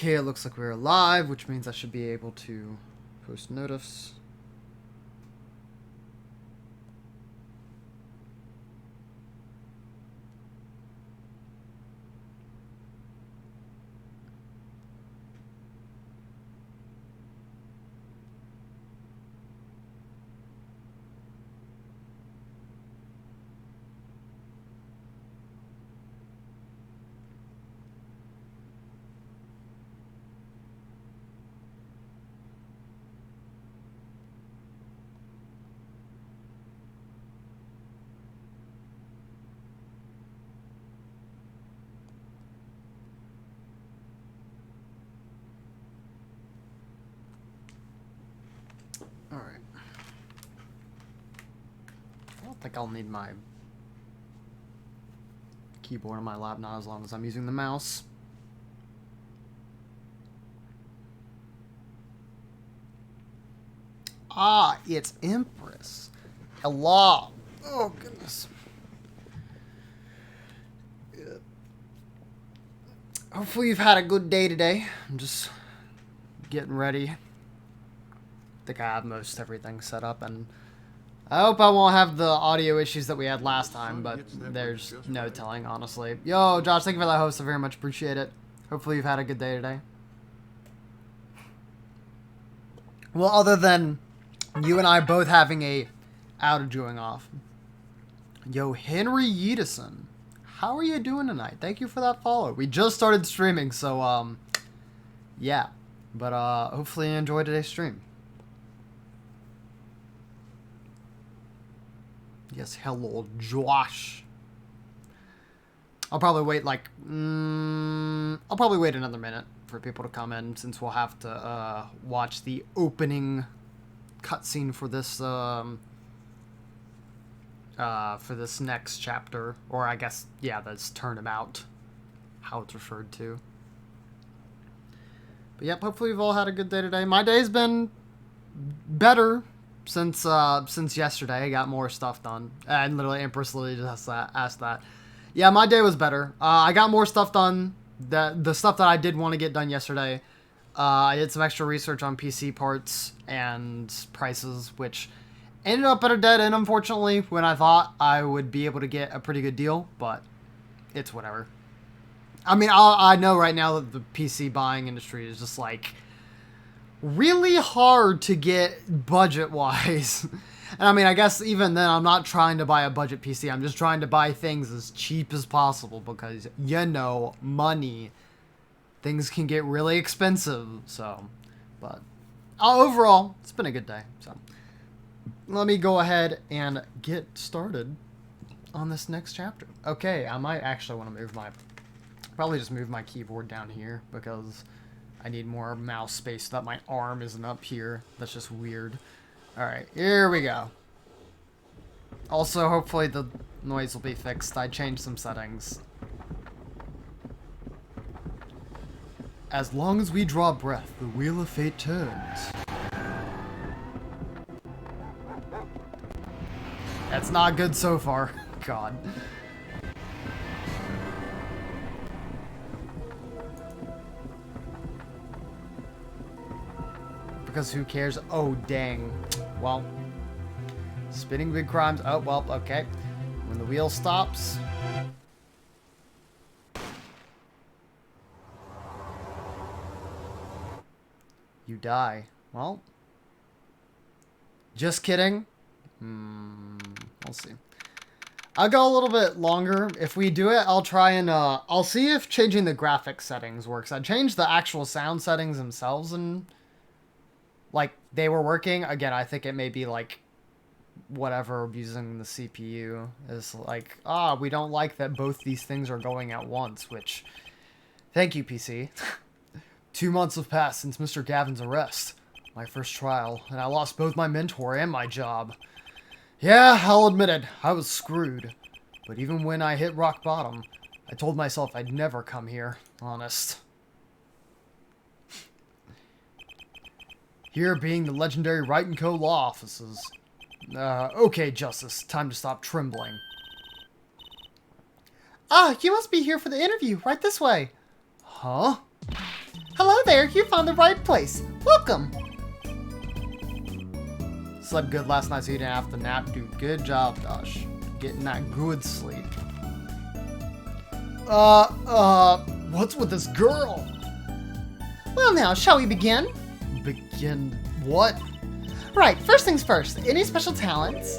Okay, it looks like we're live, which means I should be able to post notice. Alright. I don't think I'll need my keyboard on my lap, not as long as I'm using the mouse. Ah, it's Empress. Hello. Oh, goodness. Hopefully you've had a good day today. I'm just getting ready. I think I have most everything set up, and I hope I won't have the audio issues that we had last time, but there's no telling, honestly. Yo, Josh, thank you for that host. I very much appreciate it. Hopefully you've had a good day today. Well, other than you and I both having a outage going off. Yo, Henry Yedison, how are you doing tonight? Thank you for that follow. We just started streaming, so, yeah. But, hopefully you enjoyed today's stream. Yes, hello, Josh. I'll probably wait I'll probably wait another minute for people to come in, since we'll have to watch the opening cutscene for this next chapter, or I guess, yeah, that's Turnabout, how it's referred to. But yep, hopefully you've all had a good day today. My day's been better since yesterday. I got more stuff done. And literally, Empress literally just asked that. Yeah, my day was better. I got more stuff done. The stuff that I did want to get done yesterday. I did some extra research on PC parts and prices, which ended up at a dead end, unfortunately, when I thought I would be able to get a pretty good deal, but it's whatever. I mean, I know right now that the PC buying industry is just, like, really hard to get budget-wise. And I mean, I guess even then, I'm not trying to buy a budget PC. I'm just trying to buy things as cheap as possible because, you know, money. Things can get really expensive, so. But overall, it's been a good day, so. Let me go ahead and get started on this next chapter. Okay, I might actually want to probably just move my keyboard down here because I need more mouse space so that my arm isn't up here. That's just weird. Alright, here we go. Also, hopefully the noise will be fixed. I changed some settings. As long as we draw breath, the wheel of fate turns. That's not good so far. God. Because who cares? Oh, dang. Well. Spinning big crimes. Oh, well, okay. When the wheel stops. You die. Well. Just kidding. We'll see. I'll go a little bit longer. If we do it, I'll try and, I'll see if changing the graphics settings works. I changed the actual sound settings themselves and, like, they were working. Again, I think it may be, like, whatever using the CPU is like, we don't like that both these things are going at once, which, thank you, PC. 2 months have passed since Mr. Gavin's arrest. My first trial, and I lost both my mentor and my job. Yeah, I'll admit it, I was screwed. But even when I hit rock bottom, I told myself I'd never come here, honest. Here being the legendary Wright & Co. law offices. Okay, Justice, time to stop trembling. Ah, you must be here for the interview, right this way. Huh? Hello there, you found the right place. Welcome. Slept good last night so you didn't have to nap, dude. Good job, Dash. Getting that good sleep. What's with this girl? Well now, shall we begin? Begin what? Right, first things first. Any special talents?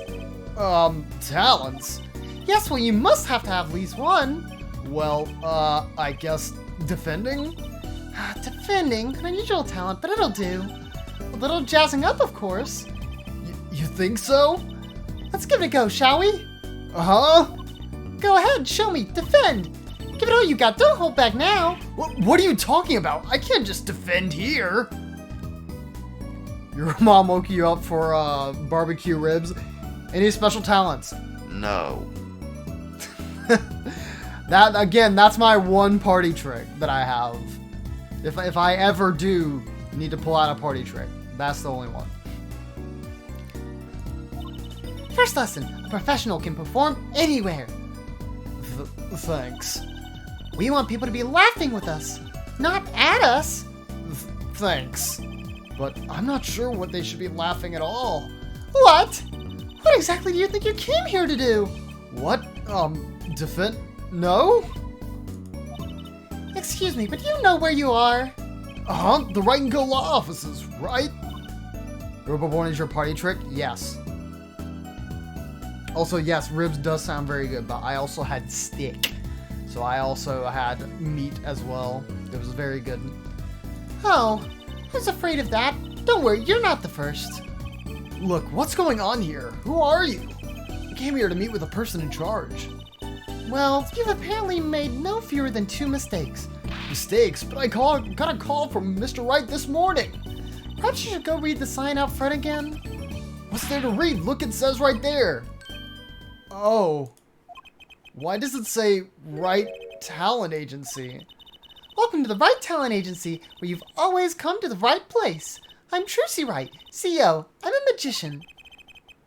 Talents? Yes, well you must have to have at least one. Well, I guess defending? Defending? An unusual talent, but it'll do. A little jazzing up, of course. You think so? Let's give it a go, shall we? Uh-huh. Go ahead, show me. Defend. Give it all you got. Don't hold back now. What are you talking about? I can't just defend here. Your mom woke you up for barbecue ribs. Any special talents? No. That's my one party trick that I have. If I ever do need to pull out a party trick, that's the only one. First lesson, a professional can perform anywhere. Thanks. We want people to be laughing with us, not at us. Thanks. But I'm not sure what they should be laughing at all. What? What exactly do you think you came here to do? What? Defend? No? Excuse me, but do you know where you are? The Wright and Go Law offices, right? Roboborn is your party trick? Yes. Also, yes, ribs does sound very good, but I also had steak. So I also had meat as well. It was very good. Oh, I was afraid of that. Don't worry, you're not the first. Look, what's going on here? Who are you? I came here to meet with a person in charge. Well, you've apparently made no fewer than 2 mistakes. Mistakes? But I got a call from Mr. Wright this morning. Perhaps you should go read the sign out front again? What's there to read? Look, it says right there. Oh. Why does it say Wright Talent Agency? Welcome to the Wright Talent Agency, where you've always come to the right place. I'm Trucy Wright, CEO. I'm a magician.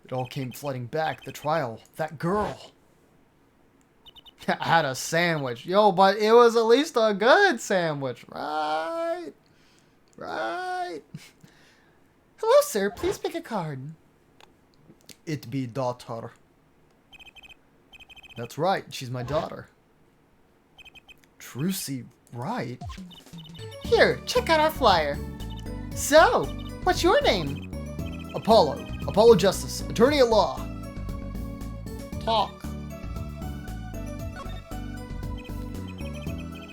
It all came flooding back, the trial. That girl. I had a sandwich. Yo, but it was at least a good sandwich, right? Right. Hello, sir. Please pick a card. It be daughter. That's right. She's my daughter. Trucy Wright? Here, check out our flyer. So, what's your name? Apollo. Apollo Justice. Attorney at law. Talk.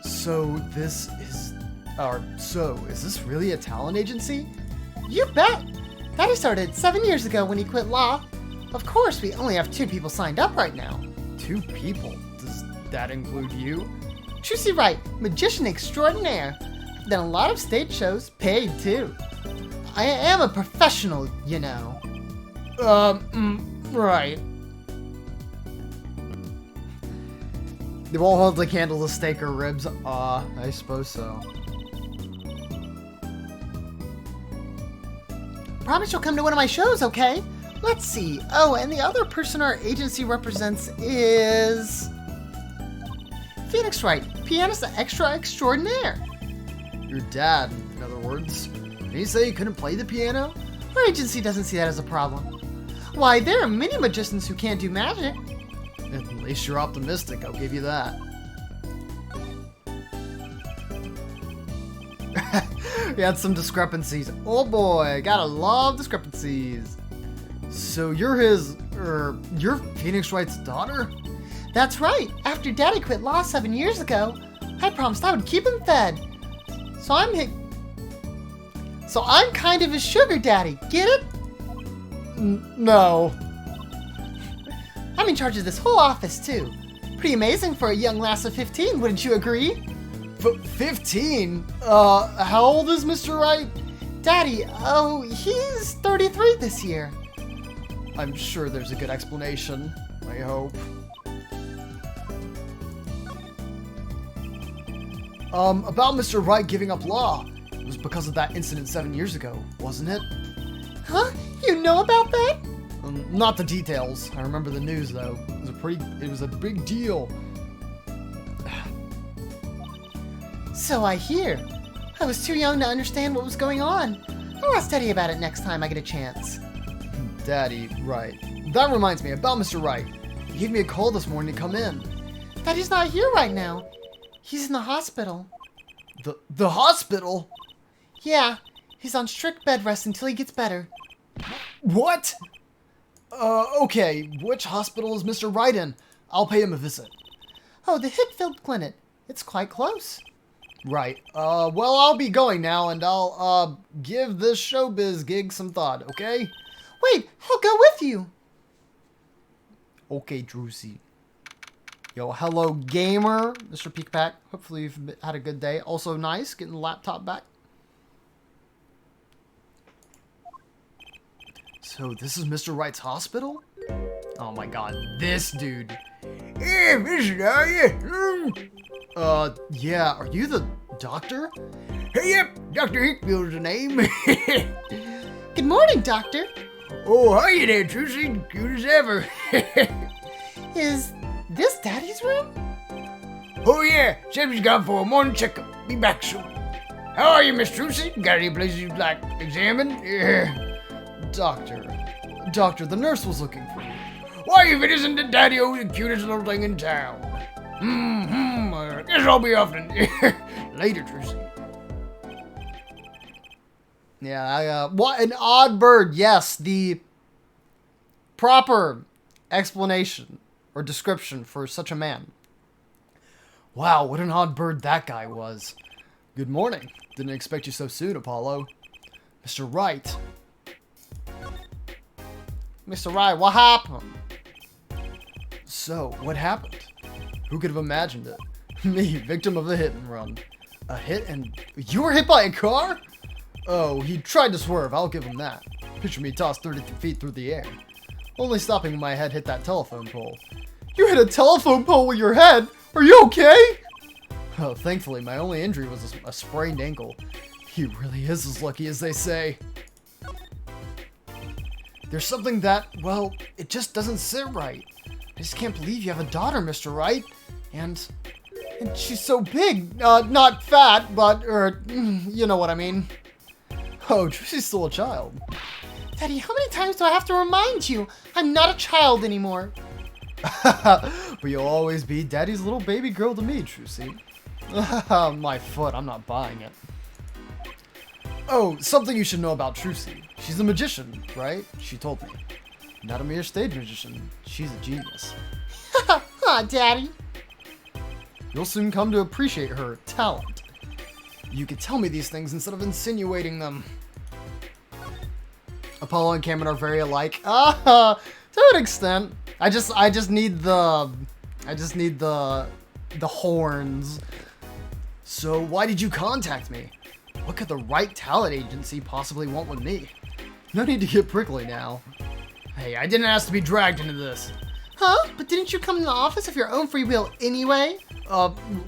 Is this really a talent agency? You bet! Daddy started 7 years ago when he quit law. Of course, we only have 2 people signed up right now. 2 people? Does that include you? Trucy Wright, magician extraordinaire. I've done a lot of stage shows, paid too. I am a professional, you know. Right. They won't hold the candle to steak or ribs. I suppose so. Promise you'll come to one of my shows, okay? Let's see. Oh, and the other person our agency represents is... Phoenix Wright, pianist extra extraordinaire. Your dad, in other words. Did he say he couldn't play the piano? Our agency doesn't see that as a problem. Why, there are many magicians who can't do magic. At least you're optimistic, I'll give you that. We had some discrepancies. Oh boy, gotta love discrepancies. So you're you're Phoenix Wright's daughter? That's right. After Daddy quit law 7 years ago, I promised I would keep him fed. So I'm kind of his sugar daddy. Get it? No. I'm in charge of this whole office, too. Pretty amazing for a young lass of 15, wouldn't you agree? 15? How old is Mr. Wright? Daddy, oh, he's 33 this year. I'm sure there's a good explanation. I hope. About Mr. Wright giving up law. It was because of that incident 7 years ago, wasn't it? Huh? You know about that? Not the details. I remember the news, though. It was a big deal. So I hear. I was too young to understand what was going on. I'll ask Daddy about it next time I get a chance. Daddy, right. That reminds me about Mr. Wright. He gave me a call this morning to come in. Daddy's not here right now. He's in the hospital. The hospital? Yeah, he's on strict bed rest until he gets better. What? Okay, which hospital is Mr. Wright in? I'll pay him a visit. Oh, the Hitfield Clinic. It's quite close. Right. Well, I'll be going now, and I'll, give this showbiz gig some thought, okay? Wait, I'll go with you. Okay, Drusy. Yo, hello, gamer, Mr. Peekpack. Hopefully you've had a good day. Also nice, getting the laptop back. So, this is Mr. Wright's hospital? Oh my god, this dude. Hey, Vincent, are you? Yeah, are you the doctor? Hey, yep, Dr. Hickfield's the name. Good morning, Doctor. Oh, how you there, Trucy? Cute as ever. Is this Daddy's room? Oh, yeah, Sebby's gone for a morning checkup. Be back soon. How are you, Miss Trucy? Got any places you'd like examined? Yeah. Doctor, the nurse was looking for you. Why, if it isn't the daddy-o, the cutest little thing in town. Guess I'll be off then. Later, Trucy. Yeah, what an odd bird. Yes, the proper explanation or description for such a man. Wow, what an odd bird that guy was. Good morning. Didn't expect you so soon, Apollo. Mr. Wright. Mr. Wright, what happened? So, what happened? Who could have imagined it? Me, victim of a hit and run. A hit and... You were hit by a car? Oh, he tried to swerve, I'll give him that. Picture me tossed 30 feet through the air. Only stopping when my head hit that telephone pole. You hit a telephone pole with your head? Are you okay? Oh, thankfully, my only injury was a sprained ankle. He really is as lucky as they say. There's something that, well, it just doesn't sit right. I just can't believe you have a daughter, Mr. Wright. And she's so big. Not fat, but, you know what I mean. Oh, Trussy's still a child. Daddy, how many times do I have to remind you? I'm not a child anymore. But you'll always be Daddy's little baby girl to me, Trusy. My foot, I'm not buying it. Oh, something you should know about Trusy. She's a magician, right? She told me. Not a mere stage magician. She's a genius. Aw, Daddy. You'll soon come to appreciate her talent. You could tell me these things instead of insinuating them. Apollo and Cameron are very alike. To an extent. I just need the horns. So why did you contact me? What could the Wright talent agency possibly want with me? No need to get prickly now. Hey, I didn't ask to be dragged into this. Huh? But didn't you come in the office of your own free will anyway?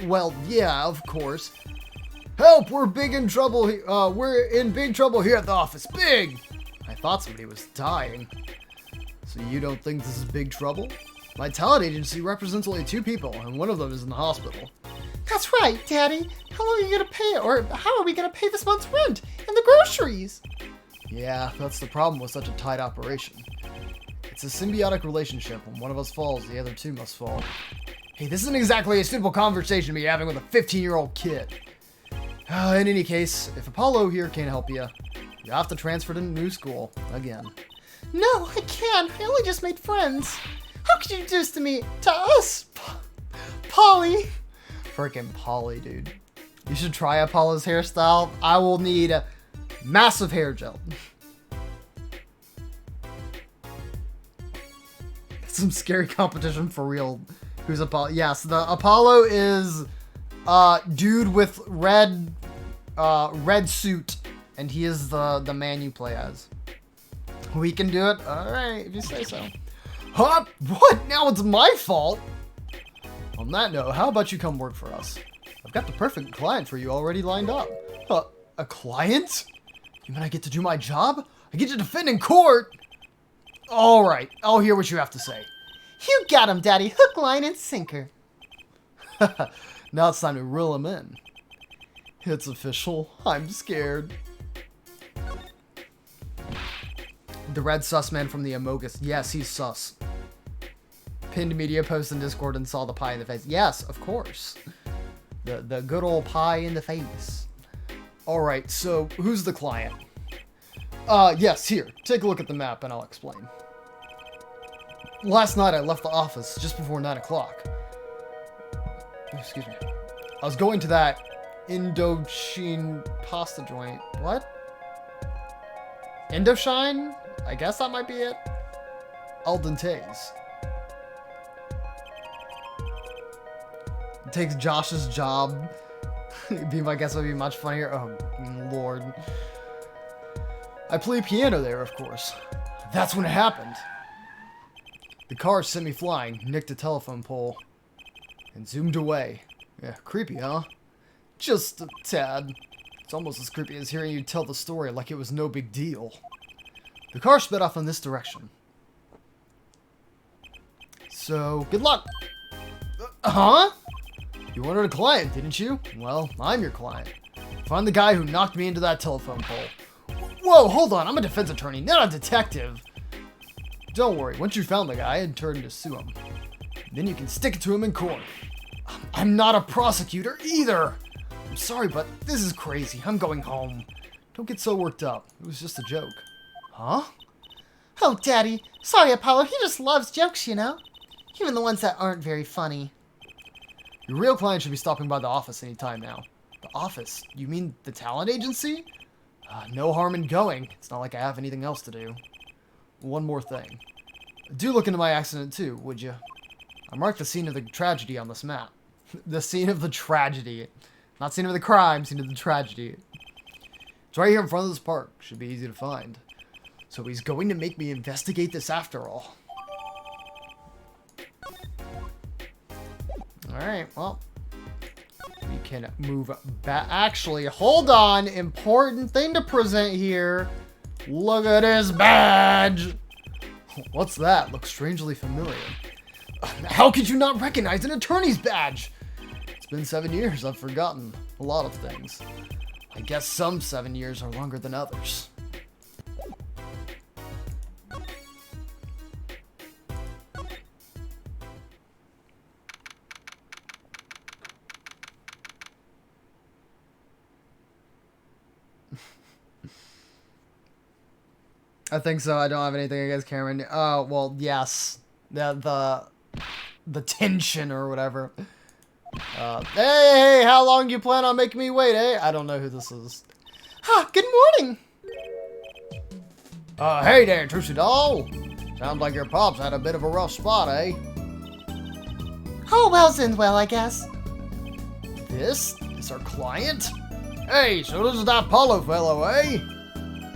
Well, yeah, of course. Help! We're big in trouble. We're in big trouble here at the office. Big! I thought somebody was dying. So you don't think this is big trouble? My talent agency represents only 2 people, and one of them is in the hospital. That's right, Daddy. How are you gonna pay, or how are we gonna pay this month's rent and the groceries? Yeah, that's the problem with such a tight operation. It's a symbiotic relationship. When one of us falls, the other 2 must fall. Hey, this isn't exactly a simple conversation to be having with a 15-year-old kid. In any case, if Apollo here can't help you, you have to transfer to new school again. No, I can't. I only just made friends. How could you do this to me? To us? Polly. Freaking Polly, dude. You should try Apollo's hairstyle. I will need massive hair gel. Some scary competition for real. Who's Apollo? Yes, the Apollo is dude with red suit, and he is the man you play as. We can do it. All right, if you say so. Huh? What? Now it's my fault? On that note, how about you come work for us? I've got the perfect client for you already lined up. A client? You mean I get to do my job? I get to defend in court? All right, I'll hear what you have to say. You got him, Daddy. Hook, line, and sinker. Now it's time to reel him in. It's official. I'm scared. The red sus man from the Amogus. Yes, he's sus. Pinned media post in Discord and saw the pie in the face. Yes, of course. The good old pie in the face. Alright, so who's the client? Yes, here. Take a look at the map and I'll explain. Last night I left the office just before 9 o'clock. Excuse me. I was going to that Indochine pasta joint. What? Indoshine? I guess that might be it. Al dente's. Takes Josh's job. I guess would be much funnier. Oh, Lord. I play piano there, of course. That's when it happened. The car sent me flying, nicked a telephone pole, and zoomed away. Yeah, creepy, huh? Just a tad. It's almost as creepy as hearing you tell the story like it was no big deal. The car sped off in this direction. So, good luck. Huh? You wanted a client, didn't you? Well, I'm your client. Find the guy who knocked me into that telephone pole. Whoa, hold on. I'm a defense attorney, not a detective. Don't worry. Once you found the guy, I'd turn to sue him. Then you can stick it to him in court. I'm not a prosecutor either. I'm sorry, but this is crazy. I'm going home. Don't get so worked up. It was just a joke. Huh? Oh, Daddy. Sorry, Apollo. He just loves jokes, you know? Even the ones that aren't very funny. Your real client should be stopping by the office anytime now. The office? You mean the talent agency? No harm in going. It's not like I have anything else to do. One more thing. Do look into my accident too, would you? I marked the scene of the tragedy on this map. The scene of the tragedy. Not scene of the crime, scene of the tragedy. It's right here in front of this park. Should be easy to find. So he's going to make me investigate this after all. Alright, well. We can move back. Actually, hold on. Important thing to present here. Look at his badge. What's that? Looks strangely familiar. How could you not recognize an attorney's badge? It's been 7 years. I've forgotten a lot of things. I guess some 7 years are longer than others. I think so. I don't have anything against Cameron. Oh, well, yes. The tension or whatever. Hey, how long do you plan on making me wait, eh? I don't know who this is. Ah, good morning. Hey there, Trucy Doll. Sounds like your pops had a bit of a rough spot, eh? All well's in well, I guess. This is our client? Hey, so this is that Apollo fellow, eh?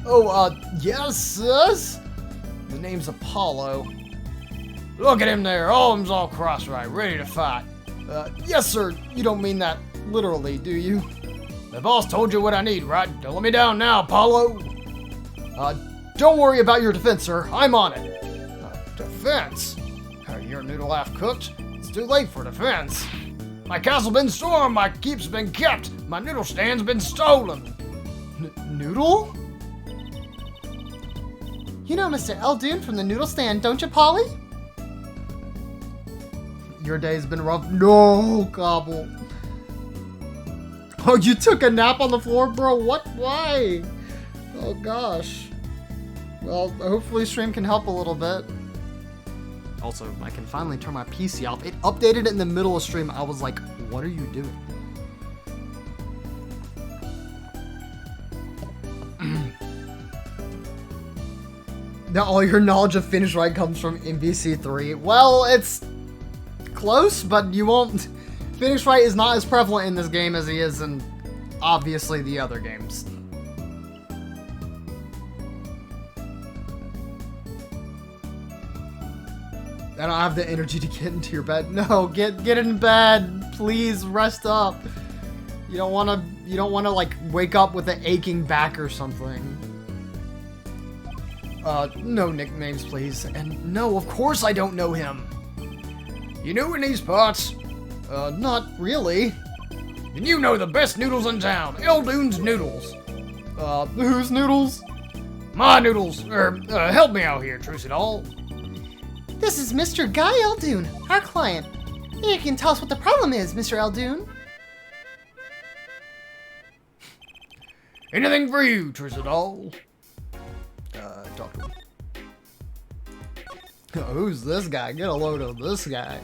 Oh, yes, sis? The name's Apollo. Look at him there, arms all cross-right, ready to fight. Yes, sir. You don't mean that literally, do you? The boss told you what I need, right? Don't let me down now, Apollo. Don't worry about your defense, sir. I'm on it. Defense? Your noodle half cooked? It's too late for defense. My castle been stormed, my keep's been kept, my noodle stand's been stolen. Noodle? You know Mr. Eldoon from the noodle stand, don't you, Polly? Your day's been rough. No, Gobble. Oh, you took a nap on the floor, bro? What? Why? Oh, gosh. Well, hopefully stream can help a little bit. Also, I can finally turn my PC off. It updated it in the middle of stream. I was like, what are you doing? Now all your knowledge of Finish Right comes from MVC3. Well, it's close, but you won't... Finish Right is not as prevalent in this game as he is in, obviously, the other games. I don't have the energy to get into your bed. No, get in bed. Please rest up. You don't want to like wake up with an aching back or something. No nicknames, please. And no, of course I don't know him. You new in these parts? Not really. And you know the best noodles in town, Eldoon's Noodles. Whose noodles? My noodles, help me out here, Truce it all. This is Mr. Guy Eldoon, our client. You can tell us what the problem is, Mr. Eldoon. Anything for you, Truce it all. Talk to him. Who's this guy? Get a load of this guy.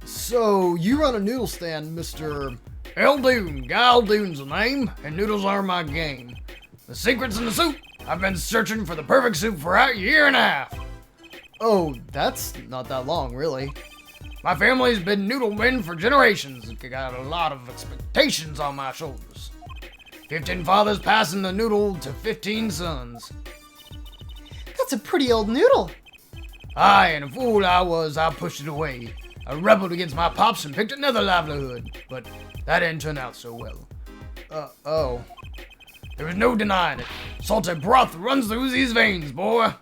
So, you run a noodle stand, Mr. Eldoon. Guy Eldoon's the name, and noodles are my game. The secret's in the soup. I've been searching for the perfect soup for a year and a half. Oh, that's not that long, really. My family's been noodle men for generations. I got a lot of expectations on my shoulders. 15 fathers passing the noodle to 15 sons. That's a pretty old noodle. Aye, and a fool I was, I pushed it away. I rebelled against my pops and picked another livelihood, but that didn't turn out so well. Oh. There is no denying it. Salted broth runs through these veins, boy.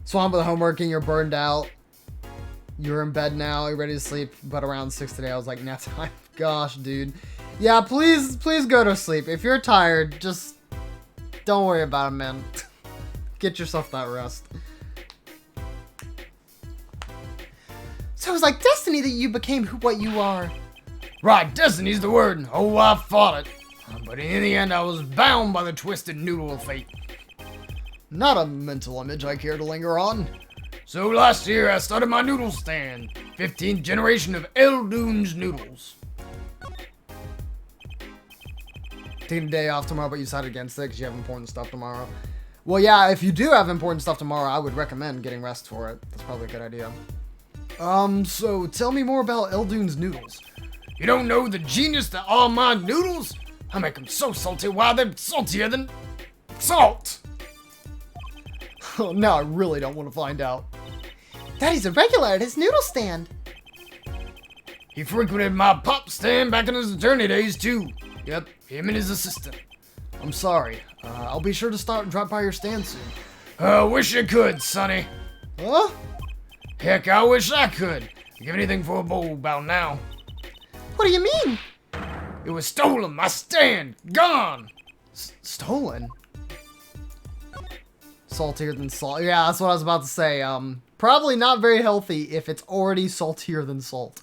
Swamp with homework and you're burned out. You're in bed now, you're ready to sleep, but around 6 today I was like, nap time. Gosh, dude. Yeah, please go to sleep. If you're tired, just don't worry about it, man. Get yourself that rest. So it was like destiny that you became what you are. Right, destiny's the word. Oh, I fought it. But in the end, I was bound by the twisted noodle of fate. Not a mental image I care to linger on. So last year, I started my noodle stand. 15th generation of Eldoon's Noodles. Taking a day off tomorrow, but you decided against it because you have important stuff tomorrow. Well, yeah, if you do have important stuff tomorrow, I would recommend getting rest for it. That's probably a good idea. So tell me more about Eldoon's Noodles. You don't know the genius that are my noodles? I make them so salty, why they're saltier than salt. Oh, now I really don't want to find out. Daddy's a regular at his noodle stand. He frequented my pop stand back in his attorney days, too. Yep, him and his assistant. I'm sorry. I'll be sure to drop by your stand soon. Wish you could, Sonny. Huh? Heck, I wish I could. I'd give anything for a bowl about now. What do you mean? It was stolen, my stand, gone. Stolen? Saltier than salt. Yeah, that's what I was about to say. Probably not very healthy if it's already saltier than salt.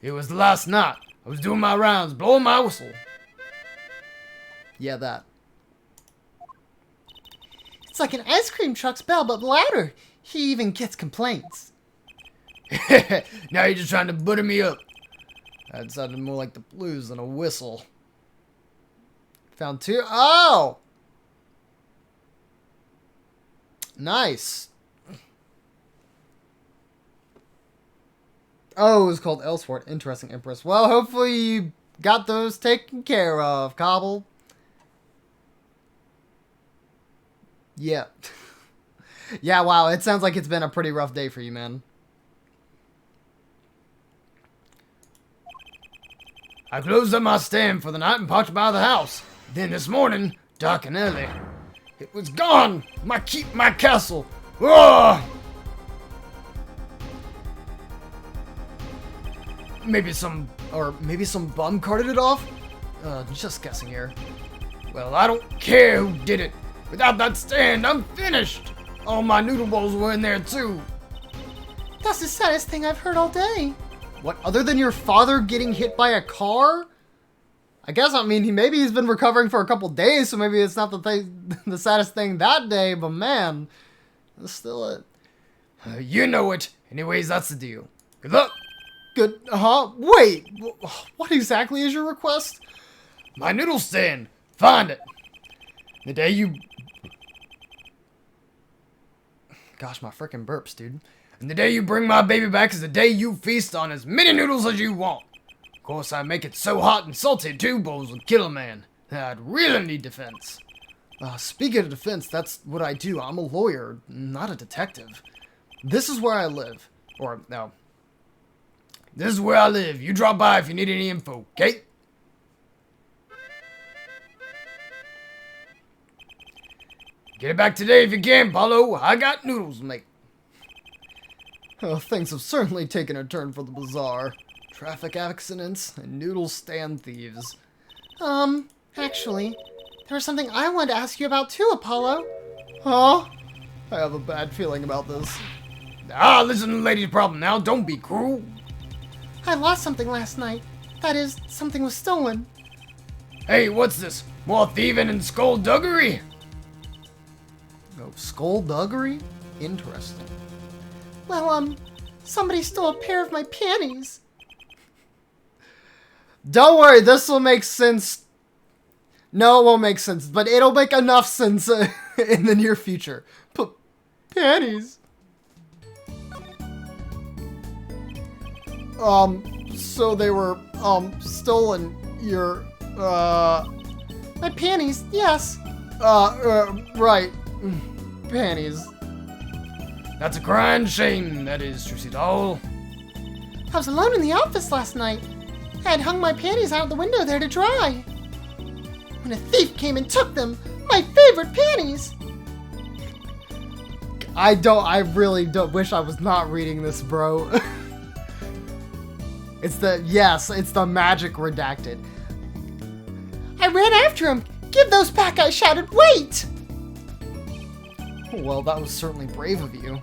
It was last night. I was doing my rounds, blowing my whistle. Yeah, that. It's like an ice cream truck's bell, but louder. He even gets complaints. Now you're just trying to butter me up. That sounded more like the blues than a whistle. Found two. Oh! Nice. Oh, it was called Elsewhere. Interesting, Empress. Well, hopefully you got those taken care of, Cobble. Yeah. Yeah, wow. It sounds like it's been a pretty rough day for you, man. I closed up my stand for the night and parked by the house. Then this morning, dark and early, it was gone. My keep, my castle. Oh! Maybe some bum carted it off? Just guessing here. Well, I don't care who did it. Without that stand, I'm finished. All my noodle bowls were in there too. That's the saddest thing I've heard all day. What, other than your father getting hit by a car? I guess, I mean, maybe he's been recovering for a couple days, so maybe it's not the saddest thing that day, but man, that's still it. You know it. Anyways, that's the deal. Good luck. Good, wait, what exactly is your request? My noodle stand. Find it. The day you... Gosh, my frickin' burps, dude. And the day you bring my baby back is the day you feast on as many noodles as you want. Of course, I make it so hot and salty, 2 bowls would kill a man. I'd really need defense. Speaking of defense, that's what I do. I'm a lawyer, not a detective. This is where I live. Or, no. This is where I live. You drop by if you need any info, okay? Get it back today if you can, Paulo. I got noodles to make. Oh, things have certainly taken a turn for the bizarre. Traffic accidents and noodle stand thieves. Actually, there was something I wanted to ask you about too, Apollo. Huh? I have a bad feeling about this. Ah, listen to the lady's problem now. Don't be cruel. I lost something last night. That is, something was stolen. Hey, what's this? More thieving and skullduggery? Oh, skullduggery? Interesting. Well, somebody stole a pair of my panties. Don't worry, this will make sense. No, it won't make sense, but it'll make enough sense in the near future. Panties. So they were, stolen your, My panties, yes. right. Panties. That's a crying shame, that is, Trucy Doll. I was alone in the office last night. I had hung my panties out the window there to dry. When a thief came and took them, my favorite panties. I really don't wish I was not reading this, bro. It's the magic redacted. I ran after him. Give those back, I shouted. Wait! Well, that was certainly brave of you.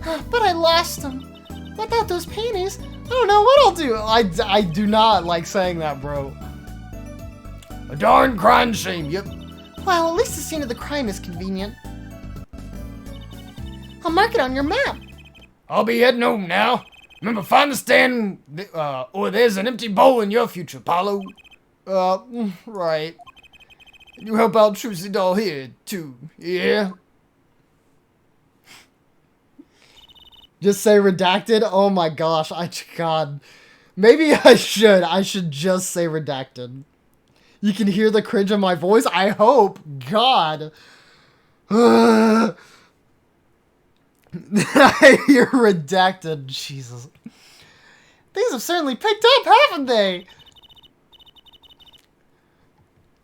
But I lost them. Without those panties, I don't know what I'll do. I do not like saying that, bro. A darn crying shame, yep. Well, at least the scene of the crime is convenient. I'll mark it on your map. I'll be heading home now. Remember, find the stand, or there's an empty bowl in your future, Apollo. Right. You help out Trucy Doll here, too, yeah? Just say redacted? Oh my gosh, God. Maybe I should just say redacted. You can hear the cringe in my voice? I hope. God. I hear redacted. Jesus. Things have certainly picked up, haven't they?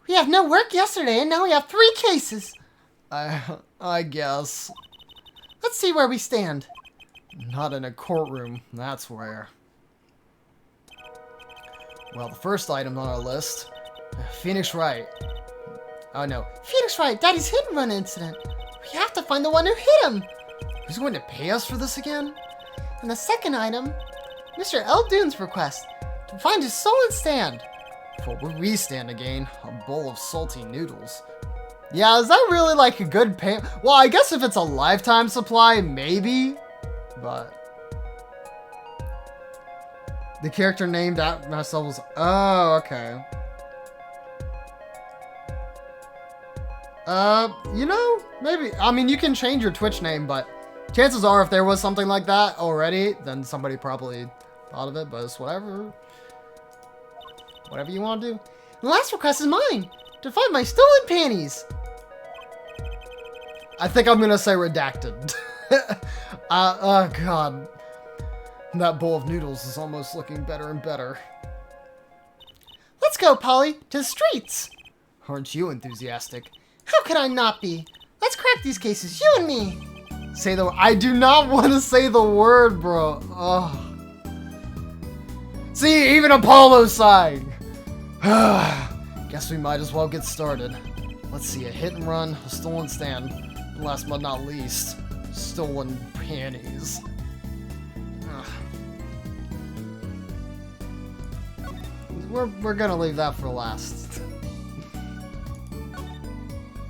We have no work yesterday, and now we have 3 cases. I guess. Let's see where we stand. Not in a courtroom, that's where. Well, the first item on our list, Phoenix Wright. Oh no. Phoenix Wright, Daddy's hit and run incident. We have to find the one who hit him. Who's going to pay us for this again? And the second item, Mr. L. Dune's request to find his stolen stand. For where we stand again, a bowl of salty noodles. Yeah, is that really like a good pay? Well, I guess if it's a lifetime supply, maybe. But the character named at myself was, oh, okay. You know, maybe, I mean, you can change your Twitch name, but chances are if there was something like that already, then somebody probably thought of it, but it's whatever. Whatever you want to do. The last request is mine, to find my stolen panties. I think I'm gonna say redacted. Oh god. That bowl of noodles is almost looking better and better. Let's go, Polly, to the streets. Aren't you enthusiastic? How could I not be? Let's crack these cases, you and me. Say the I do not want to say the word, bro. Oh. See, even Apollo's sighing. Guess we might as well get started. Let's see, a hit and run, a stolen stand, and last but not least, stolen panties. We're gonna leave that for last.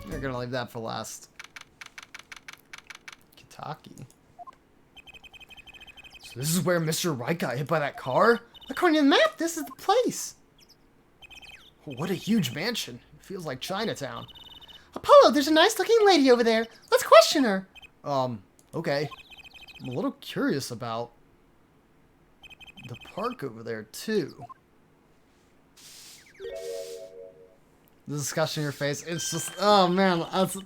We're gonna leave that for last. Kitaki. So this is where Mr. Wright got hit by that car? According to the map, this is the place. What a huge mansion. It feels like Chinatown. Apollo, there's a nice-looking lady over there. Let's question her. Okay. I'm a little curious about the park over there, too. The disgusting in your face. It's just, oh man, that's,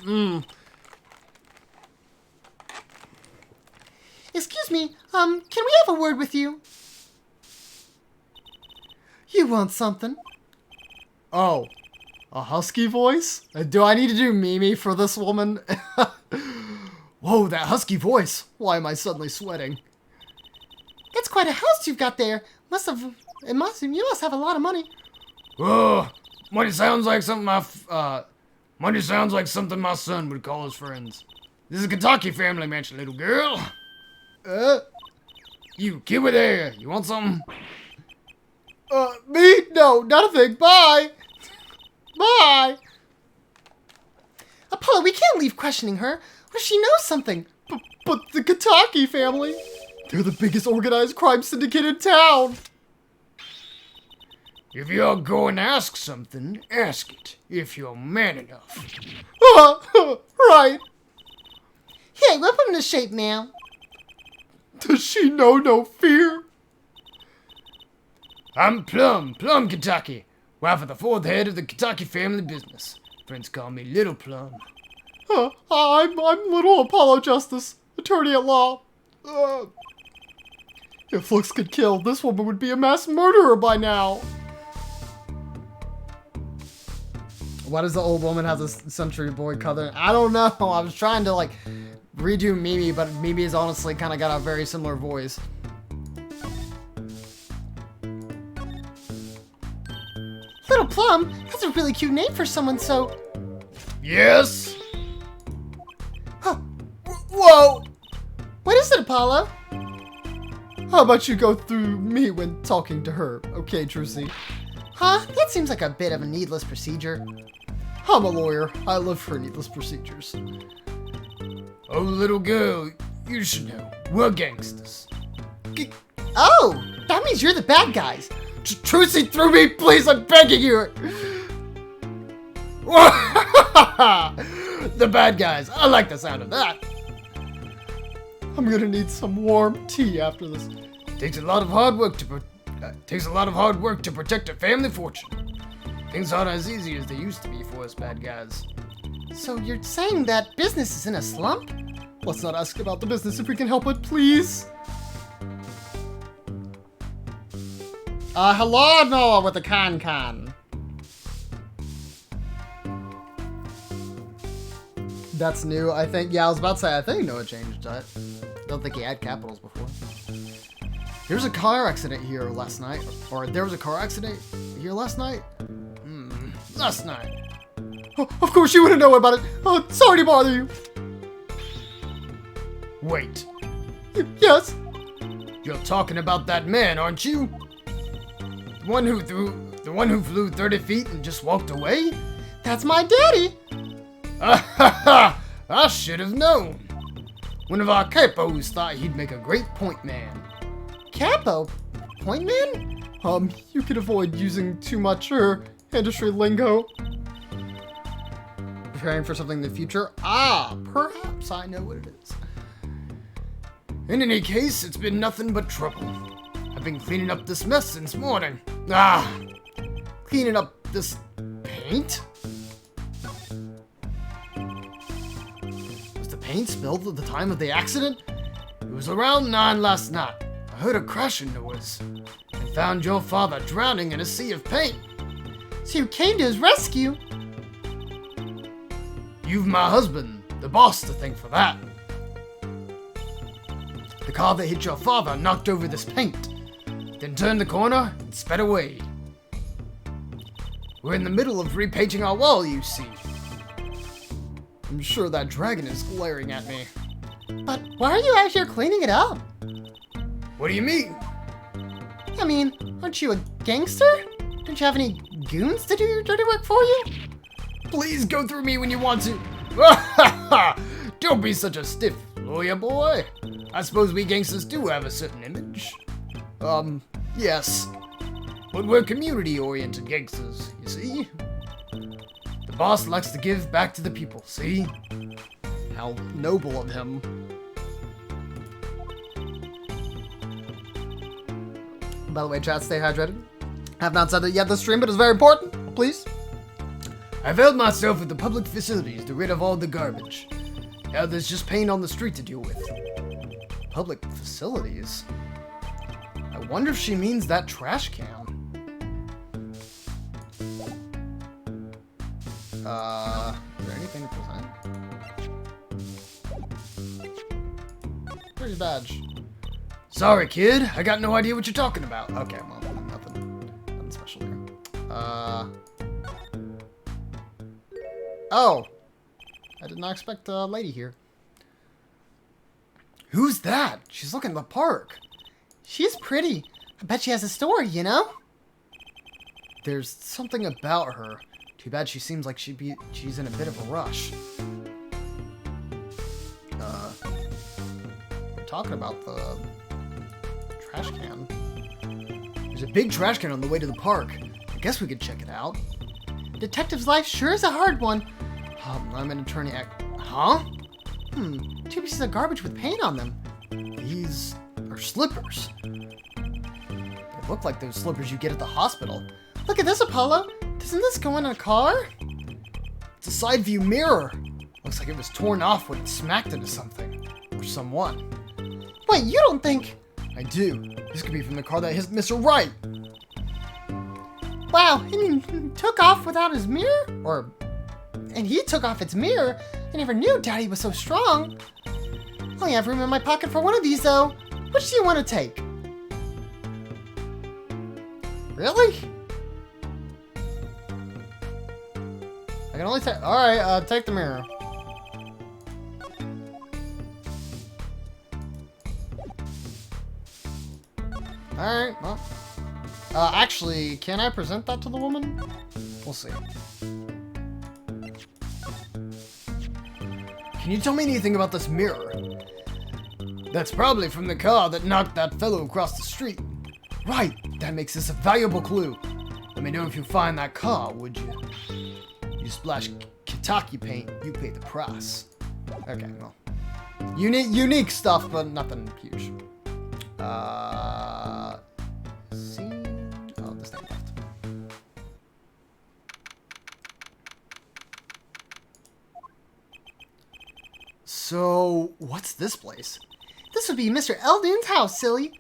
Excuse me, can we have a word with you? You want something? Oh, a husky voice? Do I need to do Mimi for this woman? Whoa, that husky voice. Why am I suddenly sweating? quite a house you've got there. You must have a lot of money. Oh, money sounds like something my son would call his friends. This is a Kentucky family mansion, little girl. You, kid with there, you want something? Me? No, nothing. Bye. Bye. Apollo, we can't leave questioning her. What if she knows something? But the Kentucky family, they're the biggest organized crime syndicate in town. If you're going to ask something, ask it, if you're man enough. Right. Hey, we'll put him to shape now. Does she know no fear? I'm Plum Kentucky, wife of the fourth head of the Kentucky family business. Friends call me Little Plum. I'm Little Apollo Justice, attorney at law. If looks could kill, this woman would be a mass murderer by now. Why does the old woman have this Century Boy color? I don't know. I was trying to like redo Mimi, but Mimi's honestly kind of got a very similar voice. Little Plum, that's a really cute name for someone so... Yes? Huh. Whoa! What is it, Apollo? How about you go through me when talking to her? Okay, Trucy. Huh? That seems like a bit of a needless procedure. I'm a lawyer. I live for needless procedures. Oh, little girl, you should know, we're gangsters. Oh, that means you're the bad guys. Trucy, through me, please, I'm begging you! The bad guys, I like the sound of that. I'm gonna need some warm tea after this. Takes a lot of hard work to protect a family fortune. Things aren't as easy as they used to be for us bad guys. So you're saying that business is in a slump? Let's not ask about the business if we can help it, please. Hello, Noah with the can. That's new, I think. Yeah, I was about to say, I think Noah changed that. Don't think he had capitals before. There's a car accident here last night. Or there was a car accident here last night? Last night. Oh, of course you wouldn't know about it. Oh, sorry to bother you. Wait, Yes. you're talking about that man, aren't you? The one who flew 30 feet and just walked away? That's my daddy. I should have known. One of our capos thought he'd make a great point man. Capo? Point man? You could avoid using too much industry lingo. Preparing for something in the future? Perhaps I know what it is. In any case, it's been nothing but trouble. I've been cleaning up this mess since morning. Cleaning up this paint? Was the paint spilled at the time of the accident? It was around 9 last night. I heard a crashing noise and found your father drowning in a sea of paint. So you came to his rescue? You've my husband, the boss, to thank for that. The car that hit your father knocked over this paint, then turned the corner and sped away. We're in the middle of repainting our wall, you see. I'm sure that dragon is glaring at me. But why are you out here cleaning it up? What do you mean? I mean, aren't you a gangster? Don't you have any goons to do your dirty work for you? Please go through me when you want to. Don't be such a stiff lawyer boy. I suppose we gangsters do have a certain image. Yes. But we're community-oriented gangsters, you see? The boss likes to give back to the people, see? How noble of him. By the way, chat, stay hydrated. Have not said it yet this stream, but it's very important. Please. I've held myself at the public facilities to rid of all the garbage. Now there's just paint on the street to deal with. Public facilities? I wonder if she means that trash can. Is there anything to present? Where's your badge? Sorry, kid. I got no idea what you're talking about. Okay, well, nothing special here. Oh. I did not expect a lady here. Who's that? She's looking at the park. She's pretty. I bet she has a story, you know? There's something about her. Too bad she seems like she's in a bit of a rush. We're talking about the trash can. There's a big trash can on the way to the park. I guess we could check it out. Detective's life sure is a hard one. I'm an attorney. Huh? Two pieces of garbage with paint on them. These are slippers. They look like those slippers you get at the hospital. Look at this, Apollo. Doesn't this go in a car? It's a side view mirror. Looks like it was torn off when it smacked into something. Or someone. Wait, you don't think... I do. This could be from the car that hit Mr. Wright. Wow, and he took off without his mirror? And he took off its mirror? I never knew Daddy was so strong. I only have room in my pocket for one of these, though. Which do you want to take? Really? I can only take... Alright, take the mirror. Alright, well... actually, can I present that to the woman? We'll see. Can you tell me anything about this mirror? That's probably from the car that knocked that fellow across the street. Right, that makes this a valuable clue. Let me know if you find that car, would you? You splash Kitaki paint, you pay the price. Okay, well. Unique stuff, but nothing huge. Scene... Oh, this thing left. So, what's this place? This would be Mr. Eldoon's house, silly.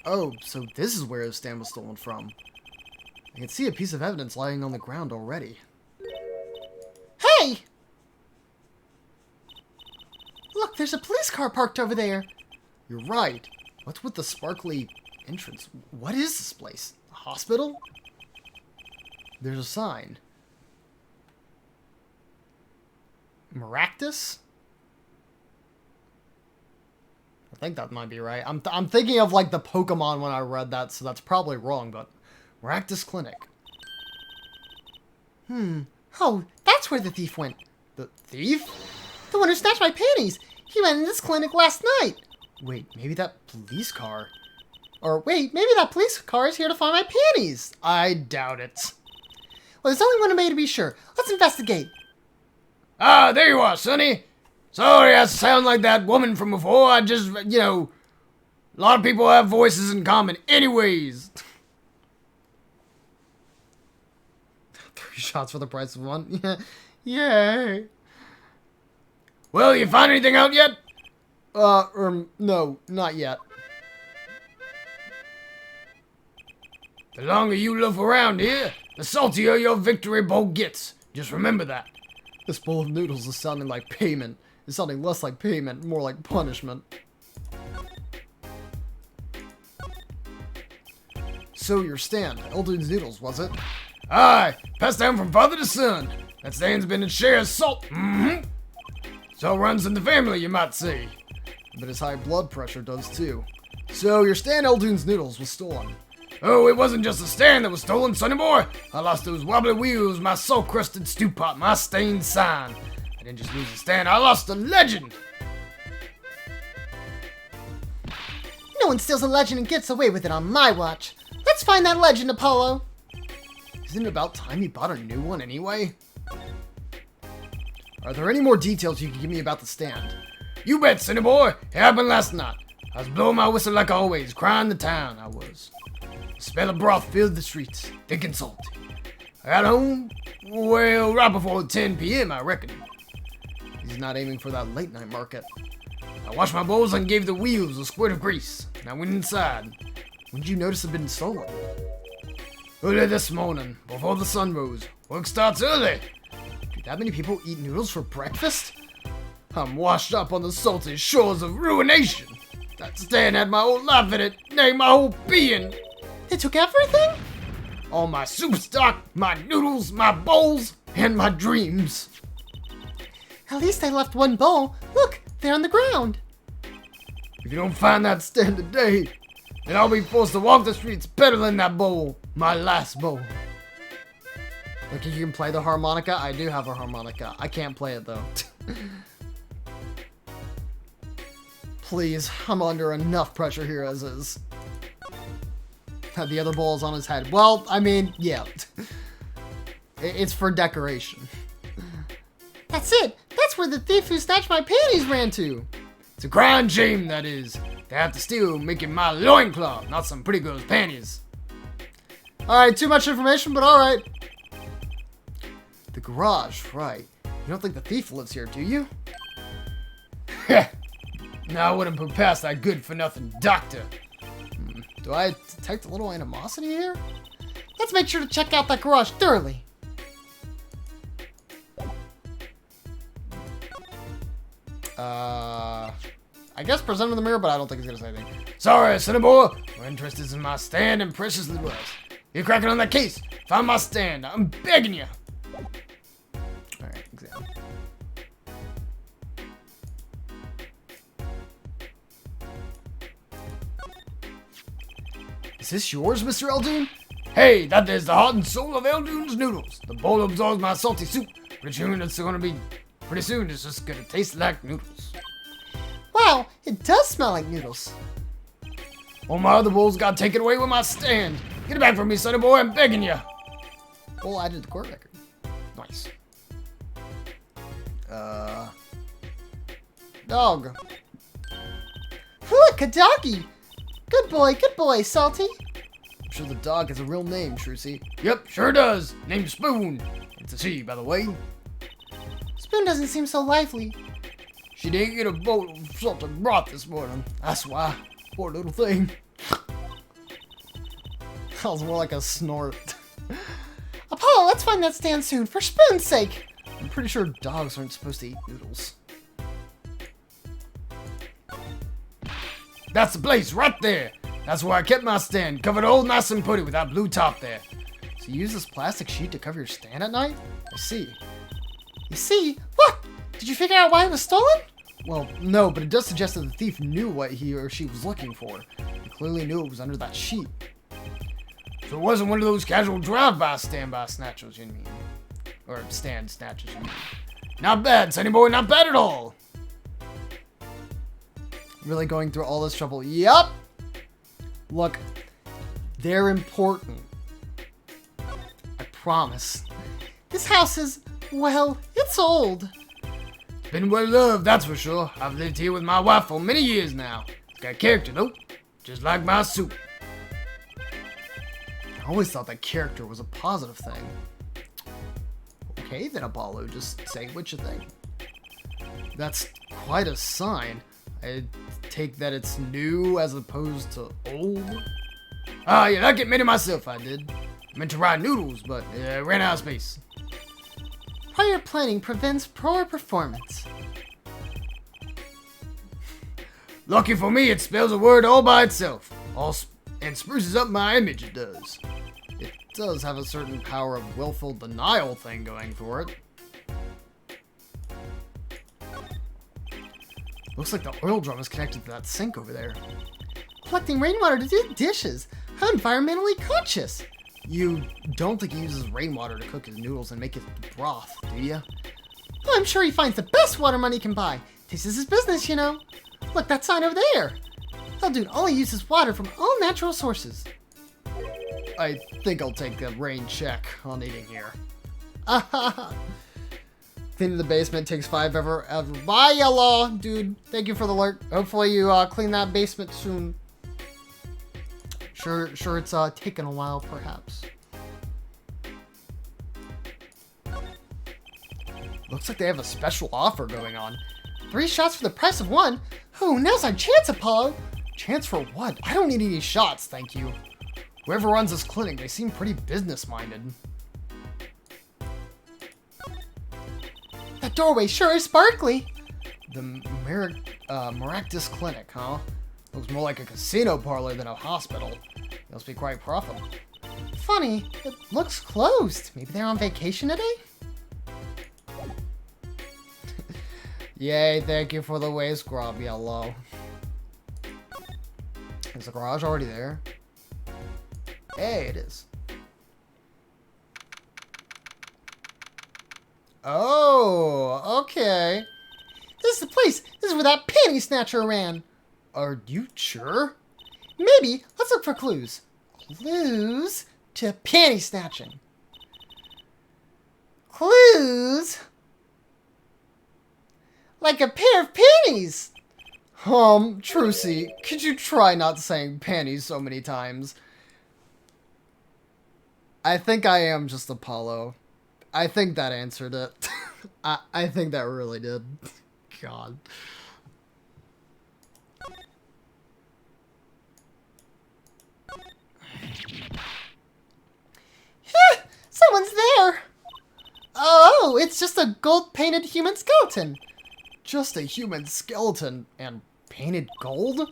Oh, so this is where his stand was stolen from. I can see a piece of evidence lying on the ground already. Hey! Look, there's a police car parked over there. You're right. What's with the sparkly entrance? What is this place? A hospital? There's a sign. Maractus? I think that might be right. I'm thinking of like the Pokemon when I read that, so that's probably wrong, but Maractus Clinic. Oh, that's where the thief went. The thief? The one who snatched my panties. He went in this clinic last night. Wait, maybe that police car. Or wait, maybe that police car is here to find my panties. I doubt it. Well, there's only one way to be sure. Let's investigate. Ah, there you are, Sonny. Sorry I sound like that woman from before. I just, you know, a lot of people have voices in common. Anyways. 3 shots for the price of 1. Yeah. Yay. Well, you find anything out yet? No, not yet. The longer you loaf around here, the saltier your victory bowl gets. Just remember that. This bowl of noodles is sounding like payment. It's sounding less like payment, more like punishment. So your stand, Eldoon's Noodles, was it? Aye, passed down from father to son. That stand's been in share of salt. So runs in the family, you might say. But his high blood pressure does too. So your stand, Eldoon's Noodles, was stolen. Oh, it wasn't just the stand that was stolen, sonny boy. I lost those wobbly wheels, my salt-crusted stew pot, my stained sign. I didn't just lose the stand, I lost a legend. No one steals a legend and gets away with it on my watch. Let's find that legend, Apollo. Isn't it about time you bought a new one anyway? Are there any more details you can give me about the stand? You bet, sonny boy. It happened last night. I was blowing my whistle like always, crying the town, I was. The smell of broth filled the streets, thick and salty. I got home, well, right before 10 p.m., I reckon. He's not aiming for that late night market. I washed my bowls and gave the wheels a squirt of grease, and I went inside. When did you notice it had been stolen? Early this morning, before the sun rose. Work starts early. Do that many people eat noodles for breakfast? I'm washed up on the salty shores of ruination. That stand had my whole life in it, nay, my whole being. They took everything? All my soup stock, my noodles, my bowls, and my dreams. At least I left one bowl. Look, they're on the ground. If you don't find that stand today, then I'll be forced to walk the streets peddling that bowl, my last bowl. Like, you can play the harmonica? I do have a harmonica. I can't play it, though. Please, I'm under enough pressure here as is. The other bowl is on his head. Well, I mean, yeah. It's for decoration. That's it. That's where the thief who snatched my panties ran to. It's a crying shame, that is. They have to steal making my loincloth, not some pretty girl's panties. Alright, too much information, but alright. The garage, right. You don't think the thief lives here, do you? Now I wouldn't put past that good-for-nothing doctor. Do I detect a little animosity here? Let's make sure to check out that garage thoroughly. I guess present him the mirror, but I don't think he's gonna say anything. Sorry, Cinnamore. We're interested in my stand and precious little else. You're cracking on that case. Find my stand. I'm begging you. Alright, examine. Is this yours, Mr. Eldoon? Hey, that is the heart and soul of Eldoon's noodles. The bowl absorbs my salty soup. Pretty soon it's just gonna taste like noodles. Wow, it does smell like noodles. All my other bowls got taken away with my stand. Get it back from me, sonny boy. I'm begging you. Well, I did the court record. Nice. Dog. Look, a doggy. Good boy, Salty. I'm sure the dog has a real name, Trucy. Yep, sure does. Named Spoon. It's a she, by the way. Spoon doesn't seem so lively. She didn't get a bowl of salted broth this morning. That's why. Poor little thing. That was more like a snort. Apollo, let's find that stand soon, for Spoon's sake. I'm pretty sure dogs aren't supposed to eat noodles. That's the place, right there. That's where I kept my stand, covered all nice and pretty with that blue top there. So you use this plastic sheet to cover your stand at night? I see. You see? What? Did you figure out why it was stolen? Well, no, but it does suggest that the thief knew what he or she was looking for. He clearly knew it was under that sheet. So it wasn't one of those casual drive-by stand-by snatchers, you mean? Or stand snatchers, you mean? Not bad, sonny boy, not bad at all. Really going through all this trouble? Yup! Look, they're important. I promise. This house is, well, it's old. Been well loved, that's for sure. I've lived here with my wife for many years now. It's got character, though. Just like my soup. I always thought that character was a positive thing. Okay then, Apollo, just say what you think. That's quite a sign. I take that it's new as opposed to old. Ah, yeah, I get made it myself, I did. Meant to ride noodles, but ran out of space. Prior planning prevents poor performance. Lucky for me, it spells a word all by itself. And spruces up my image, it does. It does have a certain power of willful denial thing going for it. Looks like the oil drum is connected to that sink over there. Collecting rainwater to do dishes. How environmentally conscious. You don't think he uses rainwater to cook his noodles and make it broth, do you? Well, I'm sure he finds the best water money can buy. This is his business, you know. Look, that sign over there. That dude only uses water from all natural sources. I think I'll take the rain check on eating here. Cleaning the basement takes 5 ever. Bye, yellow, dude. Thank you for the alert. Hopefully you clean that basement soon. Sure it's taken a while, perhaps. Looks like they have a special offer going on. 3 shots for the price of 1. Oh, now's our chance, Apollo. Chance for what? I don't need any shots, thank you. Whoever runs this clinic, they seem pretty business-minded. That doorway sure is sparkly. The Maractus Clinic, huh? Looks more like a casino parlor than a hospital. Must be quite profitable. Funny, it looks closed. Maybe they're on vacation today? Yay, thank you for the waste grub, yellow. Is the garage already there? Hey, it is. Oh, okay. This is the place. This is where that panty snatcher ran. Are you sure? Maybe. Let's look for clues. Clues to panty snatching. Clues like a pair of panties. Trucy, could you try not saying panties so many times? I think I am just Apollo. I think that answered it. I think that really did. God. Someone's there. Oh, it's just a gold-painted human skeleton. Just a human skeleton and painted gold?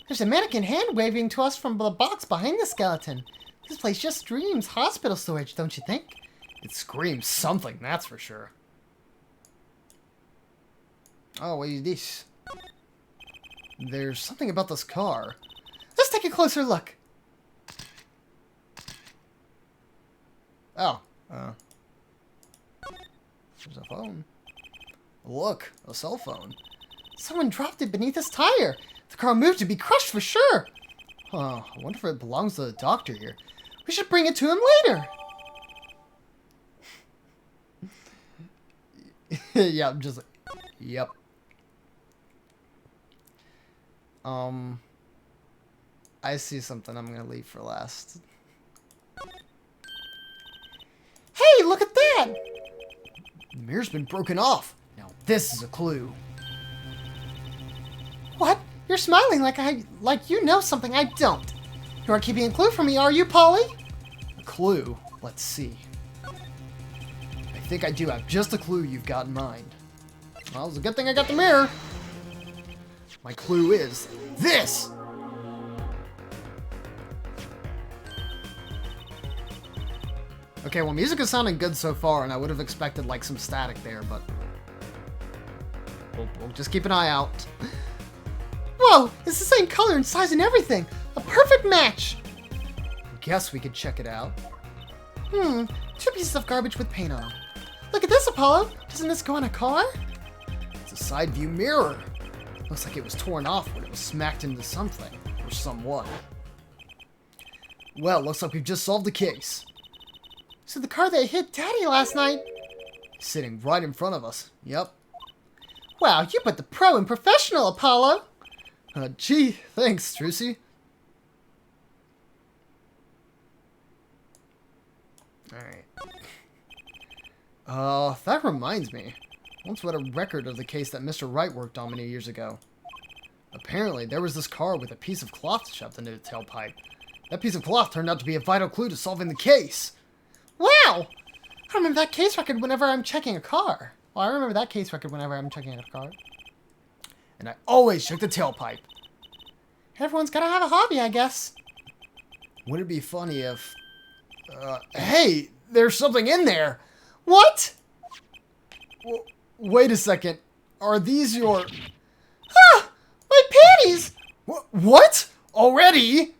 There's a mannequin hand waving to us from the box behind the skeleton. This place just screams hospital storage, don't you think? It screams something, that's for sure. Oh, what is this? There's something about this car. Let's take a closer look. Oh, there's a phone. Look, a cell phone. Someone dropped it beneath his tire. The car moved to be crushed for sure. Huh, I wonder if it belongs to the doctor here. We should bring it to him later. Yeah, I'm just like, yep. I see something I'm gonna leave for last. Hey, look at that! The mirror's been broken off. Now this is a clue. What? You're smiling like you know something I don't. You aren't keeping a clue from me, are you, Polly? A clue? Let's see. I think I do have just a clue you've got in mind. Well, it's a good thing I got the mirror. My clue is this! Okay, well, music is sounding good so far, and I would have expected, like, some static there, but... We'll just keep an eye out. Whoa, it's the same color and size and everything. A perfect match. Guess we could check it out. Two pieces of garbage with paint on them. Look at this, Apollo. Doesn't this go on a car? It's a side view mirror. Looks like it was torn off when it was smacked into something, or someone. Well, looks like we've just solved the case. So the car that hit Daddy last night. Sitting right in front of us. Yep. Wow, you put the pro in professional, Apollo. Gee, thanks, Trucy. Alright. That reminds me. Once read a record of the case that Mr. Wright worked on many years ago. Apparently, there was this car with a piece of cloth shoved into the tailpipe. That piece of cloth turned out to be a vital clue to solving the case. Wow! I remember that case record whenever I'm checking a car. Well, I remember that case record whenever I'm checking a car. And I always check the tailpipe. Everyone's gotta have a hobby, I guess. Wouldn't it be funny if... hey! There's something in there! What? Wait a second. Are these your... Ah! My panties! What? Already?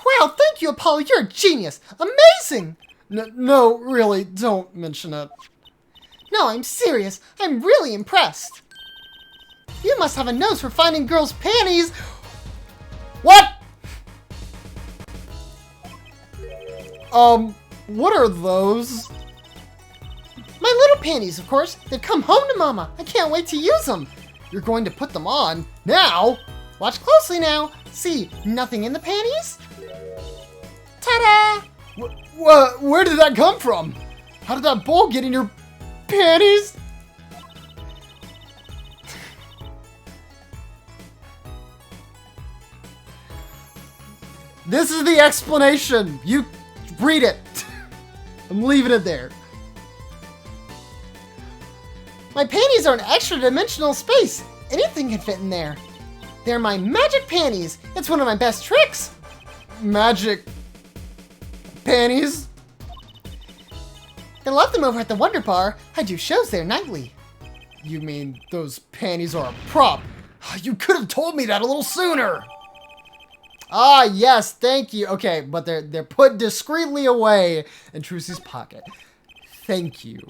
Wow, thank you, Apollo. You're a genius. Amazing! No, really, don't mention it. No, I'm serious. I'm really impressed. You must have a nose for finding girls' panties. What? What are those? My little panties, of course. They've come home to Mama. I can't wait to use them. You're going to put them on now? Watch closely now. See, nothing in the panties? Ta-da! Where did that come from? How did that bowl get in your panties? This is the explanation. You read it. I'm leaving it there. My panties are an extra dimensional space. Anything can fit in there. They're my magic panties. It's one of my best tricks. Magic panties? I love them over at the Wonder Bar. I do shows there nightly. You mean those panties are a prop? You could have told me that a little sooner. Ah, yes, thank you. Okay, but they're put discreetly away in Trucy's pocket. Thank you.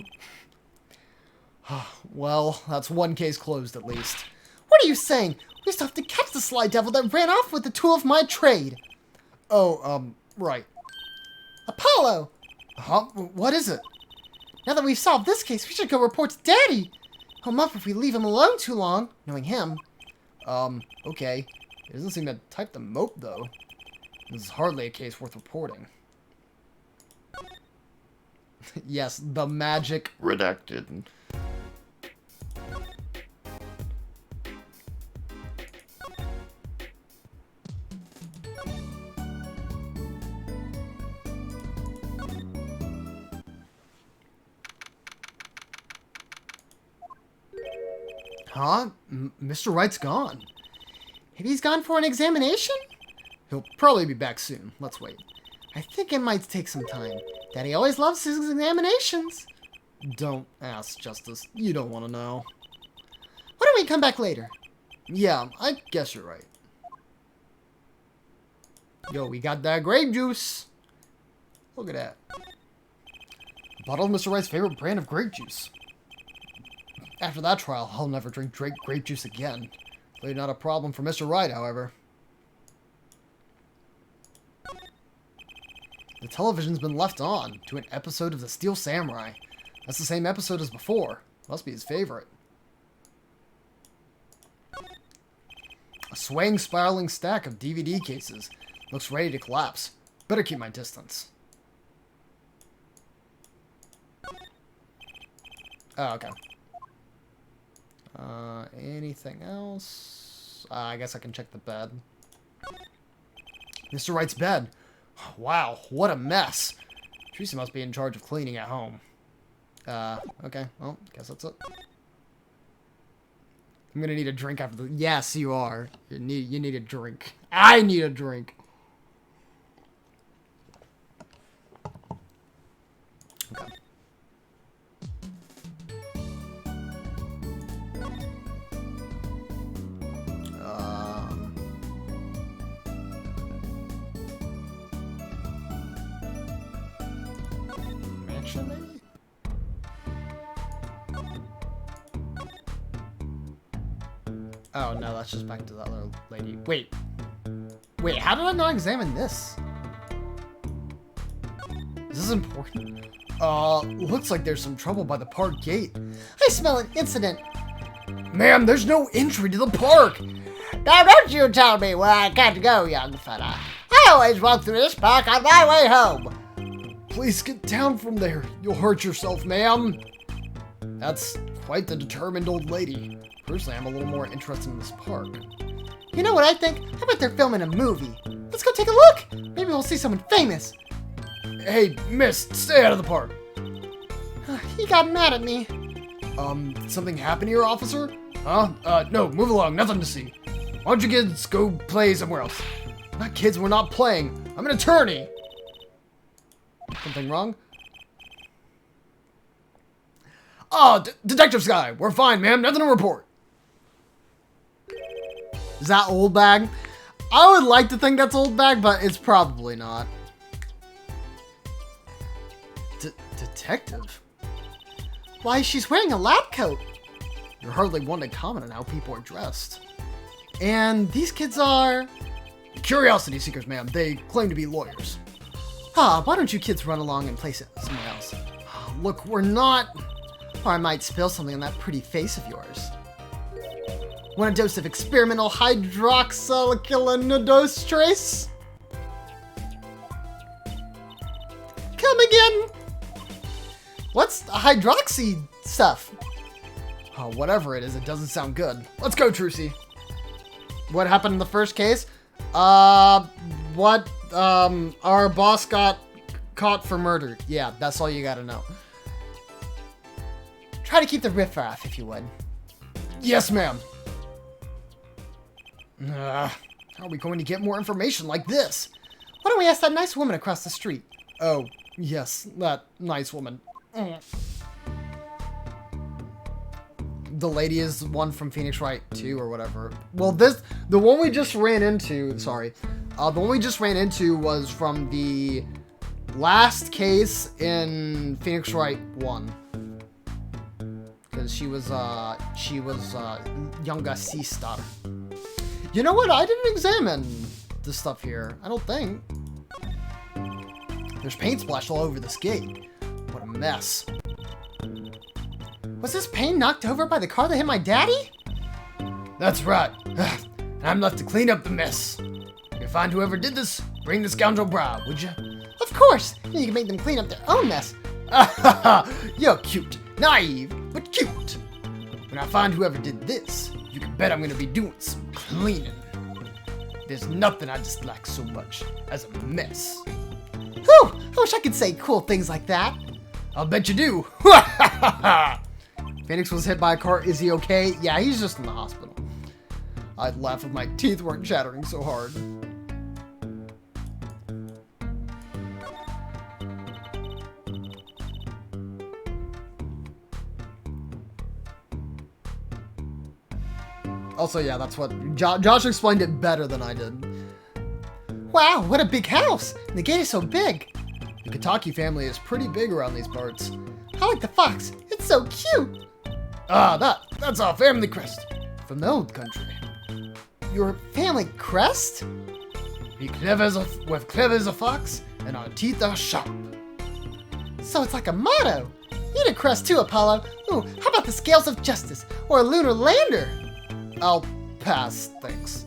Well, that's one case closed at least. What are you saying? We still have to catch the sly devil that ran off with the tool of my trade. Oh, right. Apollo! Huh? What is it? Now that we've solved this case, we should go report to Daddy. He'll muff if we leave him alone too long, knowing him. Okay. He doesn't seem to type the mope, though. This is hardly a case worth reporting. Yes, the magic... Redacted. Huh? Mr. Wright's gone. Maybe he's gone for an examination? He'll probably be back soon. Let's wait. I think it might take some time. Daddy always loves his examinations. Don't ask, Justice. You don't want to know. Why don't we come back later? Yeah, I guess you're right. Yo, we got that grape juice. Look at that. A bottle of Mr. Wright's favorite brand of grape juice. After that trial, I'll never drink grape juice again. Clearly not a problem for Mr. Wright, however. The television's been left on to an episode of The Steel Samurai. That's the same episode as before. Must be his favorite. A swaying, spiraling stack of DVD cases. Looks ready to collapse. Better keep my distance. Oh, okay. Anything else? I guess I can check the bed. Mr. Wright's bed. Wow, what a mess. Tracy must be in charge of cleaning at home. Okay, well, guess that's it. I'm gonna need a drink after the... Yes, you are. You need a drink. I need a drink. Okay. Mansion, maybe? Oh, no, that's just back to the other lady. Wait, how did I not examine this? Is this important? Looks like there's some trouble by the park gate. I smell an incident. Ma'am, there's no entry to the park. Now don't you tell me where I can't go, young fella. I always walk through this park on my way home. Please get down from there. You'll hurt yourself, ma'am. That's quite the determined old lady. Personally, I'm a little more interested in this park. You know what I think? I bet they're filming a movie. Let's go take a look. Maybe we'll see someone famous. Hey, miss, stay out of the park. He got mad at me. Something happened here, officer? Huh? No, move along, nothing to see. Why don't you kids go play somewhere else? Not kids, we're not playing. I'm an attorney. Something wrong? Oh, Detective Sky, we're fine, ma'am, nothing to report. Is that old bag? I would like to think that's old bag, but it's probably not. Detective? Why, she's wearing a lab coat. You're hardly one to comment on how people are dressed. And these kids are... Curiosity seekers, ma'am. They claim to be lawyers. Why don't you kids run along and place it somewhere else? Look, we're not... Or I might spill something on that pretty face of yours. Want a dose of experimental hydroxyl trace? Come again. What's the hydroxy stuff? Whatever it is, it doesn't sound good. Let's go, Trucy. What happened in the first case? Our boss got caught for murder. Yeah, that's all you gotta know. Try to keep the riff off, if you would. Yes, ma'am. How are we going to get more information like this? Why don't we ask that nice woman across the street? Oh, yes, that nice woman. The lady is one from Phoenix Wright 2 or whatever. Well, the one we just ran into, sorry. The one we just ran into was from the last case in Phoenix Wright 1. Because she was younger sister. You know what? I didn't examine the stuff here. I don't think. There's paint splashed all over this gate. What a mess. Was this paint knocked over by the car that hit my daddy? That's right. I'm left to clean up the mess. If you find whoever did this, bring the scoundrel bribe, would you? Of course! You can make them clean up their own mess. You're cute. Naive, but cute. When I find whoever did this, you can bet I'm gonna be doing some cleaning. There's nothing I dislike so much as a mess. Whew! I wish I could say cool things like that. I'll bet you do. Phoenix was hit by a car. Is he okay? Yeah, he's just in the hospital. I'd laugh if my teeth weren't chattering so hard. Also, yeah, that's what Josh explained it better than I did. Wow, what a big house! And the gate is so big. The Kataki family is pretty big around these parts. I like the fox. It's so cute. That's our family crest. From the old country. Your family crest? We're clever as a fox, and our teeth are sharp. So it's like a motto. You need a crest too, Apollo. Ooh, how about the scales of justice? Or a lunar lander? I'll pass, thanks.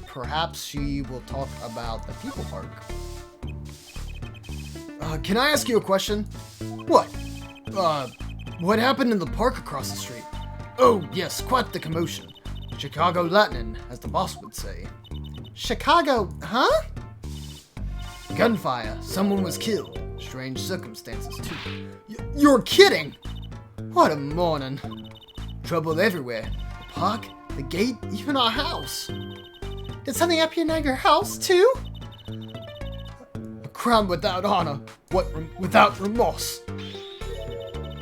Perhaps she will talk about the people park. Can I ask you a question? What? What happened in the park across the street? Oh, yes, quite the commotion. Chicago lightning, as the boss would say. Chicago, huh? Gunfire. Someone was killed. Strange circumstances, too. You're kidding! What a morning. Trouble everywhere. The park, the gate, even our house. Did something happen at your house, too? A crime without honor. Without remorse.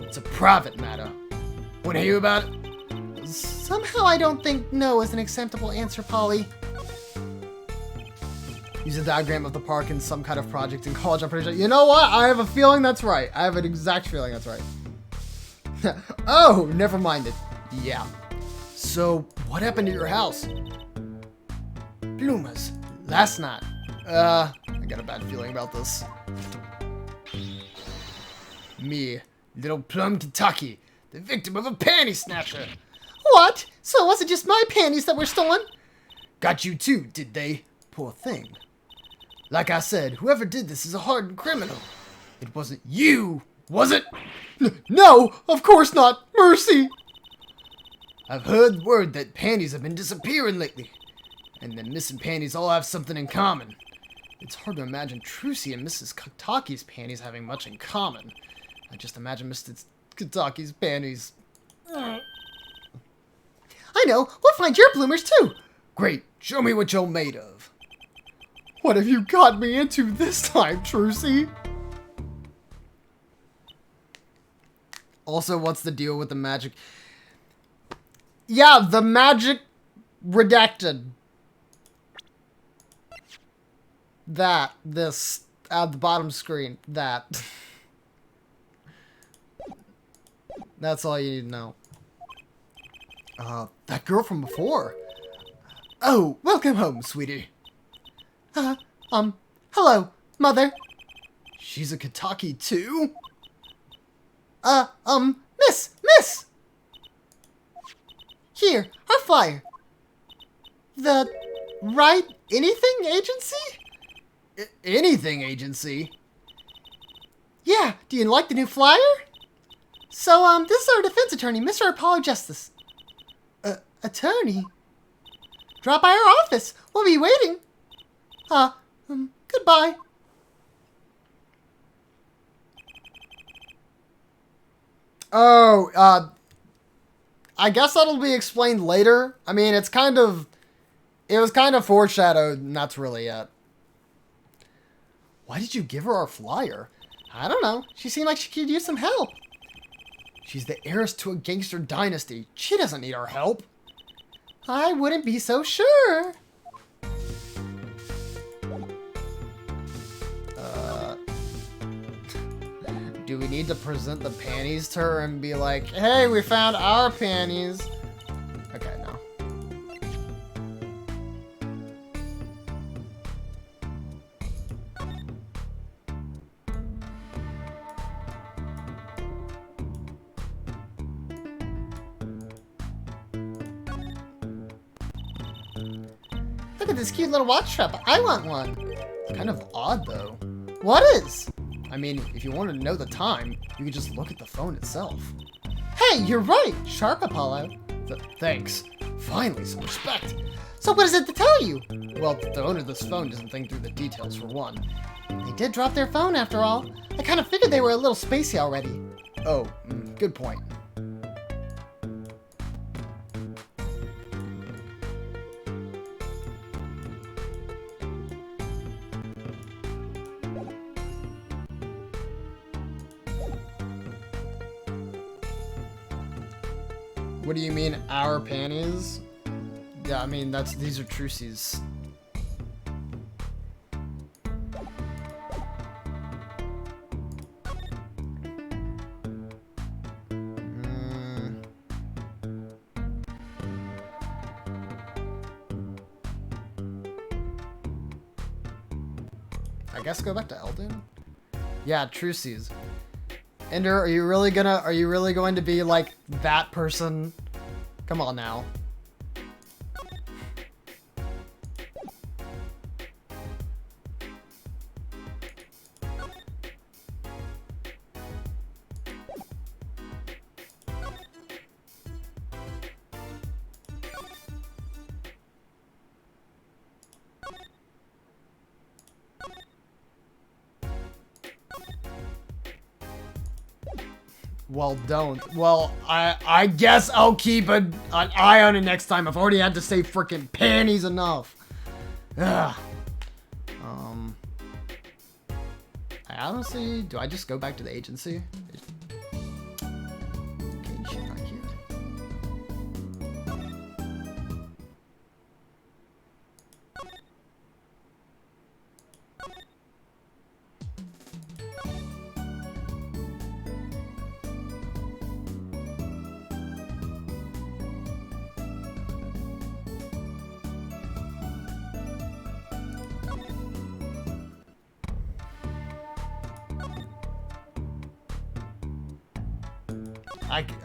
It's a private matter. Want to hear about it? Somehow I don't think no is an acceptable answer, Polly. Use a diagram of the park in some kind of project in college, I'm pretty sure. You know what? I have a feeling that's right. I have an exact feeling that's right. Oh, never mind it. Yeah. So, what happened to your house? Bloomers. Last night. I got a bad feeling about this. Me, little Plum Kentucky, the victim of a panty snatcher. What? So it wasn't just my panties that were stolen? Got you too, did they? Poor thing. Like I said, whoever did this is a hardened criminal. It wasn't you, was it? No, of course not. Mercy. I've heard word that panties have been disappearing lately. And the missing panties all have something in common. It's hard to imagine Trucy and Mrs. Kataki's panties having much in common. I just imagine Mrs. Kataki's panties. I know. We'll find your bloomers too. Great. Show me what you're made of. What have you got me into this time, Trucy? Also, what's the deal with the magic? Yeah, the magic redacted. This, at the bottom screen, that. That's all you need to know. That girl from before. Oh, welcome home, sweetie. Hello, Mother. She's a Kataki too? Miss! Here, our flyer. The Wright Anything Agency? Anything agency? Yeah, do you like the new flyer? So, this is our defense attorney, Mr. Apollo Justice. Attorney? Drop by our office. We'll be waiting. Goodbye. Oh, I guess that'll be explained later. I mean, it was kind of foreshadowed, and that's really it. Why did you give her our flyer? I don't know. She seemed like she could use some help. She's the heiress to a gangster dynasty. She doesn't need our help. I wouldn't be so sure. Do we need to present the panties to her and be like, hey, we found our panties? Okay, no. Look at this cute little watch strap. I want one. It's kind of odd, though. What is? I mean, if you wanted to know the time, you could just look at the phone itself. Hey, you're right. Sharp, Apollo. Thanks. Finally, some respect. So what is it to tell you? Well, the owner of this phone doesn't think through the details, for one. They did drop their phone after all. I kind of figured they were a little spacey already. Oh, good point. What do you mean, our panties? Yeah, I mean, these are Trucy's. I guess go back to Eldon? Yeah, Trucy's. Ender, are you really going to be like that person? Come on now. Well, don't. Well, I guess I'll keep an eye on it next time. I've already had to say frickin' panties enough. Ugh. I honestly, do I just go back to the agency? Okay, she's not here.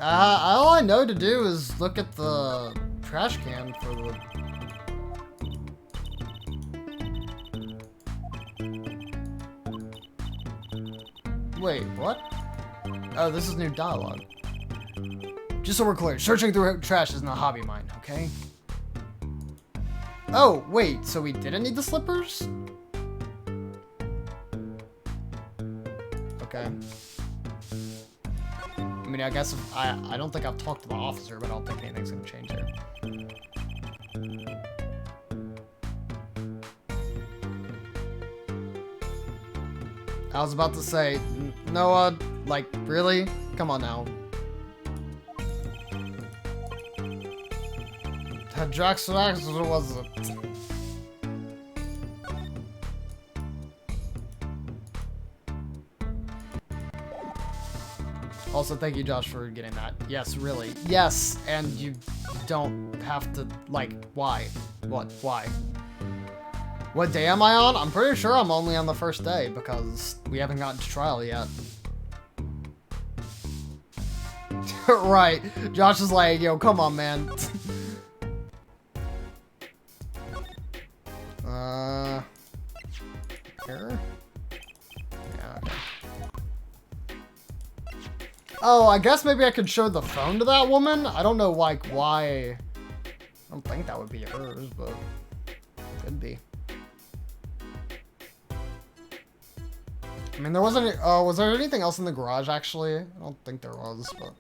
All I know to do is look at the trash can for the... Wait, what? Oh, this is new dialogue. Just so we're clear, searching through trash isn't a hobby of mine, okay? Oh, wait, so we didn't need the slippers? Okay. I mean, I guess if I don't think I've talked to the officer, but I don't think anything's gonna change here. I was about to say, Noah, like, really? Come on now. Hydroxylaxis was it? Also, thank you, Josh, for getting that. Yes, really. Yes, and you don't have to, like, why? What? Why? What day am I on? I'm pretty sure I'm only on the first day, because we haven't gotten to trial yet. Right. Josh is like, yo, come on, man. Here? Yeah, okay. Oh, I guess maybe I could show the phone to that woman? I don't know, like, why... I don't think that would be hers, but... Could be. I mean, there wasn't any... was there anything else in the garage, actually? I don't think there was, but...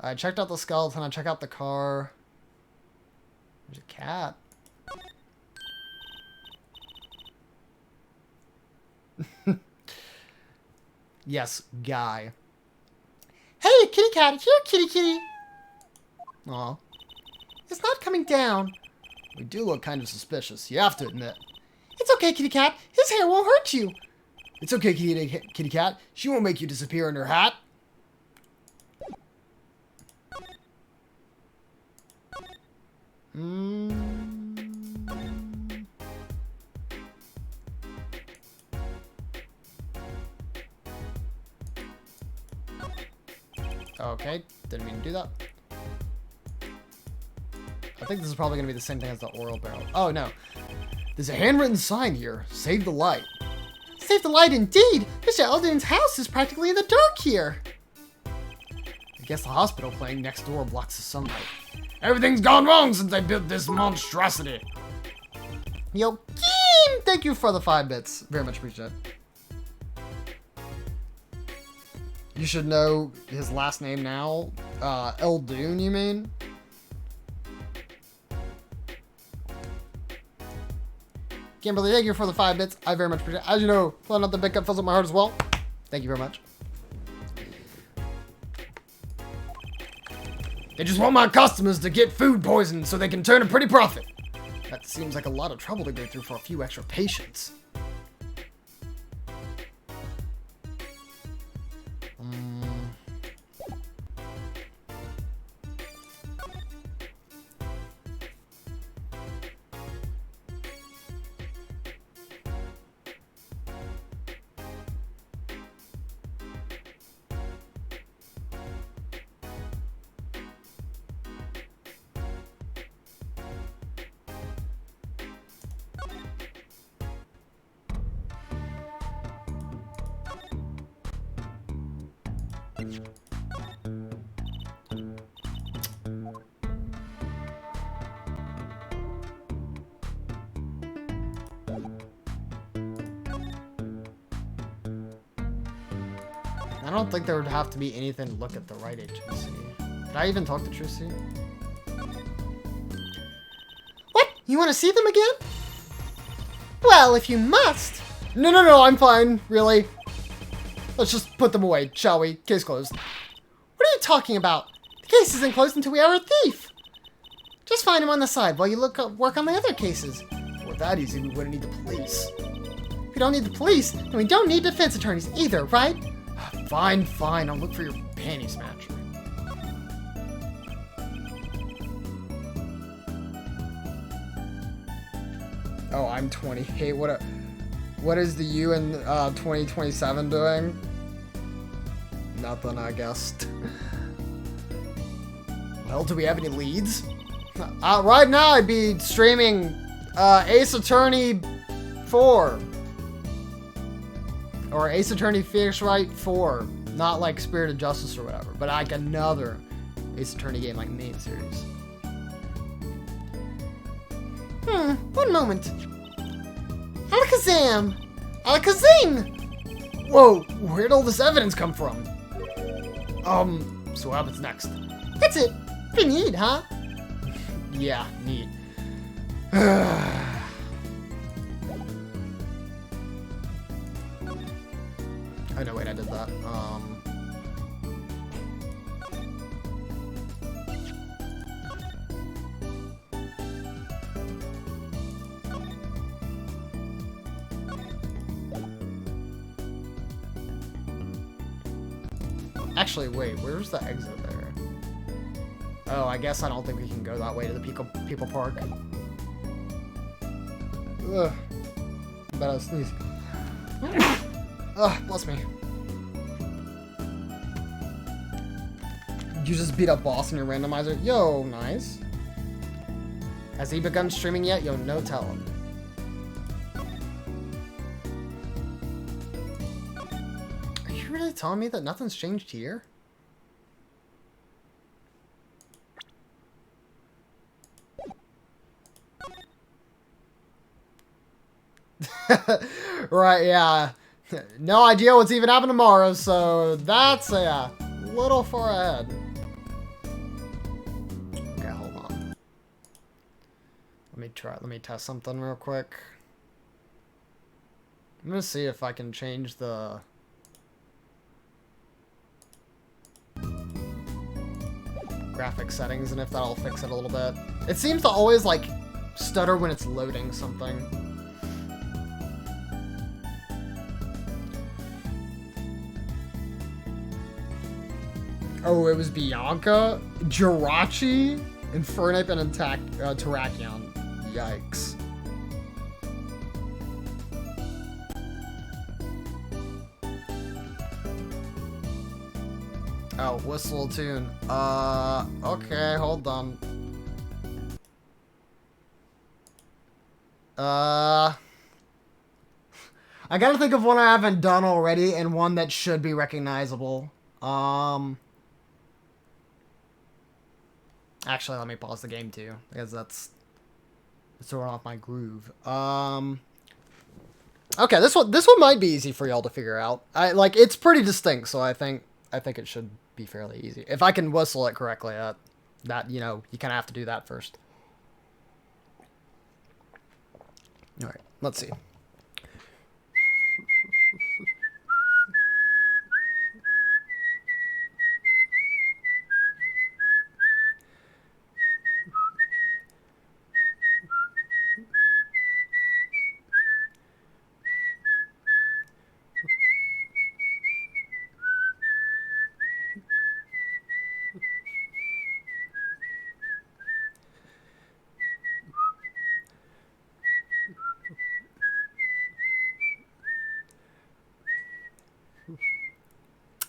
I checked out the skeleton. I checked out the car. There's a cat. Yes, guy. Hey, kitty cat, here, kitty kitty. Aw. It's not coming down. We do look kind of suspicious, you have to admit. It's okay, kitty cat. His hair won't hurt you. It's okay, kitty cat. She won't make you disappear in her hat. Okay, didn't mean to do that. I think this is probably going to be the same thing as the oil barrel. Oh, no. There's a handwritten sign here. Save the light. Save the light indeed. Mr. Eldon's house is practically in the dark here. I guess the hospital playing next door blocks the sunlight. Everything's gone wrong since I built this monstrosity. Yo, Kim! Thank you for the 5 bits. Very much appreciate it. You should know his last name now. Eldoon, you mean? Kimberly, thank you for the 5 bits. I very much appreciate it. As you know, filling out the big cup fills up my heart as well. Thank you very much. They just want my customers to get food poisoned so they can turn a pretty profit. That seems like a lot of trouble to go through for a few extra patients. I don't think there would have to be anything to look at the Wright agency. Did I even talk to Trucy? What? You want to see them again? Well, if you must. No, I'm fine, really. Let's just put them away, shall we? Case closed. What are you talking about? The case isn't closed until we are a thief. Just find him on the side while you work on the other cases. If it were that easy, we wouldn't need the police. If we don't need the police, then we don't need defense attorneys either, right? Fine. I'll look for your panty snatcher. Oh, I'm 28. What is the U in 2027 doing? Nothing, I guess. Well, do we have any leads? Right now, I'd be streaming Ace Attorney 4. Or Ace Attorney Fierce Right 4. Not like Spirit of Justice or whatever, but like another Ace Attorney game, like main series. One moment. Alakazam! Alakazing! Whoa, where'd all this evidence come from? So what happens next? That's it. Pretty neat, huh? Yeah, neat. Oh no, wait, I did that. Actually, wait, where's the exit there? Oh, I guess I don't think we can go that way to the people park. Ugh. Better sneeze. Ugh, bless me. You just beat up boss in your randomizer? Yo, nice. Has he begun streaming yet? Yo, no telling. Are you really telling me that nothing's changed here? Right, yeah. No idea what's even happening tomorrow, so that's a little far ahead. Let me test something real quick. I'm gonna see if I can change the graphic settings and if that'll fix it a little bit. It seems to always like stutter when it's loading something. Oh, it was Bianca, Jirachi, Infernape, and Terrakion. Yikes. Oh, whistle tune. Okay, hold on. I gotta think of one I haven't done already and one that should be recognizable. Actually, let me pause the game too, because that's throwing off my groove. Okay, this one might be easy for y'all to figure out. It's pretty distinct, so I think it should be fairly easy. If I can whistle it correctly, that you know, you kind of have to do that first. All right, let's see.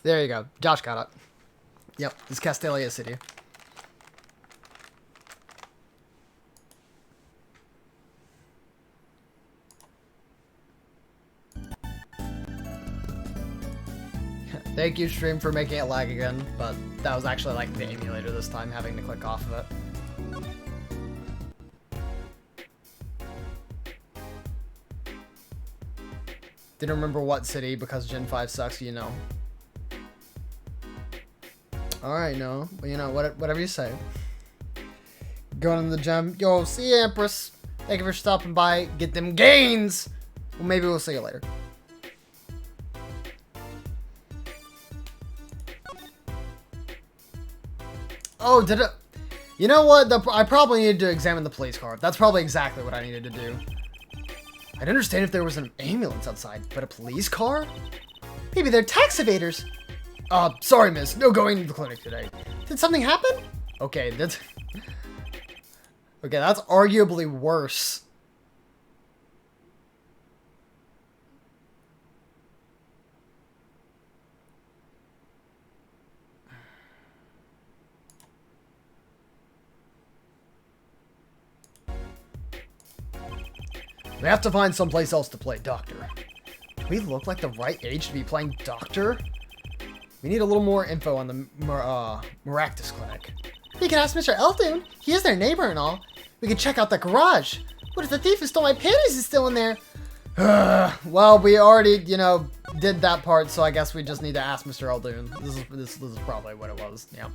There you go. Josh got it. Yep, it's Castelia City. Thank you, stream, for making it lag again, but that was actually like the emulator this time, having to click off of it. Didn't remember what city because Gen 5 sucks, you know. Alright, no. Well, you know, whatever you say. Going to the gym. Yo, see you, Empress. Thank you for stopping by. Get them gains! Well, maybe we'll see you later. Oh, did it... You know what? I probably needed to examine the police car. That's probably exactly what I needed to do. I'd understand if there was an ambulance outside, but a police car? Maybe they're tax evaders. Sorry, miss. No going to the clinic today. Did something happen? Okay, that's... Okay, that's arguably worse. We have to find someplace else to play doctor. Do we look like the right age to be playing doctor? We need a little more info on the Maractus Clinic. We could ask Mr. Eldoon. He is their neighbor and all. We could check out the garage. What if the thief who stole my panties is still in there? Well, we already, you know, did that part, so I guess we just need to ask Mr. Eldoon. This is probably what it was. Yeah.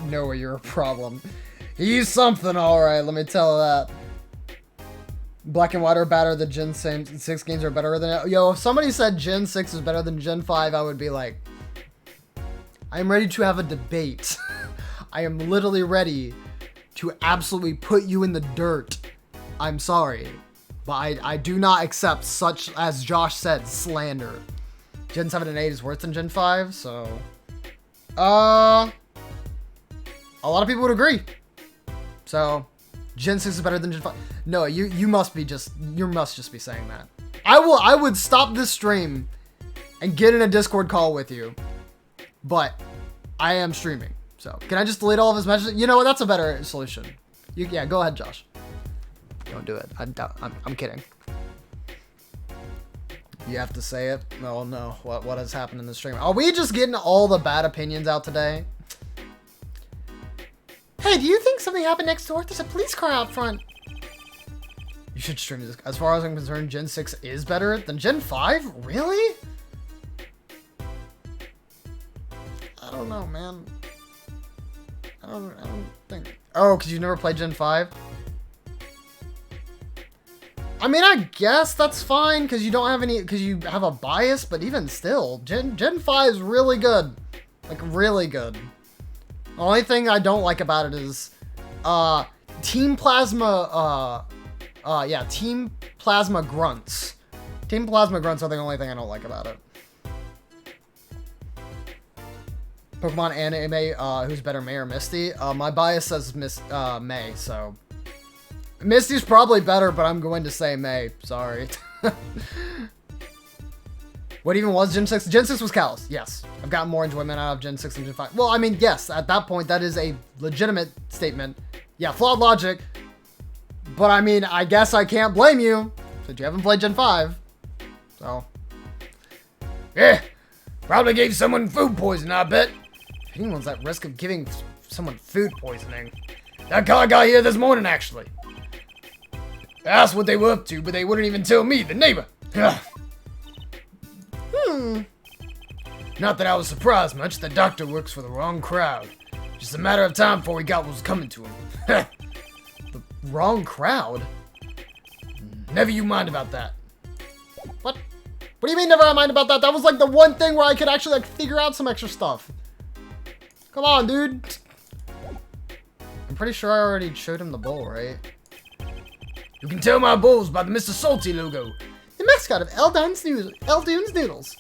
Noah, you're a problem. He's something, alright, let me tell that. Black and White are better, the Gen 6 games are better than... Yo, if somebody said Gen 6 is better than Gen 5, I would be like... I am ready to have a debate. I am literally ready to absolutely put you in the dirt. I'm sorry. But I do not accept such, as Josh said, slander. Gen 7 and 8 is worse than Gen 5, so... A lot of people would agree. So, Gen 6 is better than Gen 5. No, you must just be saying that. I would stop this stream and get in a Discord call with you. But I am streaming. So, can I just delete all of his messages? You know what? That's a better solution. Yeah, go ahead, Josh. Don't do it. I'm kidding. You have to say it? Oh no. What has happened in the stream? Are we just getting all the bad opinions out today? Hey, do you think something happened next door? There's a police car out front. You should stream this. As far as I'm concerned, Gen 6 is better than Gen 5? Really? I don't know, man. don't think. Oh, because you never played Gen 5? I mean, I guess that's fine, because you don't have any, because you have a bias, but even still, Gen 5 is really good. Like, really good. The only thing I don't like about it is, Team Plasma, Team Plasma Grunts. Team Plasma Grunts are the only thing I don't like about it. Pokemon anime, who's better, May or Misty? My bias says May, so... Misty's probably better, but I'm going to say May. Sorry. What even was Gen 6? Gen 6 was Kalos, yes. I've gotten more enjoyment out of Gen 6 and Gen 5. Well, I mean, yes, at that point, that is a legitimate statement. Yeah, flawed logic. But, I mean, I guess I can't blame you, since you haven't played Gen 5. So. Yeah, probably gave someone food poisoning, I bet. If anyone's at risk of giving someone food poisoning. That car got here this morning, actually. I asked what they were up to, but they wouldn't even tell me, the neighbor. Ugh. Not that I was surprised much. The doctor works for the wrong crowd. Just a matter of time before he got what was coming to him. The wrong crowd? Never you mind about that. What? What do you mean never mind about that? That was like the one thing where I could actually like figure out some extra stuff. Come on, dude. I'm pretty sure I already showed him the bowl, right? You can tell my bowls by the Mr. Salty logo. The mascot of Eldune's Noodles.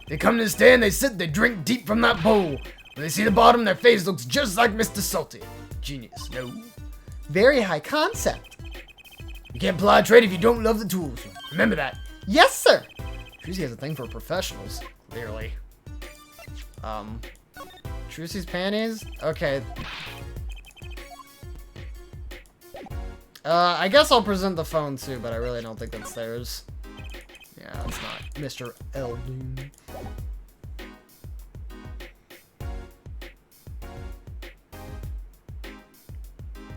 They come to the stand, they sit, they drink deep from that bowl. When they see the bottom, their face looks just like Mr. Salty. Genius, no. Very high concept. You can't apply a trade if you don't love the tools. Remember that. Yes, sir. Trucy has a thing for professionals, clearly. Trucy's panties? Okay. I guess I'll present the phone too, but I really don't think that's theirs. Yeah, it's not Mr. Eldun.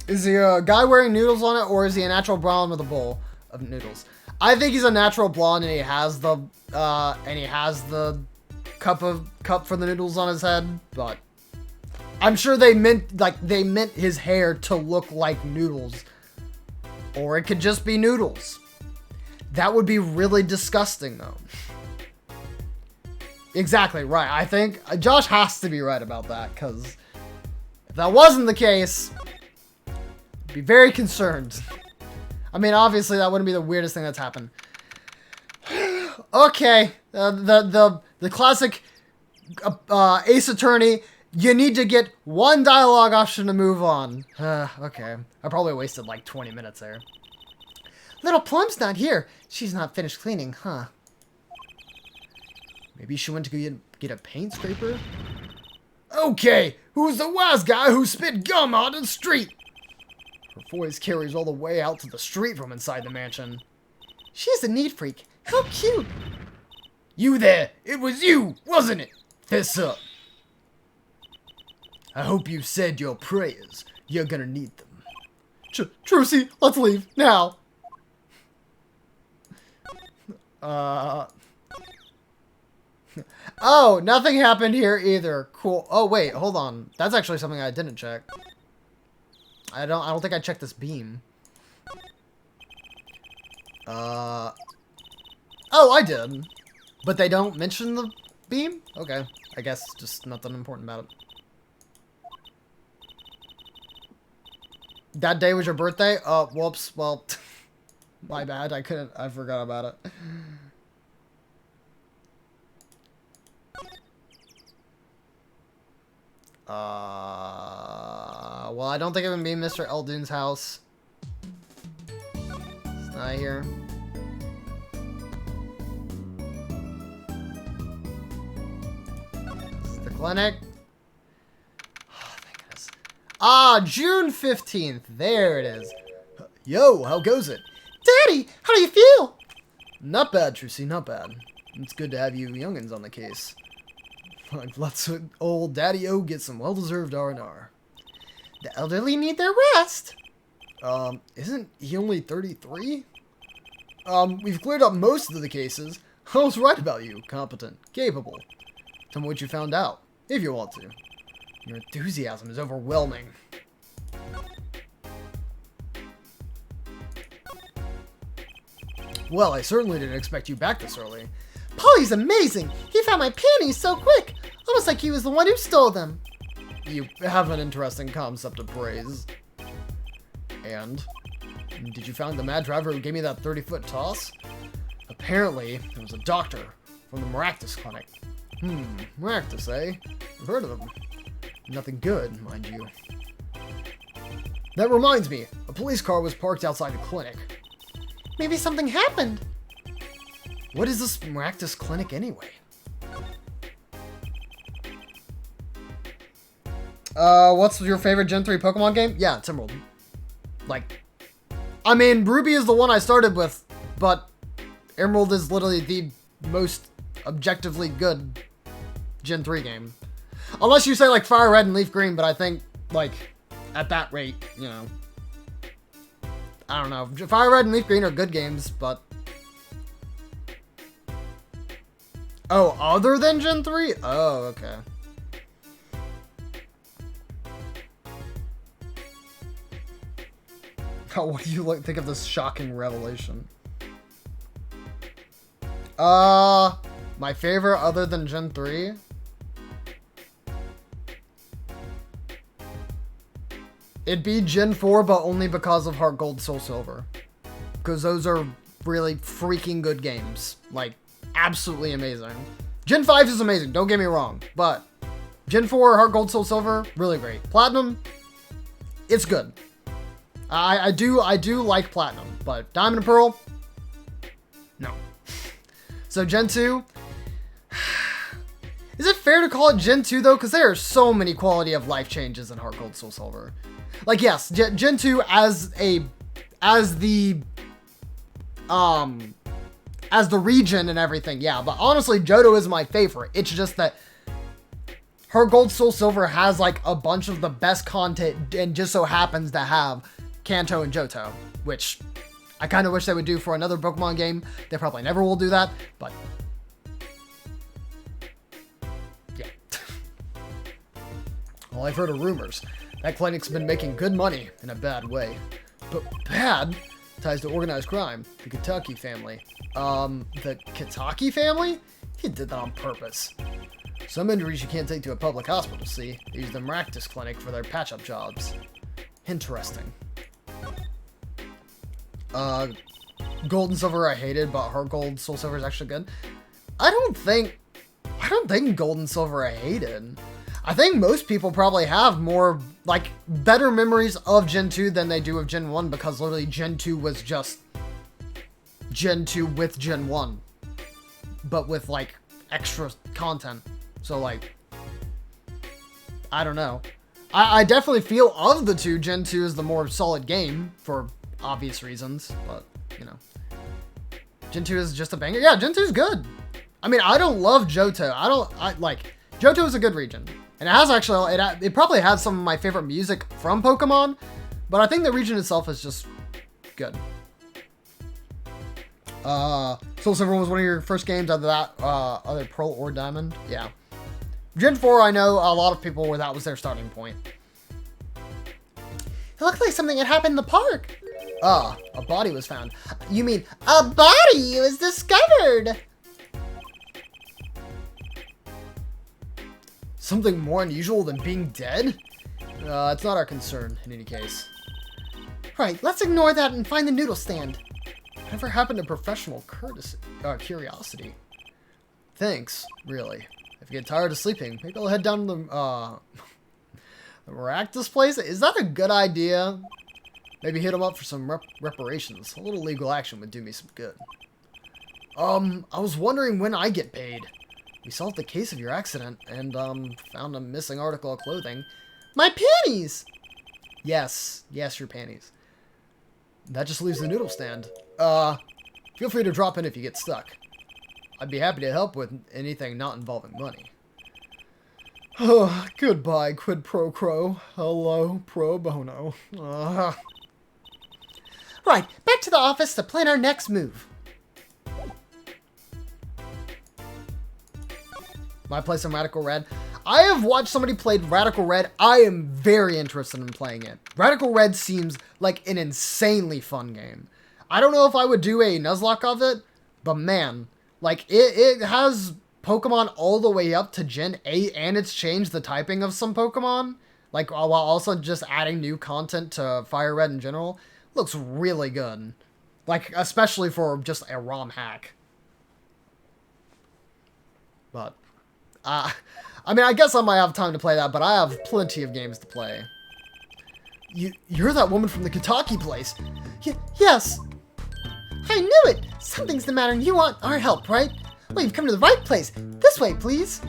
Is he a guy wearing noodles on it, or is he a natural blonde with a bowl of noodles? I think he's a natural blonde, and he has the cup for the noodles on his head. But I'm sure they meant his hair to look like noodles, or it could just be noodles. That would be really disgusting, though. Exactly right. I think Josh has to be right about that, because if that wasn't the case, I'd be very concerned. I mean, obviously, that wouldn't be the weirdest thing that's happened. Okay, the classic Ace Attorney. You need to get one dialogue option to move on. Okay, I probably wasted like 20 minutes there. Little Plum's not here. She's not finished cleaning, huh? Maybe she went to get a paint scraper? Okay, who's the wise guy who spit gum out in the street? Her voice carries all the way out to the street from inside the mansion. She's a neat freak. How cute. You there, it was you, wasn't it? Fess up. I hope you said your prayers. You're gonna need them. Trucy, let's leave, now. Oh, nothing happened here either. Cool. Oh, wait, hold on. That's actually something I didn't check. I don't think I checked this beam. Oh, I did. But they don't mention the beam? Okay. I guess just nothing important about it. That day was your birthday? Oh, whoops. Well, my bad. I forgot about it. Well, I don't think it would be Mr. Eldun's house. It's not here. This is the clinic. Oh, thank goodness. Ah, June 15th. There it is. Yo, how goes it? Daddy, how do you feel? Not bad, Trucy, not bad. It's good to have you youngins on the case. Let's old Daddy-O get some well-deserved R&R. The elderly need their rest. Isn't he only 33? We've cleared up most of the cases. I was right about you. Competent. Capable. Tell me what you found out, if you want to. Your enthusiasm is overwhelming. Well, I certainly didn't expect you back this early. Polly's amazing. He found my panties so quick. Almost like he was the one who stole them. You have an interesting concept of praise. And? Did you find the mad driver who gave me that 30-foot toss? Apparently, it was a doctor from the Maractus clinic. Maractus, eh? I've heard of them. Nothing good, mind you. That reminds me, a police car was parked outside the clinic. Maybe something happened. What is this Maractus clinic anyway? What's your favorite Gen 3 Pokemon game? Yeah, it's Emerald. Like, I mean, Ruby is the one I started with, but Emerald is literally the most objectively good Gen 3 game. Unless you say, like, Fire Red and Leaf Green, but I think, like, at that rate, you know. I don't know. Fire Red and Leaf Green are good games, but... Oh, other than Gen 3? Oh, okay. Oh, what do you think of this shocking revelation? My favorite other than Gen 3? It'd be Gen 4, but only because of Heart Gold, Soul Silver. Because those are really freaking good games. Like, absolutely amazing. Gen 5 is amazing, don't get me wrong. But Gen 4, Heart Gold, Soul Silver, really great. Platinum, it's good. I do like Platinum, but Diamond and Pearl, no. So Gen 2, is it fair to call it Gen 2 though? Because there are so many quality of life changes in Heart Gold, Soul Silver. Like, yes, Gen 2 as the region and everything, yeah. But honestly, Johto is my favorite. It's just that Heart Gold, Soul Silver has like a bunch of the best content and just so happens to have Kanto and Johto, which I kind of wish they would do for another Pokemon game. They probably never will do that, but yeah. Well, I've heard of rumors. That clinic's been making good money in a bad way. But bad? Ties to organized crime. The Kitaki family. The Kitaki family? He did that on purpose. Some injuries you can't take to a public hospital, see? They use the Maractus clinic for their patch-up jobs. Interesting. Gold and Silver I hated, but Heart Gold, Soul Silver is actually good. I don't think Gold and Silver I hated. I think most people probably have more, like, better memories of Gen 2 than they do of Gen 1 because literally Gen 2 was just Gen 2 with Gen 1. But with, like, extra content. So, like, I don't know. I definitely feel of the two, Gen 2 is the more solid game for obvious reasons, but, you know. Gen 2 is just a banger. Yeah, Gen 2 is good. I mean, I don't love Johto. Johto is a good region. And it has actually, it probably has some of my favorite music from Pokemon, but I think the region itself is just good. Soul Silver was one of your first games out of that, other Pearl or Diamond? Yeah. Gen 4, I know a lot of people where that was their starting point. It looked like something had happened in the park. A body was found. You mean a body was discovered? Something more unusual than being dead? It's not our concern, in any case. Right, let's ignore that and find the noodle stand. Whatever happened to professional curiosity? Thanks, really. If you get tired of sleeping, maybe I'll head down to the Maractus place? Is that a good idea? Maybe hit him up for some reparations. A little legal action would do me some good. I was wondering when I get paid. We solved the case of your accident and, found a missing article of clothing. My panties! Yes, your panties. That just leaves the noodle stand. Feel free to drop in if you get stuck. I'd be happy to help with anything not involving money. Oh, goodbye, quid pro quo. Hello, pro bono. Right, back to the office to plan our next move. My place in Radical Red. I have watched somebody play Radical Red. I am very interested in playing it. Radical Red seems like an insanely fun game. I don't know if I would do a Nuzlocke of it, but man, like it has Pokemon all the way up to Gen 8, and it's changed the typing of some Pokemon, like while also just adding new content to Fire Red in general. Looks really good. Like, especially for just a ROM hack. But, I mean, I guess I might have time to play that, but I have plenty of games to play. You're that woman from the Kitaki place. Yes. I knew it. Something's the matter and you want our help, right? Well, you've come to the right place. This way, please.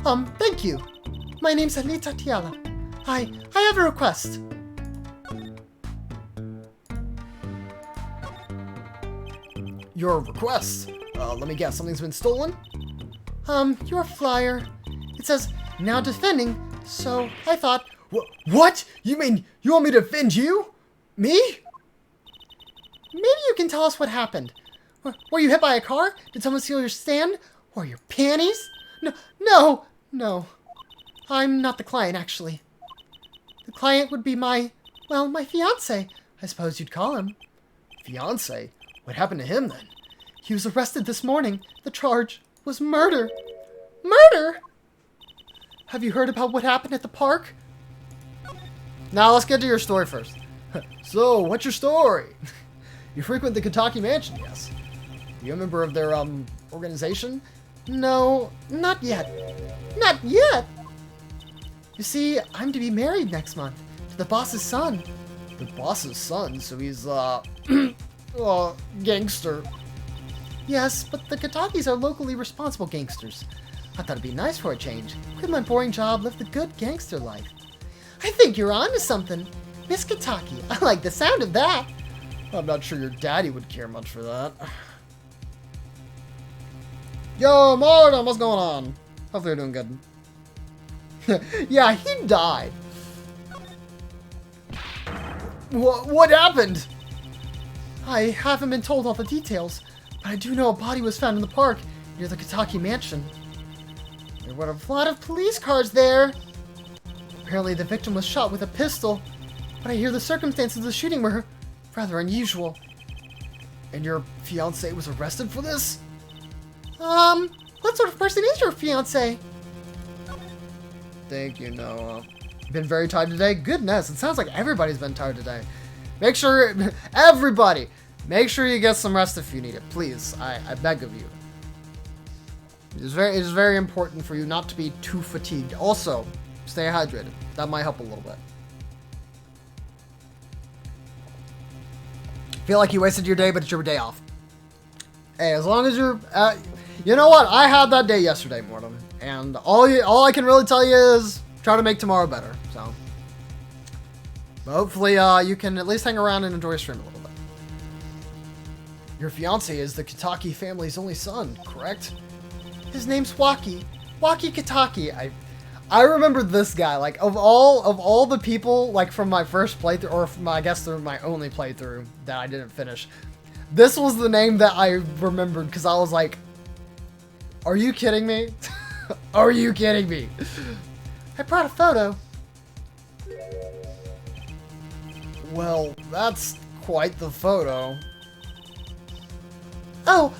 Thank you. My name's Anita Tiala. I have a request. Your request? Let me guess, something's been stolen? Your flyer. It says, now defending, so I thought... What? You mean you want me to defend you? Me? Maybe you can tell us what happened. Were you hit by a car? Did someone steal your stand? Or your panties? No. I'm not the client, actually. The client would be my fiancé, I suppose you'd call him. Fiancé? What happened to him then? He was arrested this morning. The charge was murder. Murder? Have you heard about what happened at the park? Now, let's get to your story first. So, what's your story? You frequent the Kitaki Mansion, yes? Are you a member of their, organization? No, not yet. Not yet! You see, I'm to be married next month to the boss's son. The boss's son? So he's, gangster. Yes, but the Kitakis are locally responsible gangsters. I thought it'd be nice for a change. Quit my boring job, live the good gangster life. I think you're onto something. Miss Kitaki, I like the sound of that. I'm not sure your daddy would care much for that. Yo, Martin, what's going on? Hopefully you're doing good. Yeah, he died. What happened? I haven't been told all the details, but I do know a body was found in the park near the Kitaki Mansion. There were a lot of police cars there. Apparently the victim was shot with a pistol, but I hear the circumstances of the shooting were rather unusual. And your fiancé was arrested for this? What sort of person is your fiancé? Think you know, been very tired today? Goodness, it sounds like everybody's been tired today. Make sure, everybody, make sure you get some rest if you need it. Please, I beg of you. It is very important for you not to be too fatigued. Also, stay hydrated. That might help a little bit. Feel like you wasted your day, but it's your day off. Hey, as long as you're, you know what? I had that day yesterday, Mortem, and all I can really tell you is try to make tomorrow better. So, but hopefully, you can at least hang around and enjoy your stream a little bit. Your fiance is the Kitaki family's only son, correct? His name's Waki Kitaki. I remember this guy, like, of all the people, like, from my first playthrough, or from, I guess, through my only playthrough that I didn't finish, this was the name that I remembered, because I was like, are you kidding me? Are you kidding me? I brought a photo. Well, that's quite the photo. Oh,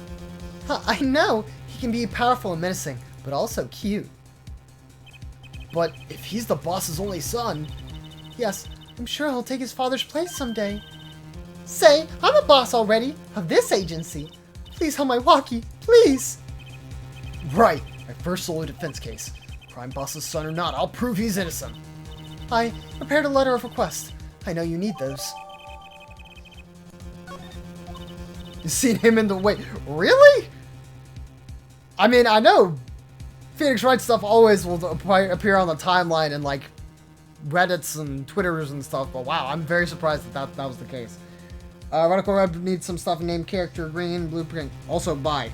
I know. He can be powerful and menacing, but also cute. But if he's the boss's only son... Yes, I'm sure he'll take his father's place someday. Say, I'm a boss already, of this agency. Please help my Waki, please. Right, my first solo defense case. Prime boss's son or not, I'll prove he's innocent. I prepared a letter of request. I know you need those. You seen him in the way... Really? I mean, I know Phoenix Wright stuff always will appear on the timeline in, like, Reddits and Twitters and stuff, but wow, I'm very surprised that was the case. Radical Red needs some stuff named character, green, blueprint. Also, bye.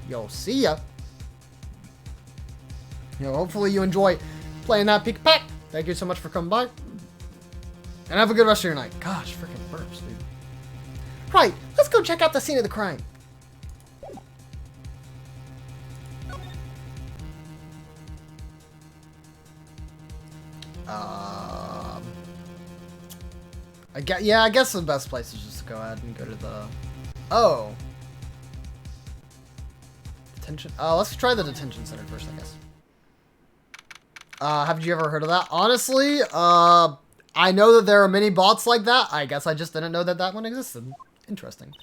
Yo, see ya. You know, hopefully you enjoy playing that Pika Pack. Thank you so much for coming by. And have a good rest of your night. Gosh, freaking burps, dude. Right, let's go check out the scene of the crime. I guess the best place is just to go ahead and go to the... Oh. Detention... let's try the detention center first, I guess. Have you ever heard of that? Honestly, I know that there are many bots like that. I guess I just didn't know that that one existed. Interesting.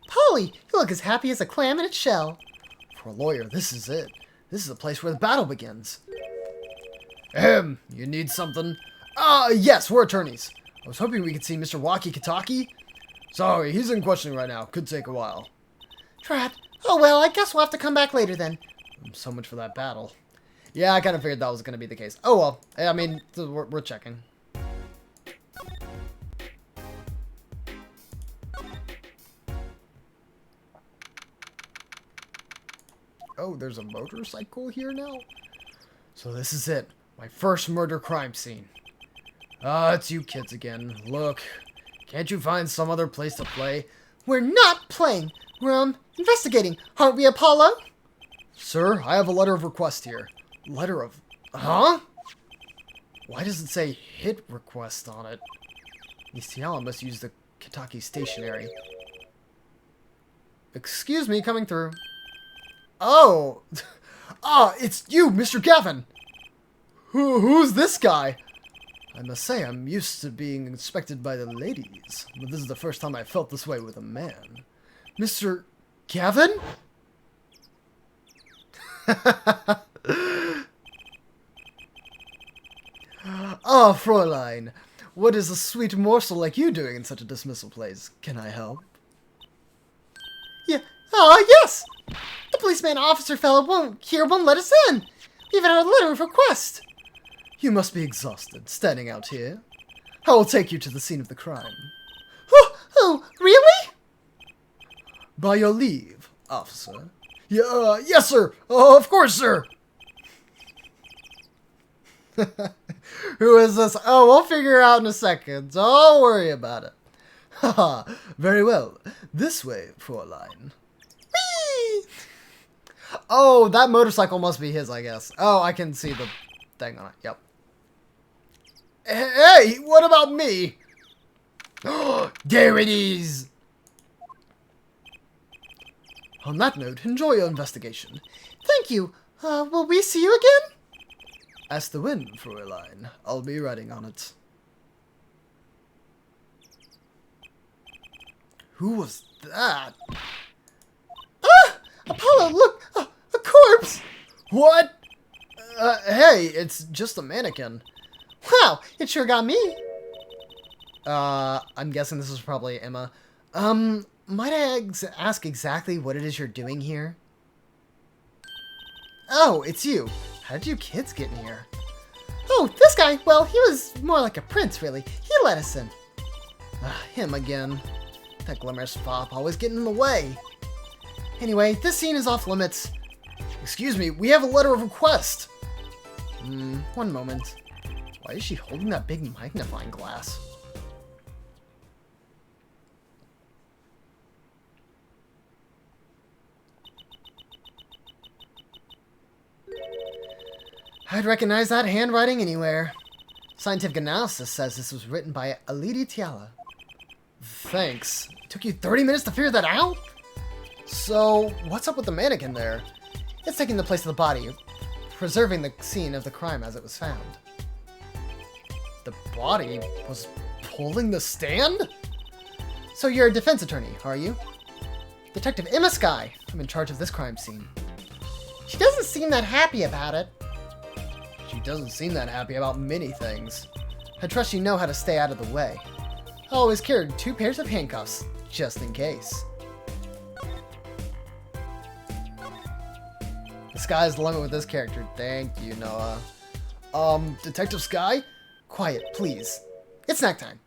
Polly, you look as happy as a clam in its shell. For a lawyer, this is it. This is the place where the battle begins. You need something? Yes, we're attorneys. I was hoping we could see Mr. Walkie-Talkie. Sorry, he's in questioning right now. Could take a while. Drat. Oh well, I guess we'll have to come back later then. So much for that battle. Yeah, I kind of figured that was going to be the case. Oh well, I mean, we're checking. Oh, there's a motorcycle here now? So this is it. My first murder crime scene. It's you kids again. Look, can't you find some other place to play? We're not playing. We're, investigating. Aren't we, Apollo? Sir, I have a letter of request here. Letter of... Huh? Why does it say hit request on it? Tiala must use the Kitaki stationery. Excuse me, coming through. Oh! It's you, Mr. Gavin! Who's this guy? I must say, I'm used to being inspected by the ladies, but this is the first time I felt this way with a man. Mr. Gavin? Ah, Fräulein, what is a sweet morsel like you doing in such a dismissal place? Can I help? Yeah. Yes! The policeman officer fellow won't let us in. We even had a letter of request. You must be exhausted, standing out here. I will take you to the scene of the crime. Oh, really? By your leave, officer. Yes, sir! Of course, sir! Who is this? Oh, we'll figure it out in a second. Don't worry about it. Haha, very well. This way, Fräulein. Whee! Oh, that motorcycle must be his, I guess. Oh, I can see the thing on it. Yep. Hey, what about me? There it is! On that note, enjoy your investigation. Thank you. Will we see you again? As the wind, Fräulein. I'll be riding on it. Who was that? Apollo, look! A corpse! What? Hey, it's just a mannequin. Wow, it sure got me. I'm guessing this is probably Emma. Might I ask exactly what it is you're doing here? Oh, it's you. How did you kids get in here? Oh, this guy, well, he was more like a prince, really. He let us in. Him again. That glamorous fop always getting in the way. Anyway, this scene is off limits. Excuse me, we have a letter of request. One moment. Why is she holding that big magnifying glass? I'd recognize that handwriting anywhere. Scientific analysis says this was written by Alidi Tiala. Thanks. It took you 30 minutes to figure that out? So, what's up with the mannequin there? It's taking the place of the body, preserving the scene of the crime as it was found. The body was pulling the stand? So you're a defense attorney, are you? Detective Emma Sky. I'm in charge of this crime scene. She doesn't seem that happy about it. She doesn't seem that happy about many things. I trust you know how to stay out of the way. I always carried 2 pairs of handcuffs, just in case. The sky's the limit with this character. Thank you, Noah. Detective Sky? Quiet, please. It's snack time.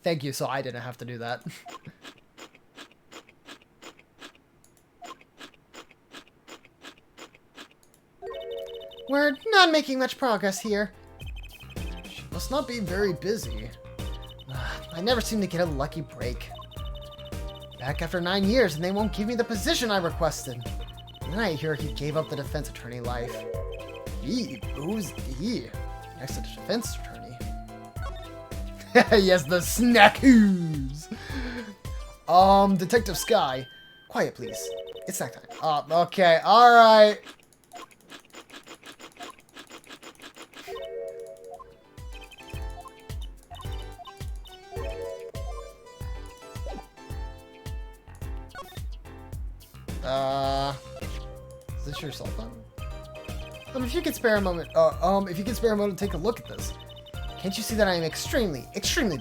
Thank you, so I didn't have to do that. We're not making much progress here. She must not be very busy. I never seem to get a lucky break. Back after 9 years and they won't give me the position I requested. And then I hear he gave up the defense attorney life. He? Who's he? Next to the defense attorney. Yes, the snackoos. Detective Sky. Quiet, please. It's snack time. Okay, alright. Is this your cell phone? If you could spare a moment, If you could spare a moment to take a look at this. can't you see that I am extremely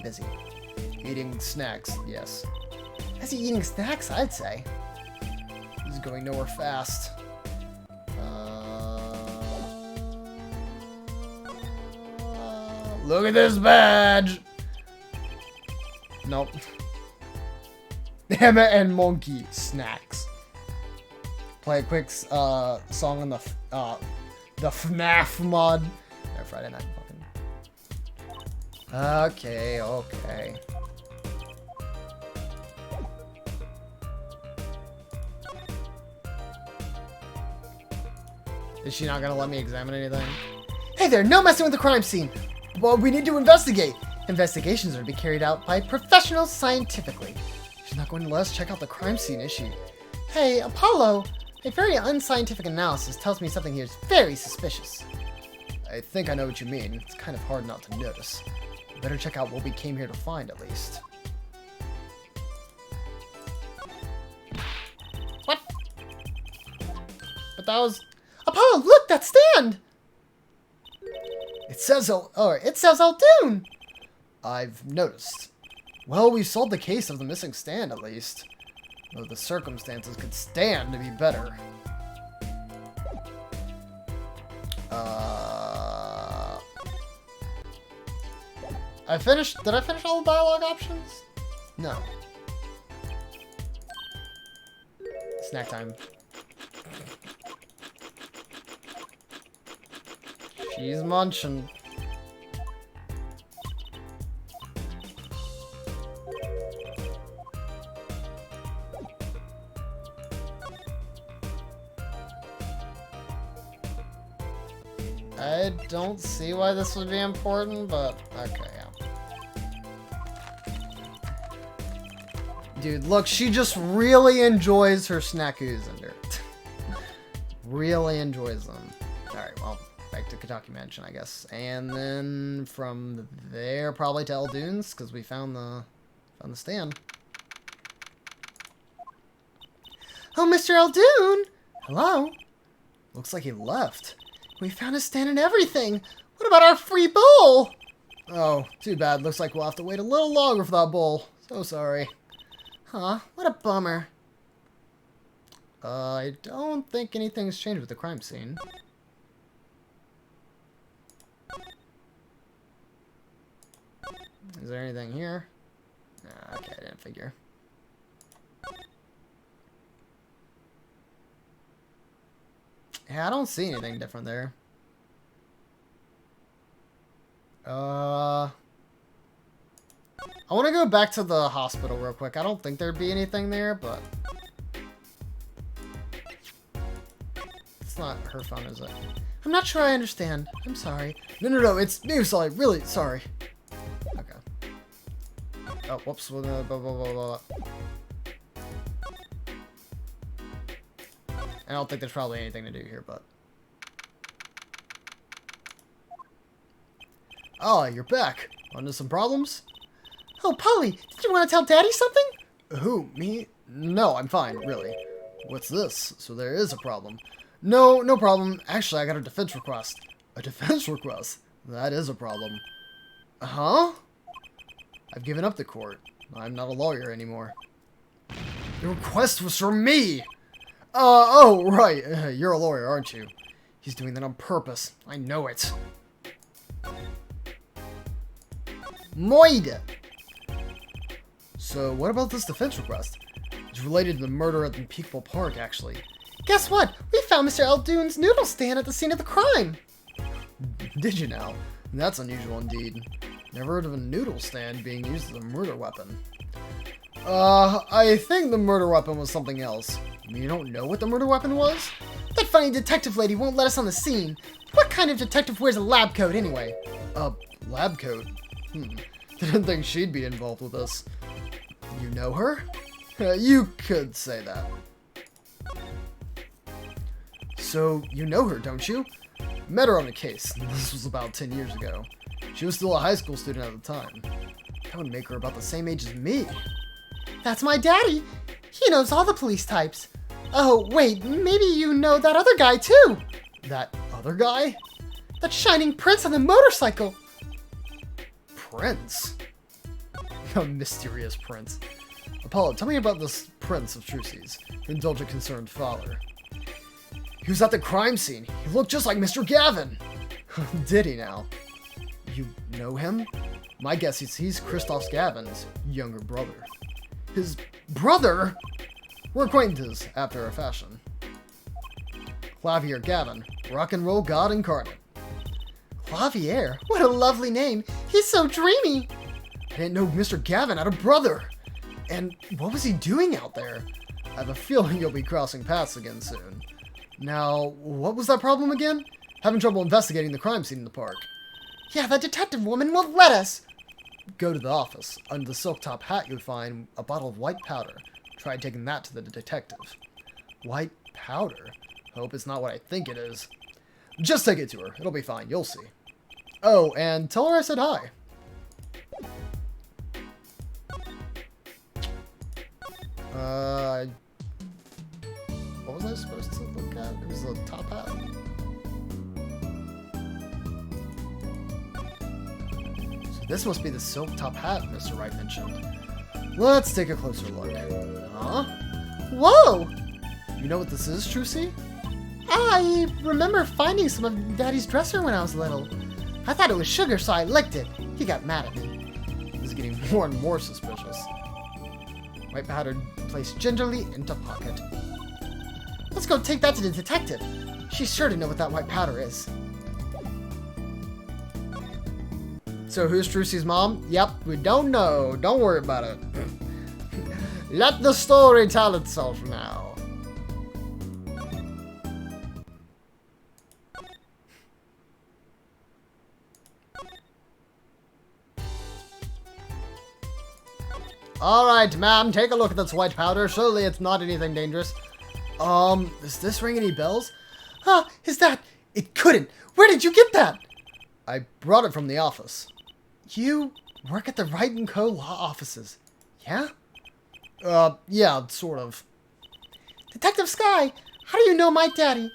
busy? Eating snacks, yes. As he eating snacks, I'd say. He's going nowhere fast. Look at this badge! Nope. Emma and Monkey snacks. Play a quick song on the FNAF mod. No, Friday night. Okay, okay. Is she not gonna let me examine anything? Hey there, no messing with the crime scene. Well, we need to investigate. Investigations are to be carried out by professionals scientifically. She's not going to let us check out the crime scene, is she? Hey, Apollo, a very unscientific analysis tells me something here is very suspicious. I think I know what you mean. It's kind of hard not to notice. Better check out what we came here to find, at least. What? But that was... Apollo, look, that stand! It says It says Aldoon! I've noticed. Well, we solved the case of the missing stand, at least. Though the circumstances could stand to be better. Did I finish all the dialogue options? No. Snack time. She's munching. I don't see why this would be important, but okay, yeah. Dude, look, she just really enjoys her snackoos in dirt. Really enjoys them. Alright, well, back to Kentucky Mansion, I guess. And then from there, probably to Eldunes, because we found the stand. Oh, Mr. Aldoon! Hello? Looks like he left. We found a stand and everything! What about our free bowl? Oh, too bad. Looks like we'll have to wait a little longer for that bowl. So sorry. Huh, what a bummer. I don't think anything's changed with the crime scene. Is there anything here? Okay, I didn't figure. Yeah, I don't see anything different there. I want to go back to the hospital real quick. I don't think there'd be anything there, but... It's not her phone, is it? I'm not sure I understand. I'm sorry. No, it's me, sorry. Really, sorry. Okay. Oh, whoops. Blah, blah, blah, blah, blah. I don't think there's probably anything to do here, but... Oh, you're back. Onto some problems? Oh, Polly, did you want to tell Daddy something? Who, me? No, I'm fine, really. What's this? So there is a problem. No problem. Actually, I got a defense request. A defense request? That is a problem. Huh? I've given up the court. I'm not a lawyer anymore. The request was from me! Oh, right. You're a lawyer, aren't you? He's doing that on purpose. I know it. Moida! So, what about this defense request? It's related to the murder at the Peekable Park, actually. Guess what? We found Mr. Aldoon's noodle stand at the scene of the crime. Did you now? That's unusual indeed. Never heard of a noodle stand being used as a murder weapon. I think the murder weapon was something else. You don't know what the murder weapon was? That funny detective lady won't let us on the scene. What kind of detective wears a lab coat anyway? Lab coat? Didn't think she'd be involved with this. You know her? You could say that. So, you know her, don't you? Met her on a case. This was about 10 years ago. She was still a high school student at the time. That would make her about the same age as me. That's my daddy. He knows all the police types. Oh, wait, maybe you know that other guy, too. That other guy? That shining prince on the motorcycle. Prince? A mysterious prince. Apollo, tell me about this prince of Trucy's, the indulgent concerned father. He was at the crime scene. He looked just like Mr. Gavin. Did he now? You know him? My guess is he's Christoph Gavin's younger brother. His brother? We're acquaintances after a fashion. Clavier Gavin, rock and roll god incarnate. Clavier? What a lovely name. He's so dreamy. I didn't know Mr. Gavin had a brother. And what was he doing out there? I have a feeling you'll be crossing paths again soon. Now, what was that problem again? Having trouble investigating the crime scene in the park. Yeah, the detective woman won't let us. Go to the office. Under the silk top hat, you'll find a bottle of white powder. Try taking that to the detective. White powder? Hope it's not what I think it is. Just take it to her. It'll be fine. You'll see. Oh, and tell her I said hi. What was I supposed to look at? It was a top hat. So this must be the silk top hat Mr. Wright mentioned. Let's take a closer look. Huh? Whoa! You know what this is, Trucy? I remember finding some of Daddy's dresser when I was little. I thought it was sugar, so I licked it. He got mad at me. This is getting more and more suspicious. White powder placed gingerly into pocket. Let's go take that to the detective. She's sure to know what that white powder is. So who's Trucy's mom? Yep, we don't know. Don't worry about it. Let the story tell itself now. Alright, ma'am, take a look at this white powder. Surely it's not anything dangerous. Does this ring any bells? Huh, is that... It couldn't. Where did you get that? I brought it from the office. You work at the Wright & Co. law offices, yeah? Yeah, sort of. Detective Sky, how do you know my daddy?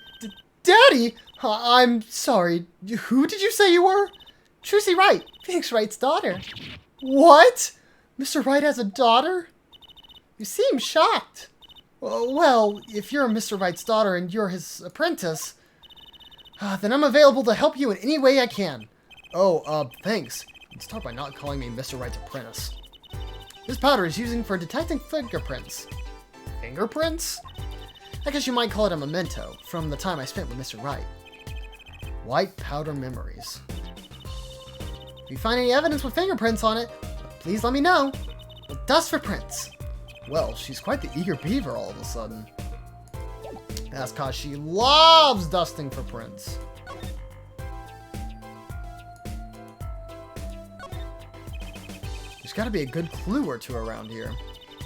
Daddy? I'm sorry. Who did you say you were? Trucy Wright, Phoenix Wright's daughter. What? Mr. Wright has a daughter? You seem shocked. Well, if you're Mr. Wright's daughter and you're his apprentice, then I'm available to help you in any way I can. Oh, thanks. Let's start by not calling me Mr. Wright's apprentice. This powder is using for detecting fingerprints. Fingerprints? I guess you might call it a memento from the time I spent with Mr. Wright. White powder memories. If you find any evidence with fingerprints on it, please let me know. We'll dust for prints. Well, she's quite the eager beaver all of a sudden. That's cause she loves dusting for prints. There's gotta be a good clue or two around here.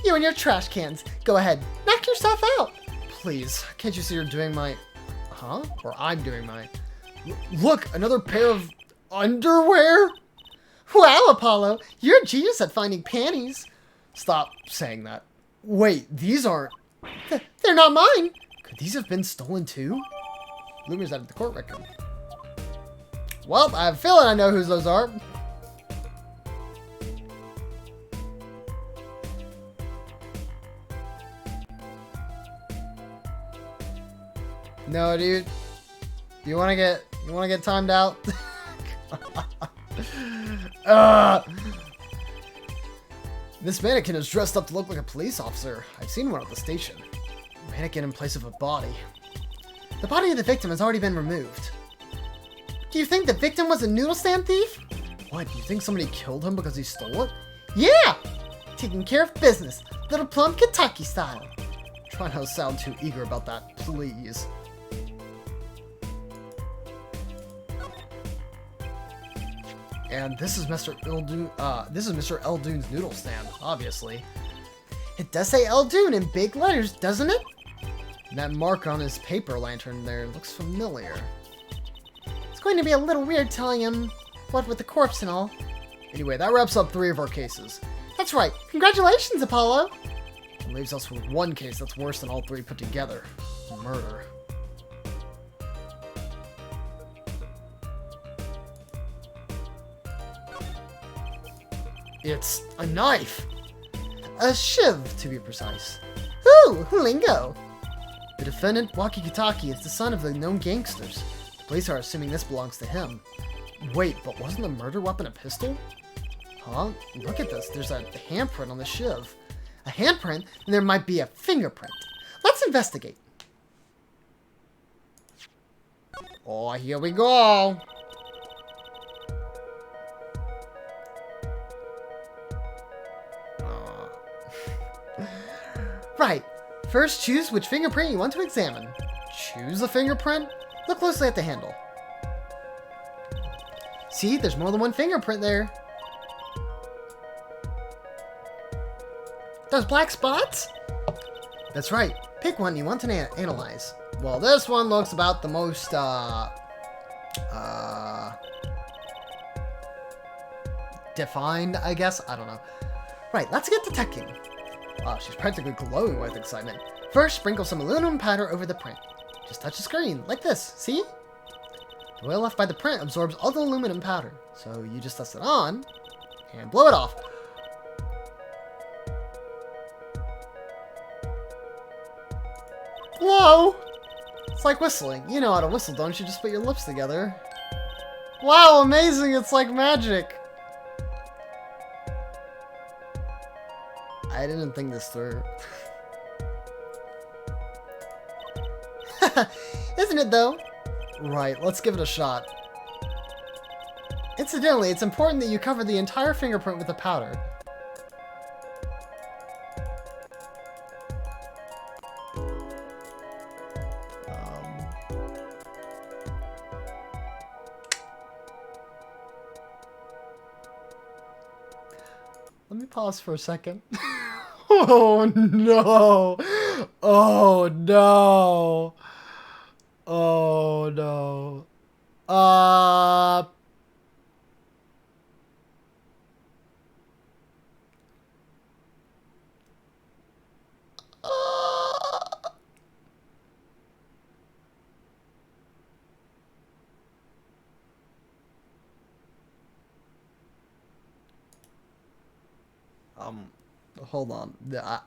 You and your trash cans. Go ahead, knock yourself out. Please, can't you see you're doing my... Huh? Or I'm doing my... Look, another pair of underwear? Wow, Apollo, you're a genius at finding panties. Stop saying that. Wait, these aren't... They're not mine. Could these have been stolen too? Bloomer's out of the court record. Well, I have a feeling I know whose those are. No, dude. You wanna get timed out? This mannequin is dressed up to look like a police officer. I've seen one at the station. Mannequin in place of a body. The body of the victim has already been removed. Do you think the victim was a noodle stand thief? What, you think somebody killed him because he stole it? Yeah! Taking care of business. Little plump Kentucky style. Try not to sound too eager about that, please. And this is Mr. Eldoon's noodle stand, obviously. It does say Eldoon in big letters, doesn't it? And that mark on his paper lantern there looks familiar. It's going to be a little weird telling him what with the corpse and all. Anyway, that wraps up 3 of our cases. That's right. Congratulations, Apollo. And leaves us with 1 case that's worse than all 3 put together. Murder. It's a knife! A shiv, to be precise. Ooh, lingo. The defendant, Wakikitaki, is the son of the known gangsters. The police are assuming this belongs to him. Wait, but wasn't the murder weapon a pistol? Huh? Look at this. There's a handprint on the shiv. A handprint? And there might be a fingerprint. Let's investigate. Oh, here we go. Right. First, choose which fingerprint you want to examine. Choose a fingerprint? Look closely at the handle. See, there's more than one fingerprint there. Those black spots? That's right. Pick one you want to analyze. Well, this one looks about the most, defined, I guess? I don't know. Right, let's get detecting. Wow, she's practically glowing with excitement. First, sprinkle some aluminum powder over the print. Just touch the screen, like this, see? The oil left by the print absorbs all the aluminum powder. So you just dust it on, and blow it off. Whoa! It's like whistling. You know how to whistle, don't you? Just put your lips together. Wow, amazing! It's like magic! I didn't think this through. Isn't it, though? Right, let's give it a shot. Incidentally, it's important that you cover the entire fingerprint with the powder. Let me pause for a second. Oh no! Oh no! Oh no! Hold on.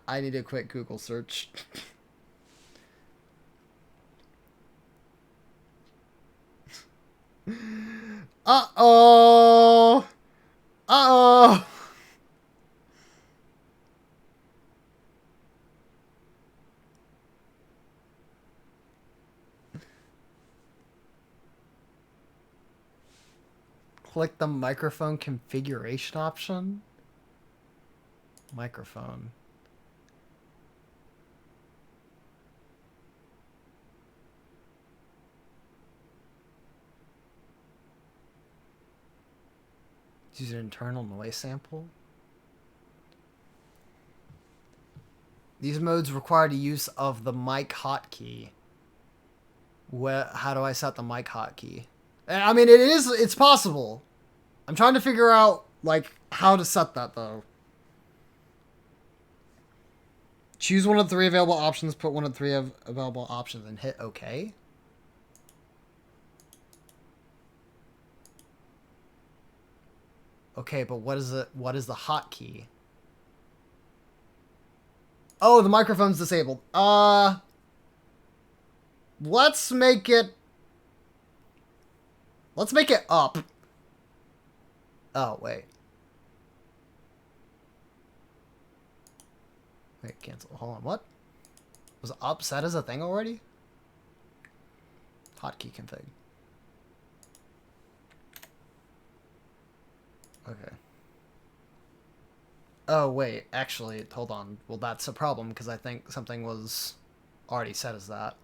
I need a quick Google search. Uh-oh! Uh-oh! Click the microphone configuration option. Microphone. Use an internal noise sample. These modes require the use of the mic hotkey. How do I set the mic hotkey? I mean, it's possible. I'm trying to figure out, like, how to set that, though. Choose one of the 3 available options, put one of the 3 available options, and hit OK. Okay, but what is the hotkey? Oh, the microphone's disabled. Let's make it up. Oh, wait. Wait, cancel. Hold on, what? Was up set as a thing already? Hotkey config. Okay. Oh, wait. Actually, hold on. Well, that's a problem, because I think something was already set as that.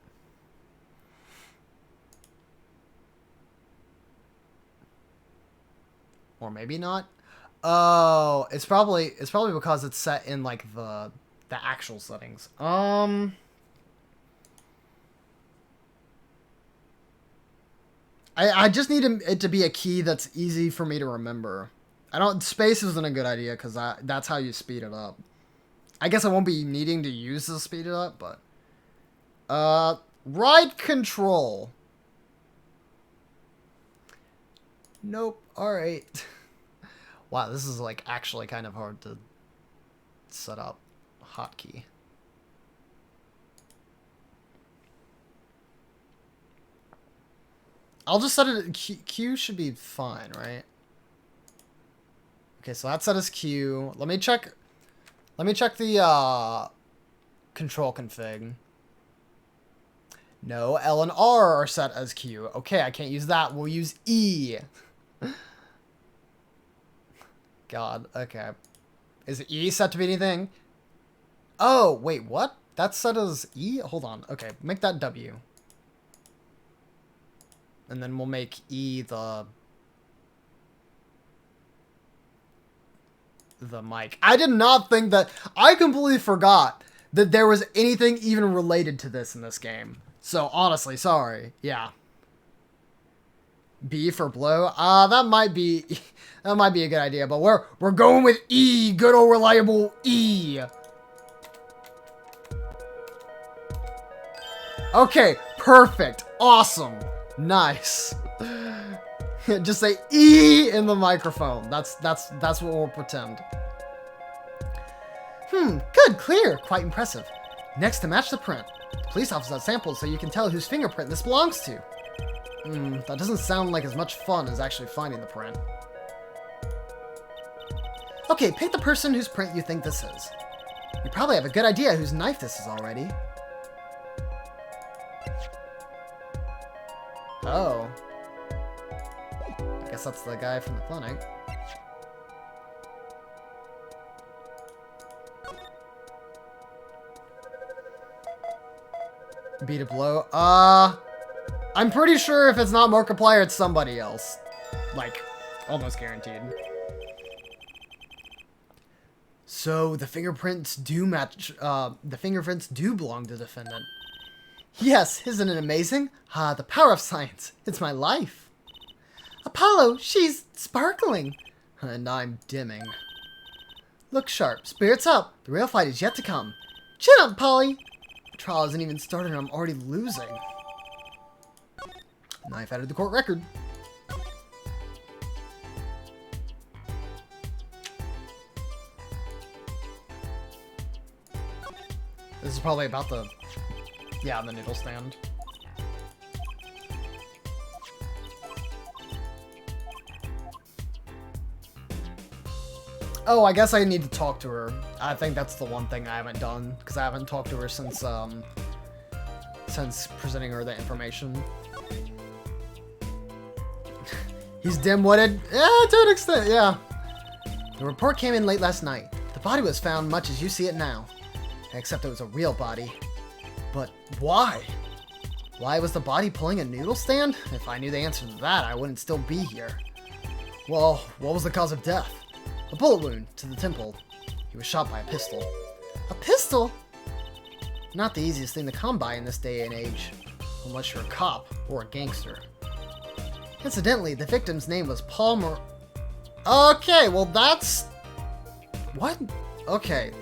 Or maybe not. Oh, it's probably because it's set in like the actual settings. I just need it to be a key that's easy for me to remember. Space isn't a good idea because that's how you speed it up. I guess I won't be needing to use to speed it up, but ride control. Nope. All right. Wow, this is like actually kind of hard to set up hotkey. I'll just set it at Q should be fine, right? Okay, so that's set as Q. Let me check the control config. No, L and R are set as Q. Okay, I can't use that. We'll use E. God, okay. Is E set to be anything? Oh, wait, what? That's set as E? Hold on. Okay, make that W. And then we'll make E the mic. I did not think that... I completely forgot that there was anything even related to this in this game. So, honestly, sorry. Yeah. B for blow. That might be a good idea, but we're going with E, good old reliable E. Okay, perfect. Awesome. Nice. Just say E in the microphone. That's what we'll pretend. Good, clear. Quite impressive. Next, to match the print. The police officer has samples so you can tell whose fingerprint this belongs to. That doesn't sound like as much fun as actually finding the print. Okay, pick the person whose print you think this is. You probably have a good idea whose knife this is already. Oh. I guess that's the guy from the clinic. Beat a blow. I'm pretty sure if it's not Markiplier, it's somebody else. Like, almost guaranteed. So, the fingerprints do match, the fingerprints do belong to the defendant. Yes, isn't it amazing? The power of science. It's my life. Apollo, she's sparkling. And I'm dimming. Look sharp. Spirits up. The real fight is yet to come. Chin up, Polly. The trial hasn't even started and I'm already losing. Knife added to the court record. This is probably about the... Yeah, the noodle stand. Oh, I guess I need to talk to her. I think that's the one thing I haven't done, because I haven't talked to her since presenting her the information. He's dim-witted? Yeah, to an extent, yeah. The report came in late last night. The body was found much as you see it now. Except it was a real body. But why? Why was the body pulling a noodle stand? If I knew the answer to that, I wouldn't still be here. Well, what was the cause of death? A bullet wound to the temple. He was shot by a pistol. A pistol? Not the easiest thing to come by in this day and age. Unless you're a cop or a gangster. Incidentally, the victim's name was Paul Okay, well that's... What? Okay.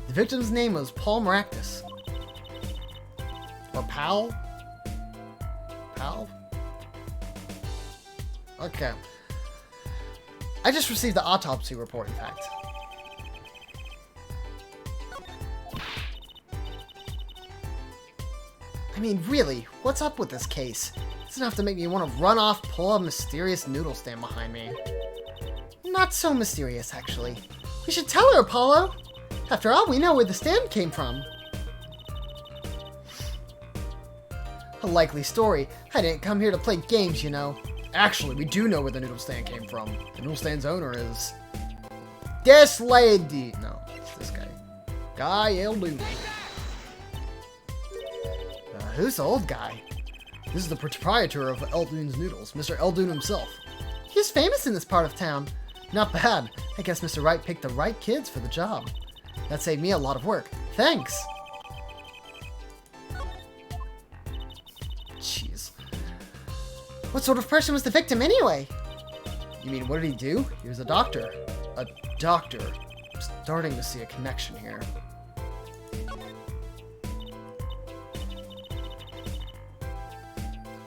The victim's name was Paul Maractus. Or Pal? Pal? Okay. I just received the autopsy report, in fact. I mean, really, what's up with this case? It's enough to make me want to run off, pull a mysterious noodle stand behind me. Not so mysterious, actually. We should tell her, Apollo! After all, we know where the stand came from. A likely story. I didn't come here to play games, you know. Actually, we do know where the noodle stand came from. The noodle stand's owner is... This lady! No, it's this guy. Guy Eldoon. Who's the old guy? This is the proprietor of Eldoon's Noodles, Mr. Eldoon himself. He's famous in this part of town. Not bad. I guess Mr. Wright picked the right kids for the job. That saved me a lot of work. Thanks! Jeez. What sort of person was the victim anyway? You mean, what did he do? He was a doctor. A doctor. I'm starting to see a connection here.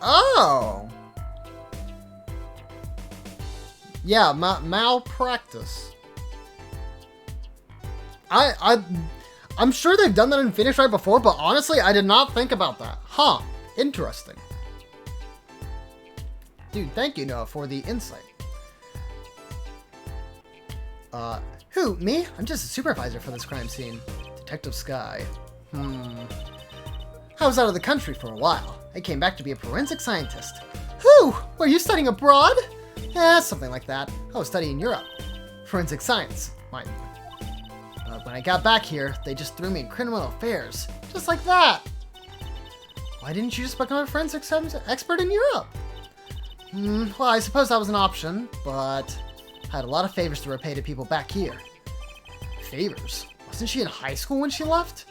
Oh! Yeah, malpractice. I'm sure they've done that in Phoenix Wright before, but honestly, I did not think about that. Huh. Interesting. Dude, thank you, Noah, for the insight. Who? Me? I'm just a supervisor for this crime scene. Detective Sky. I was out of the country for a while. I came back to be a forensic scientist. Whew! Were you studying abroad? Yeah, something like that. I was studying in Europe. Forensic science, mind you. When I got back here, they just threw me in criminal affairs. Just like that. Why didn't you just become a forensic expert in Europe? Well, I suppose that was an option, but I had a lot of favors to repay to people back here. Favors? Wasn't she in high school when she left?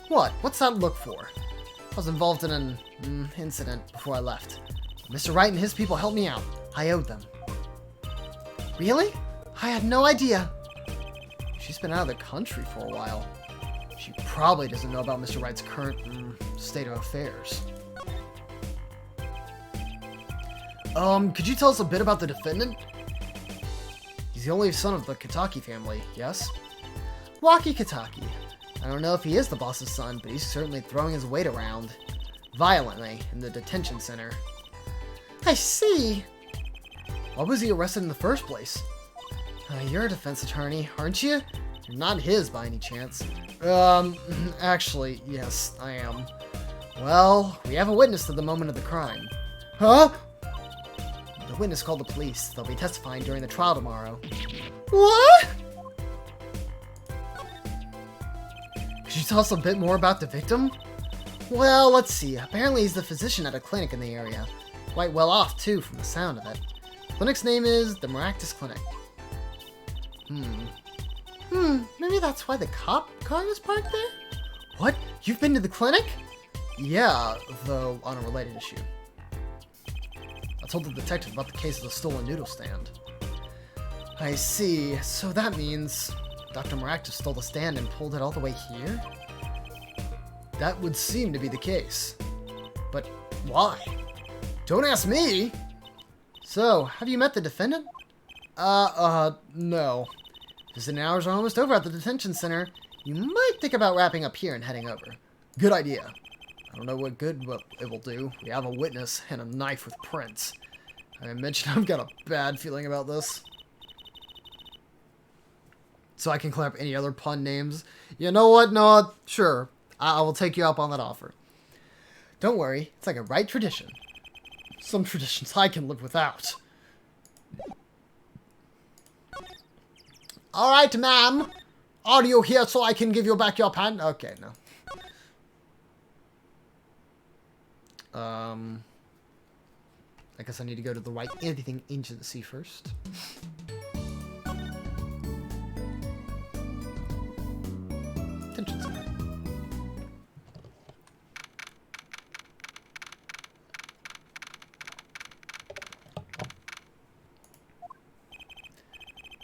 What? What's that look for? I was involved in an incident before I left. Mr. Wright and his people helped me out. I owed them. Really? I had no idea. She's been out of the country for a while. She probably doesn't know about Mr. Wright's current state of affairs. Could you tell us a bit about the defendant? He's the only son of the Kitaki family, yes? Waki Kitaki. I don't know if he is the boss's son, but he's certainly throwing his weight around. Violently, in the detention center. I see. Why was he arrested in the first place? You're a defense attorney, aren't you? You're not his by any chance. Actually, yes, I am. Well, we have a witness to the moment of the crime. Huh? The witness called the police. They'll be testifying during the trial tomorrow. What? Could you tell us a bit more about the victim? Well, let's see. Apparently he's the physician at a clinic in the area. Quite well off, too, from the sound of it. The clinic's name is the Maractus Clinic. Maybe that's why the cop car was parked there? What? You've been to the clinic? Yeah, though on a related issue. I told the detective about the case of the stolen noodle stand. I see. So that means Dr. Maractus stole the stand and pulled it all the way here? That would seem to be the case. But why? Don't ask me! So, have you met the defendant? No. Visiting hours are almost over at the detention center. You might think about wrapping up here and heading over. Good idea. I don't know what good it will do. We have a witness and a knife with prints. I mentioned I've got a bad feeling about this. So I can clear up any other pun names. You know what, Noah? Sure. I will take you up on that offer. Don't worry. It's like a Wright tradition. Some traditions I can live without. Alright, ma'am. Are you here so I can give you back your pen? Okay, no. I guess I need to go to the Wright Anything Agency first. Detention center.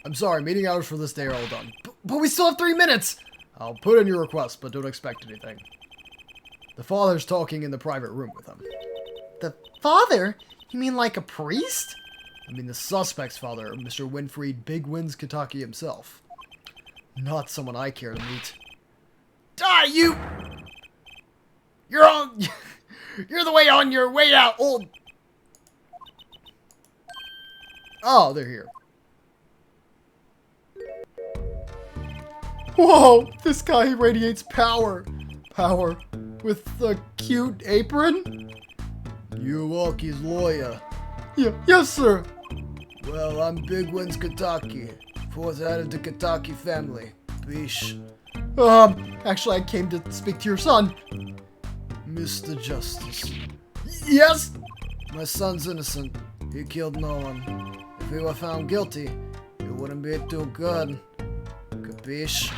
I'm sorry, meeting hours for this day are all done. But we still have 3 minutes! I'll put in your request, but don't expect anything. The father's talking in the private room with him. The father? You mean like a priest? I mean the suspect's father, Mr. Winfried Big Wins Kitaki himself. Not someone I care to meet. Die, you! You're on... You're the way on your way out, old... Oh, they're here. Whoa! This guy radiates power. Power. With a cute apron? You're Walkie's lawyer. Yes, sir. Well, I'm Big Wins Kitaki, fourth head of the Kitaki family. Bish. Actually, I came to speak to your son. Mr. Justice. Yes? My son's innocent. He killed no one. If he were found guilty, it wouldn't be too good. Capiche?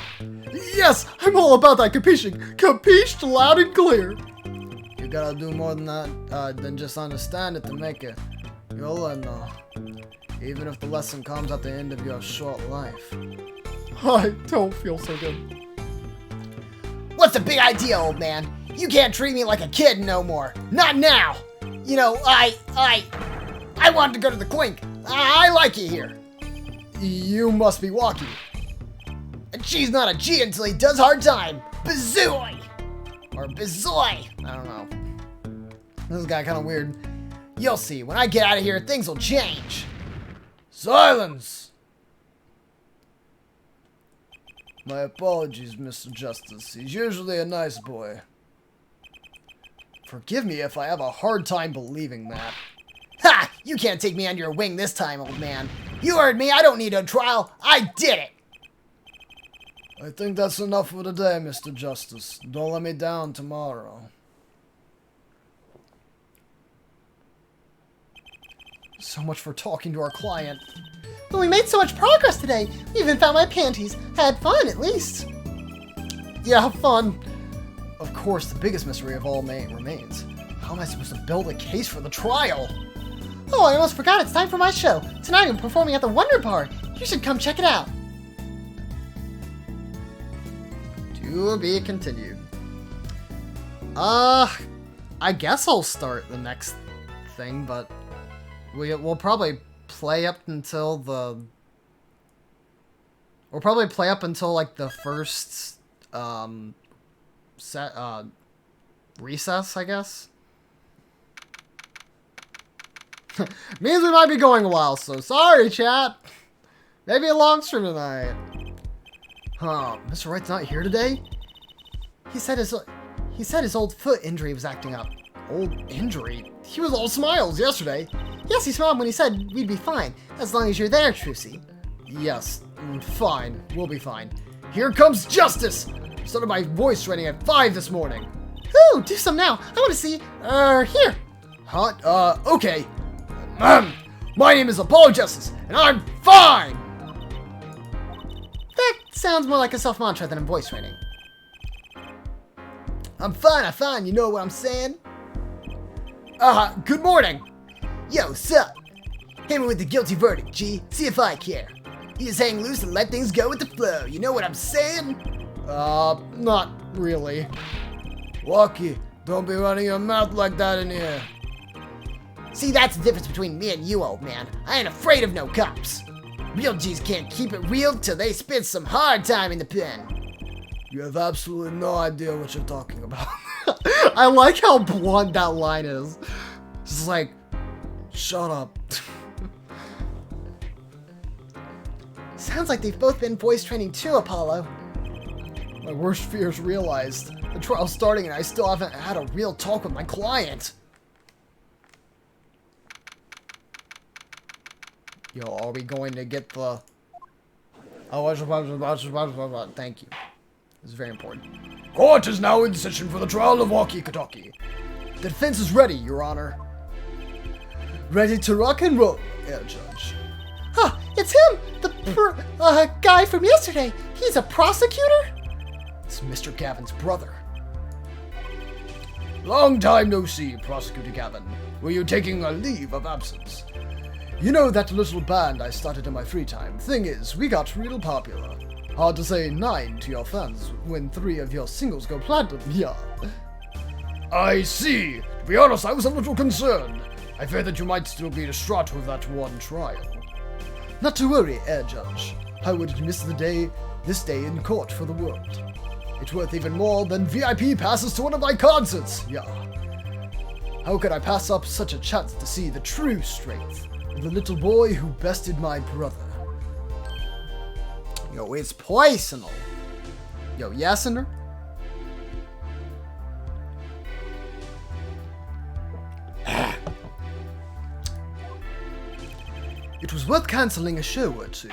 Yes, I'm all about that capiching. Capished loud and clear. You gotta do more than that, than just understand it to make it. You'll learn though. Even if the lesson comes at the end of your short life. I don't feel so good. What's the big idea, old man? You can't treat me like a kid no more. Not now. You know, I wanted to go to the clink. I like it here. You must be walking. And she's not a G until he does hard time. Bazooy! Or Bazoy. I don't know. This guy kind of weird. You'll see. When I get out of here, things will change. Silence! My apologies, Mr. Justice. He's usually a nice boy. Forgive me if I have a hard time believing that. Ha! You can't take me under your wing this time, old man. You heard me. I don't need a trial. I did it. I think that's enough for today, Mr. Justice. Don't let me down tomorrow. So much for talking to our client. But we made so much progress today. We even found my panties. Had fun, at least. Yeah, fun. Of course, the biggest mystery of all remains. How am I supposed to build a case for the trial? Oh, I almost forgot. It's time for my show. Tonight I'm performing at the Wonder Bar. You should come check it out. To be continued. I guess I'll start the next thing, but we'll probably play up until the... We'll probably play up until, like, the first, recess, I guess. Means we might be going a while, so sorry, chat. Maybe a long stream tonight. Huh, Mr. Wright's not here today? He said his old foot injury was acting up. Old injury? He was all smiles yesterday. Yes, he smiled when he said we'd be fine, as long as you're there, Trucy. Yes, fine. We'll be fine. Here comes justice! I started my voice training at 5 this morning. Ooh, do some now. I want to see, here. Huh? Okay. My name is Apollo Justice, and I'm fine! That sounds more like a self-mantra than a voice training. I'm fine, you know what I'm saying? Good morning. Yo, sup? Hit me with the guilty verdict, G. See if I care. You just hang loose and let things go with the flow. You know what I'm saying? Not really. Walkie, don't be running your mouth like that in here. See, that's the difference between me and you, old man. I ain't afraid of no cops. Real G's can't keep it real till they spend some hard time in the pen. You have absolutely no idea what you're talking about. I like how blunt that line is. It's just like, shut up. Sounds like they've both been voice training too, Apollo. My worst fears realized. The trial's starting and I still haven't had a real talk with my client. Yo, are we going to get the... Oh, thank you. This is very important. Court is now in session for the trial of Walkie-Talkie. The defense is ready, Your Honor. Ready to rock and roll, Air Judge. Huh, it's him! The guy from yesterday. He's a prosecutor? It's Mr. Gavin's brother. Long time no see, Prosecutor Gavin. Were you taking a leave of absence? You know that little band I started in my free time. Thing is, we got real popular. Hard to say 9 to your fans when 3 of your singles go platinum, yeah. I see. To be honest, I was a little concerned. I fear that you might still be distraught with that one trial. Not to worry, Air Judge. I wouldn't miss this day in court for the world. It's worth even more than VIP passes to one of my concerts, yeah. How could I pass up such a chance to see the true strength of the little boy who bested my brother? Yo, it's personal. Yo, Yassender? It was worth cancelling a show or two.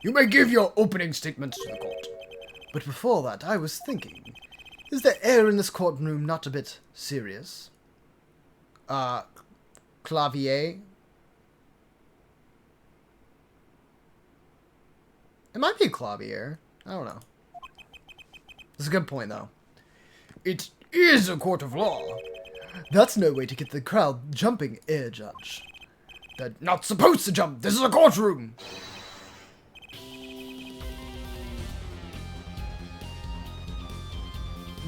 You may give your opening statement to the court. But before that, I was thinking, is the air in this courtroom not a bit serious? Clavier? It might be Clavier. I don't know. That's a good point, though. It is a court of law. That's no way to get the crowd jumping, Judge. They're not supposed to jump. This is a courtroom.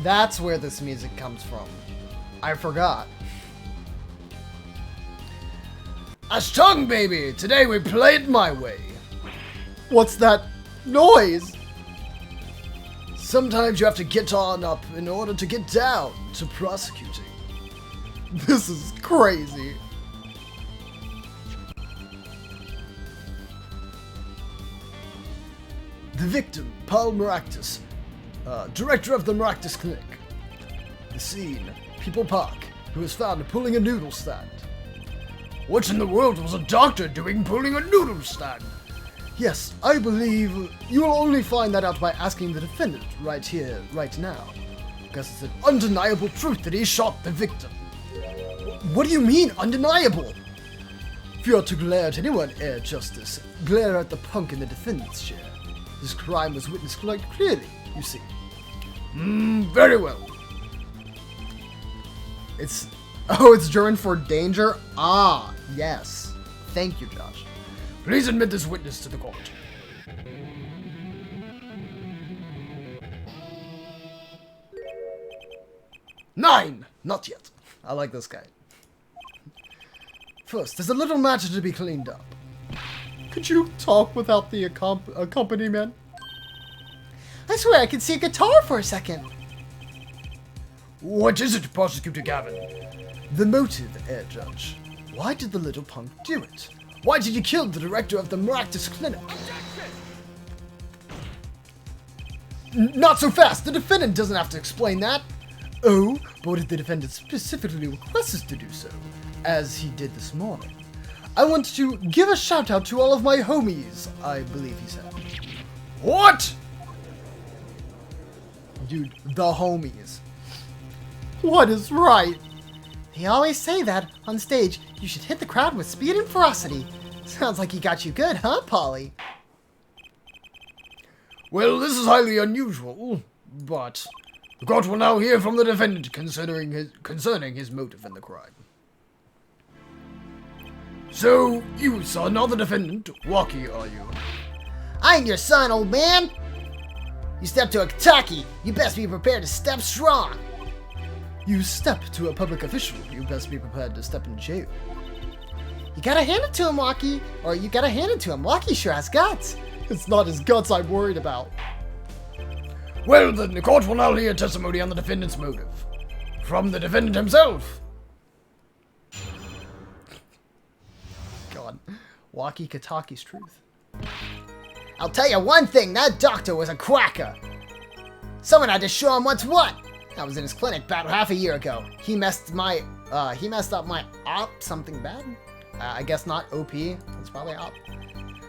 That's where this music comes from. I forgot. Ashtung, baby! Today we play it my way. What's that noise? Sometimes you have to get on up in order to get down to prosecuting. This is crazy. The victim, Paul Maractus, director of the Maractus Clinic. The scene, People Park, who was found pulling a noodle stand. What in the world was a doctor doing pulling a noodle stand? Yes, I believe you will only find that out by asking the defendant right here, right now. Because it's an undeniable truth that he shot the victim. What do you mean, undeniable? If you are to glare at anyone, Justice, glare at the punk in the defendant's chair. His crime was witnessed quite clearly, you see. Very well. It's German for danger? Ah, yes. Thank you, Josh. Please admit this witness to the court. Nine! Not yet. I like this guy. First, there's a little matter to be cleaned up. Could you talk without the accompaniment? I swear I could see a guitar for a second. What is it, Prosecutor Gavin? The motive, Judge. Why did the little punk do it? Why did he kill the director of the Maractus Clinic? Not so fast! The defendant doesn't have to explain that! Oh, but what if the defendant specifically requests us to do so? As he did this morning. I want to give a shout out to all of my homies, I believe he said. What? Dude, the homies. What is right? They always say that on stage. You should hit the crowd with speed and ferocity. Sounds like he got you good, huh, Polly? Well, this is highly unusual, but the court will now hear from the defendant concerning his motive in the crime. So, you son are the defendant, Walkie, are you? I ain't your son, old man. You step to a Kentucky, you best be prepared to step strong. You step to a public official, you best be prepared to step in jail. You gotta hand it to him, Walkie. Or you gotta hand it to him. Walkie sure has guts. It's not his guts I'm worried about. Well, then the court will now hear testimony on the defendant's motive. From the defendant himself. God. Walkie Kataki's truth. I'll tell you one thing, that doctor was a quacker. Someone had to show him what's what. I was in his clinic about half a year ago. He messed up my op something bad. I guess not OP. It's probably op.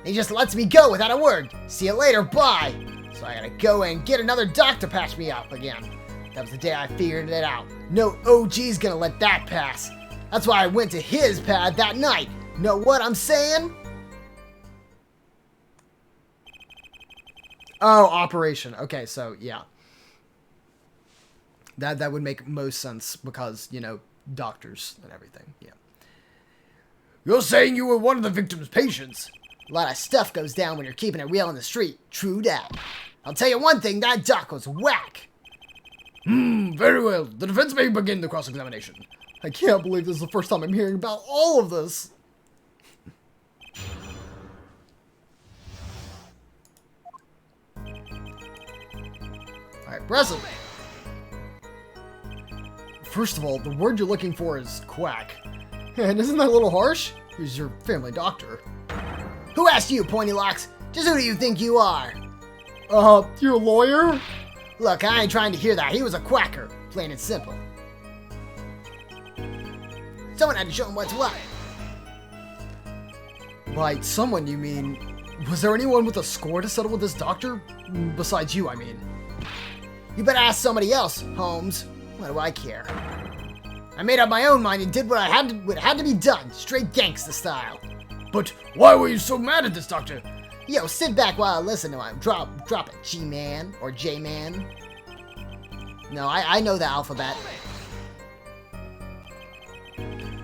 He just lets me go without a word. See you later, bye. So I gotta go and get another doctor patch me up again. That was the day I figured it out. No OG's gonna let that pass. That's why I went to his pad that night. Know what I'm saying? Oh, operation. Okay, so yeah. That would make most sense because, you know, doctors and everything. Yeah. You're saying you were one of the victim's patients? A lot of stuff goes down when you're keeping it real in the street. True that. I'll tell you one thing, that doc was whack. Very well. The defense may begin the cross-examination. I can't believe this is the first time I'm hearing about all of this. Alright, Breslin. First of all, the word you're looking for is quack. And isn't that a little harsh? He's your family doctor. Who asked you, Pointy Locks? Just who do you think you are? You're a lawyer? Look, I ain't trying to hear that. He was a quacker. Plain and simple. Someone had to show him what's what. By someone, you mean... Was there anyone with a score to settle with this doctor? Besides you, I mean. You better ask somebody else, Holmes. What do I care? I made up my own mind and did what had to be done, straight gangsta style. But why were you so mad at this doctor? Yo, sit back while I listen to him. Drop it, G-Man or J-Man. No, I know the alphabet.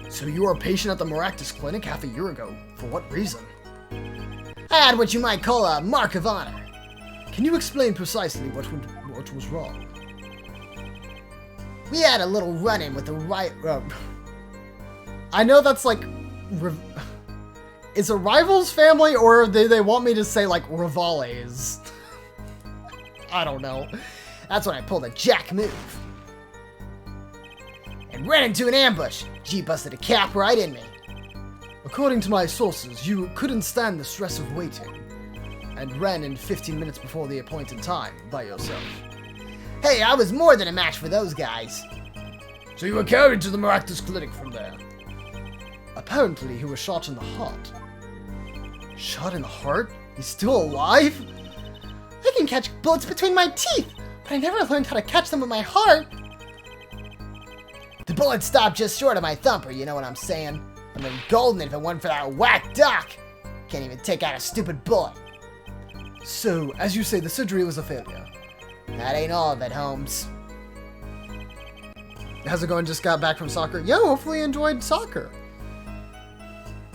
So you were a patient at the Maractus Clinic half a year ago. For what reason? I had what you might call a mark of honor. Can you explain precisely what was wrong? We had a little run-in with the Wright. I know that's like, it's a rival's family, or they want me to say like rivales. I don't know. That's when I pulled a jack move. And ran into an ambush. G busted a cap right in me. According to my sources, you couldn't stand the stress of waiting, and ran in 15 minutes before the appointed time by yourself. Hey, I was more than a match for those guys. So you were carried to the Maractus Clinic from there. Apparently, he was shot in the heart. Shot in the heart? He's still alive? I can catch bullets between my teeth, but I never learned how to catch them with my heart. The bullet stopped just short of my thumper, you know what I'm saying? I'd been golden if it weren't for that whack doc. Can't even take out a stupid bullet. So, as you say, the surgery was a failure. That ain't all of it, Holmes. How's it going? Just got back from soccer. Yo, hopefully you enjoyed soccer.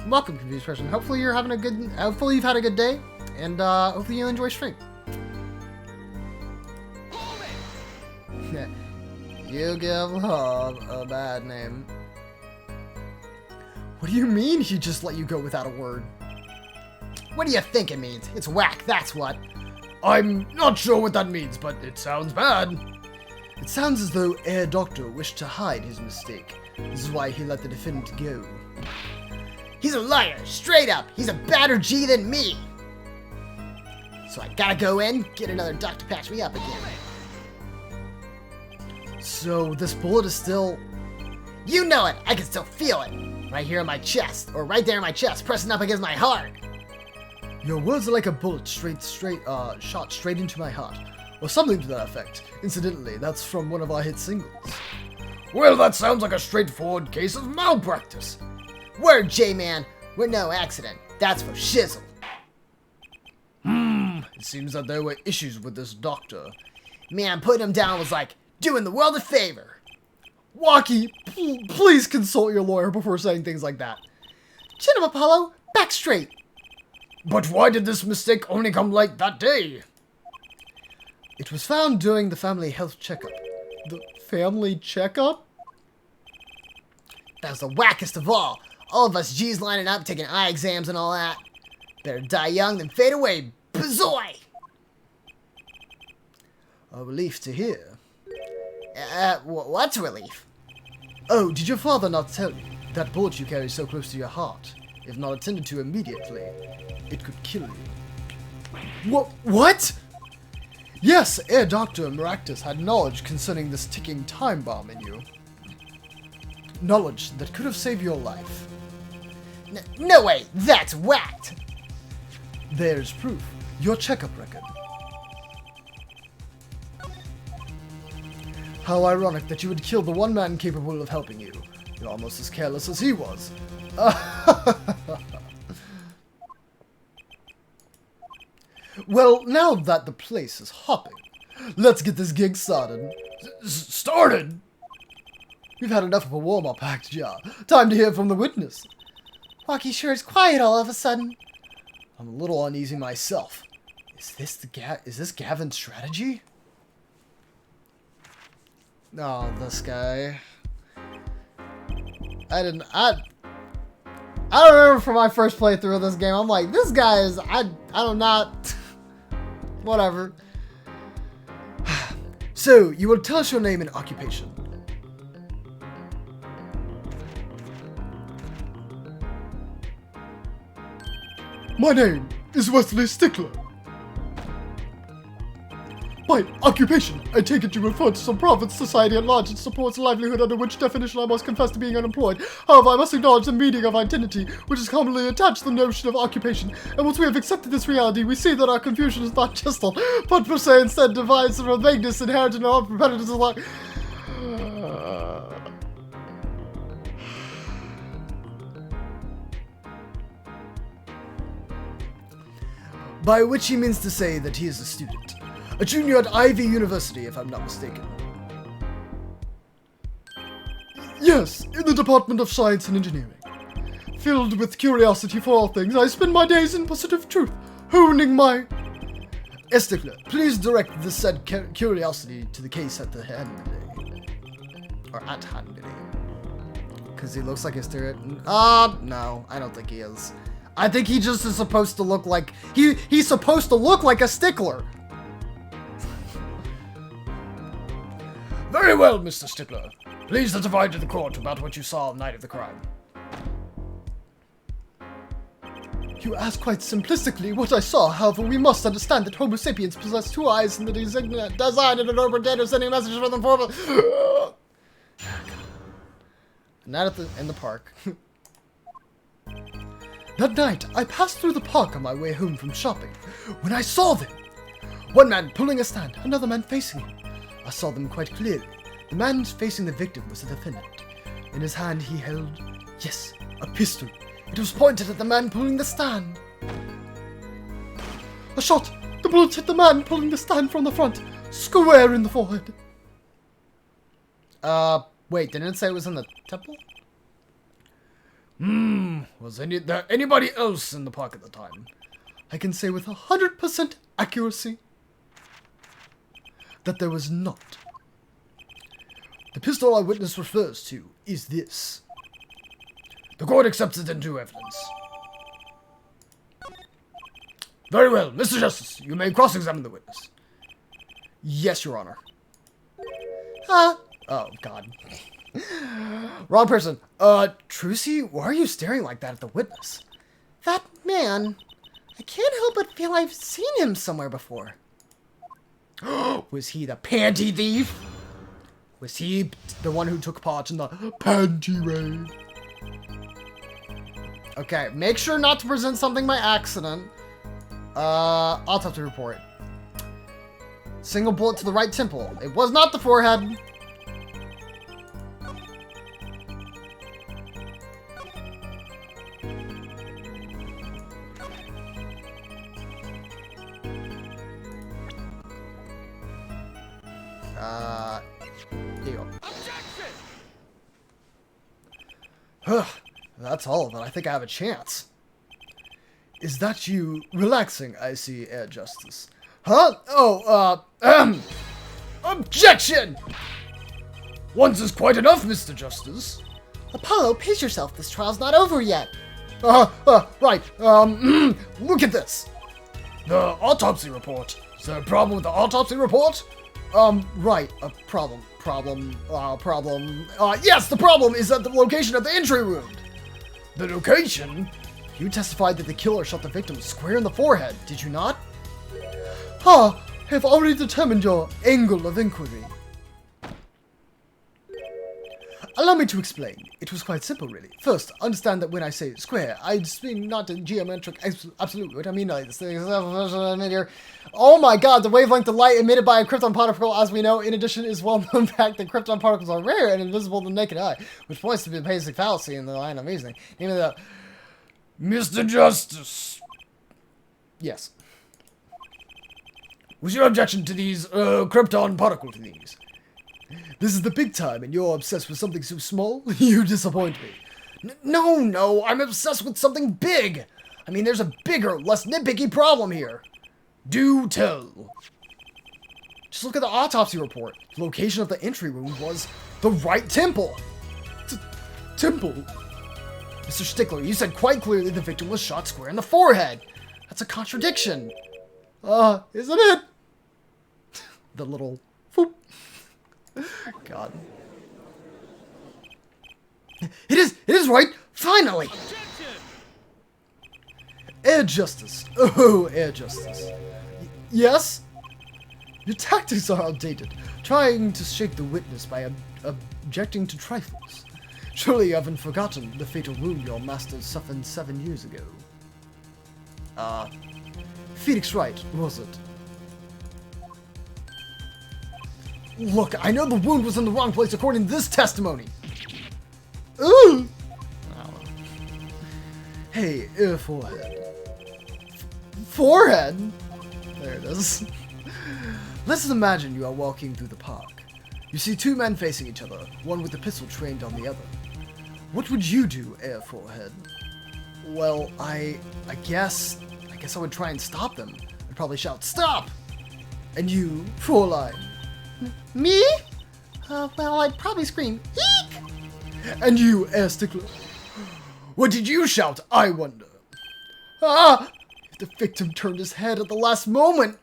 Welcome, confused person. Hopefully you're having a good. Hopefully you've had a good day, and hopefully you enjoy stream. You give love a bad name. What do you mean he just let you go without a word? What do you think it means? It's whack, that's what. I'm not sure what that means, but it sounds bad. It sounds as though Air Doctor wished to hide his mistake. This is why he let the defendant go. He's a liar, straight up. He's a badder G than me. So I gotta go in, get another doc to patch me up again. So this bullet is still... You know it, I can still feel it. Right here in my chest, or right there in my chest, pressing up against my heart. Your words are like a bullet shot straight into my heart. Or something to that effect. Incidentally, that's from one of our hit singles. Well, that sounds like a straightforward case of malpractice. Word, J-Man. We're no accident. That's for shizzle. It seems that there were issues with this doctor. Man, putting him down was like doing the world a favor. Waki, please consult your lawyer before saying things like that. Chin up, Apollo. Back straight. But why did this mistake only come late that day? It was found during the family health checkup. The family checkup? That was the wackest of all. All of us G's lining up, taking eye exams and all that. Better die young than fade away. Bazoy! A relief to hear. What's relief? Oh, did your father not tell you? That bullet you carry so close to your heart, if not attended to immediately, it could kill you. What? Yes, Air Doctor Maractus had knowledge concerning this ticking time bomb in you. Knowledge that could have saved your life. No way, that's whacked! There's proof. Your checkup record. How ironic that you would kill the one man capable of helping you. You're almost as careless as he was. Well, now that the place is hopping, let's get this gig started. Started? We've had enough of a warm-up act, yeah. Time to hear from the witness. Waki sure is quiet all of a sudden. I'm a little uneasy myself. Is this Gavin's strategy? Oh, this guy. I remember from my first playthrough of this game, I'm like, this guy is, I don't not, whatever. So, you will tell us your name and occupation. My name is Wesley Stickler. By occupation, I take it you refer to some profit society at large that supports a livelihood under which definition I must confess to being unemployed. However, I must acknowledge the meaning of identity, which is commonly attached to the notion of occupation. And once we have accepted this reality, we see that our confusion is not gestal, but per se instead divides from a vagueness inherent in our competitors alike. by which he means to say that he is a student. A junior at Ivy University, if I'm not mistaken. Yes, in the Department of Science and Engineering. Filled with curiosity for all things, I spend my days in pursuit of truth, honing my... Stickler, please direct the said curiosity to the case at the hand today. Or at hand today. Because he looks like a student. No, I don't think he is. I think he just is supposed to look like... He's supposed to look like a stickler. Very well, Mr. Stickler. Please testify to the court about what you saw the night of the crime. You ask quite simplistically what I saw, however, we must understand that Homo sapiens possess 2 eyes and the design and an open data sending messages from them forward. Not in the park. That night, I passed through the park on my way home from shopping, when I saw them. One man pulling a stand. Another man facing him. I saw them quite clearly. The man facing the victim was the defendant. In his hand he held, yes, a pistol. It was pointed at the man pulling the stand. A shot! The bullet hit the man pulling the stand from the front, square in the forehead. Wait, didn't it say it was in the temple? Was there anybody else in the park at the time? I can say with 100% accuracy that there was not. The pistol our witness refers to is this. The court accepts it into evidence. Very well, Mr. Justice, you may cross-examine the witness. Yes, Your Honor. Ah, Oh, God. Wrong person. Trucy, why are you staring like that at the witness? that man. I can't help but feel I've seen him somewhere before. Was he the panty thief? Was he the one who took part in the panty raid? Okay, make sure not to present something by accident. Autopsy report. Single bullet to the right temple. It was not the forehead. Here you go. That's all of it. I think I have a chance. Is that you relaxing, I see, Air Justice? Huh? Oh, Objection! Once is quite enough, Mr. Justice. Apollo, pace yourself. This trial's not over yet. Right. Look at this. The autopsy report. Is there a problem with the autopsy report? Right. A problem. Yes, the problem is at the location of the entry wound. The location? You testified that the killer shot the victim square in the forehead, did you not? Ah, I have already determined your angle of inquiry. Allow me to explain. It was quite simple, really. First, understand that when I say square, I speak not in geometric absolute. What I mean like this thing. Oh my god, the wavelength of light emitted by a krypton particle, as we know, in addition, is well known fact that krypton particles are rare and invisible to the naked eye, which points to the basic fallacy in the line of reasoning. Namely the... Mr. Justice. Yes. Was your objection to these, krypton particle things? This is the big time, and you're obsessed with something so small? You disappoint me. No, I'm obsessed with something big. I mean, there's a bigger, less nitpicky problem here. Do tell. Just look at the autopsy report. The location of the entry wound was the right temple. Temple? Mr. Stickler, you said quite clearly the victim was shot square in the forehead. That's a contradiction. Isn't it? The little... Whoop. God. It is right! Finally! Air Justice. Oh, Air Justice. Yes? Your tactics are outdated, trying to shake the witness by objecting to trifles. Surely you haven't forgotten the fatal wound your master suffered 7 years ago. Felix Wright, was it? Look, I know the wound was in the wrong place according to this testimony. Ooh! Hey, forehead. forehead. There it is. Let's imagine you are walking through the park. You see two men facing each other, one with a pistol trained on the other. What would you do, Air Forehead? Well, I guess I would try and stop them. I'd probably shout, "Stop!" And you, Fraulein? Me? Well, I'd probably scream, "Eek!" And you, Air Stickler? What did you shout, I wonder? Ah! If the victim turned his head at the last moment.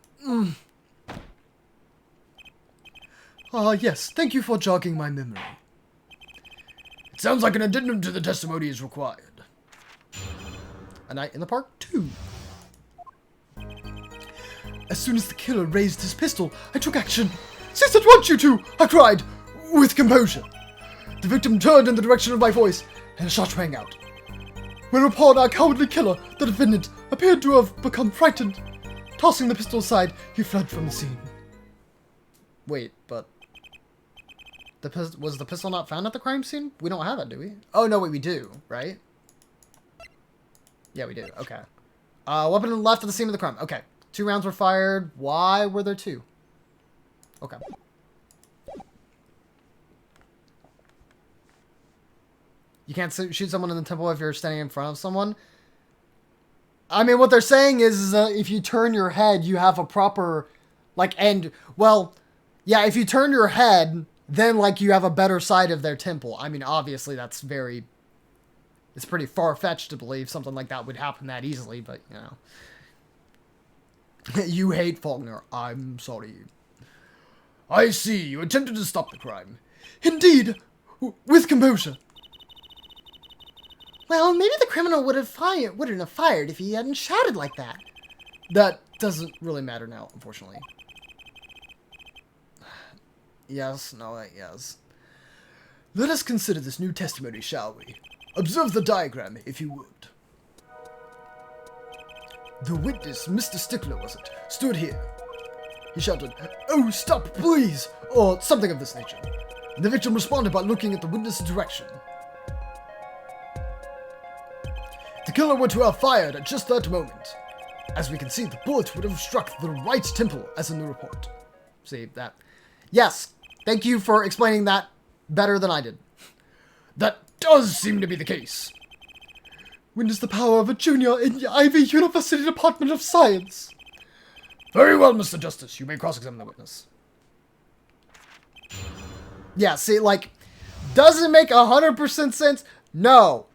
Ah, yes, thank you for jogging my memory. It sounds like an addendum to the testimony is required. A Night in the Park 2. As soon as the killer raised his pistol, I took action. "Cease at once, you two!" I cried, with composure. The victim turned in the direction of my voice, and a shot rang out. Whereupon our cowardly killer, the defendant, appeared to have become frightened. Tossing the pistol aside, he fled from the scene. Wait, but... was the pistol not found at the crime scene? We don't have it, do we? Oh, no, wait, we do, right? Yeah, we do. Okay. Weapon left at the scene of the crime. Okay. 2 rounds were fired. Why were there 2? Okay. You can't shoot someone in the temple if you're standing in front of someone. I mean, what they're saying is if you turn your head, you have a proper, like, and, well, yeah, if you turn your head, then, like, you have a better side of their temple. I mean, obviously, that's very, it's pretty far-fetched to believe something like that would happen that easily, but, you know. You hate Faulkner. I'm sorry. I see. You attempted to stop the crime. Indeed. With composure. Well, maybe the criminal wouldn't have fired if he hadn't shouted like that. That doesn't really matter now, unfortunately. Yes, no, yes. Let us consider this new testimony, shall we? Observe the diagram, if you would. The witness, Mr. Stickler, was it, stood here. He shouted, "Oh, stop, please!" or something of this nature. And the victim responded by looking at the witness's direction. The killer were to have fired at just that moment. As we can see, the bullet would have struck the right temple, as in the report. See, that... Yes, thank you for explaining that better than I did. That does seem to be the case. Witness the power of a junior in the Ivy University Department of Science. Very well, Mr. Justice. You may cross-examine the witness. Yeah, see, like, does it make 100% sense? No.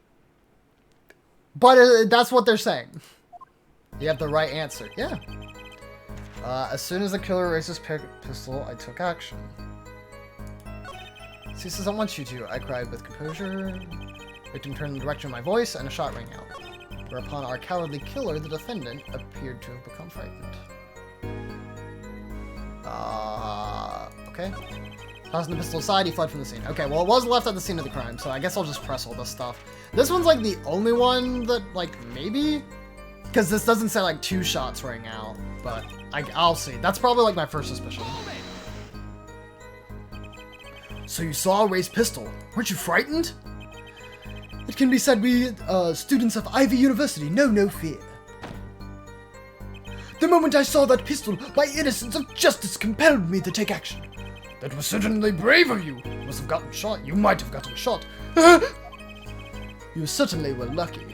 But that's what they're saying. You have the right answer. Yeah. As soon as the killer raised his pistol, I took action. He says, "I want you to," I cried with composure. Victim turned in the direction of my voice, and a shot rang out. Whereupon our cowardly killer, the defendant, appeared to have become frightened. Okay. Tossing the pistol aside, he fled from the scene. Okay, well, it was left at the scene of the crime, so I guess I'll just press all this stuff. This one's, like, the only one that, like, maybe? Because this doesn't say, like, 2 shots rang out, but I'll see. That's probably, like, my first suspicion. So you saw a raised pistol. Weren't you frightened? It can be said we, students of Ivy University, know no fear. The moment I saw that pistol, my innocence of justice compelled me to take action. That was certainly brave of you. You must have gotten shot. You might have gotten shot. You certainly were lucky.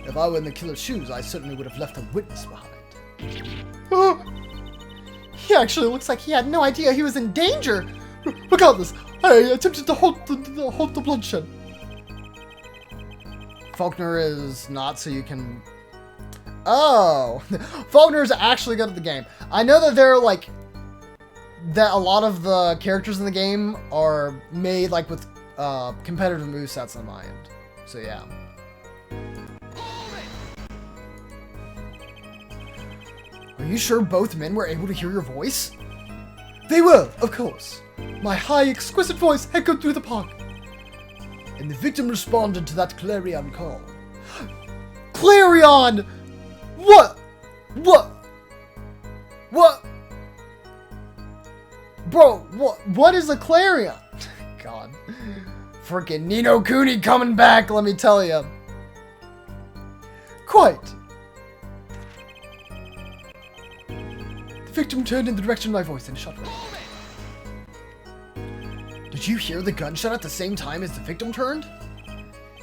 If I were in the killer's shoes, I certainly would have left a witness behind. He actually looks like he had no idea he was in danger. Regardless, I attempted to halt the bloodshed. Faulkner is not, so you can... Oh! Faulkner is actually good at the game. I know that they're, like... that a lot of the characters in the game are made, like, with competitive movesets in mind. So, yeah. Are you sure both men were able to hear your voice? They were, of course. My high, exquisite voice echoed through the park. And the victim responded to that clarion call. Clarion! What? Bro, what is a clarion? God. Freaking Nino Cooney coming back, let me tell you. Quite. The victim turned in the direction of my voice and shot Wright. Did you hear the gunshot at the same time as the victim turned?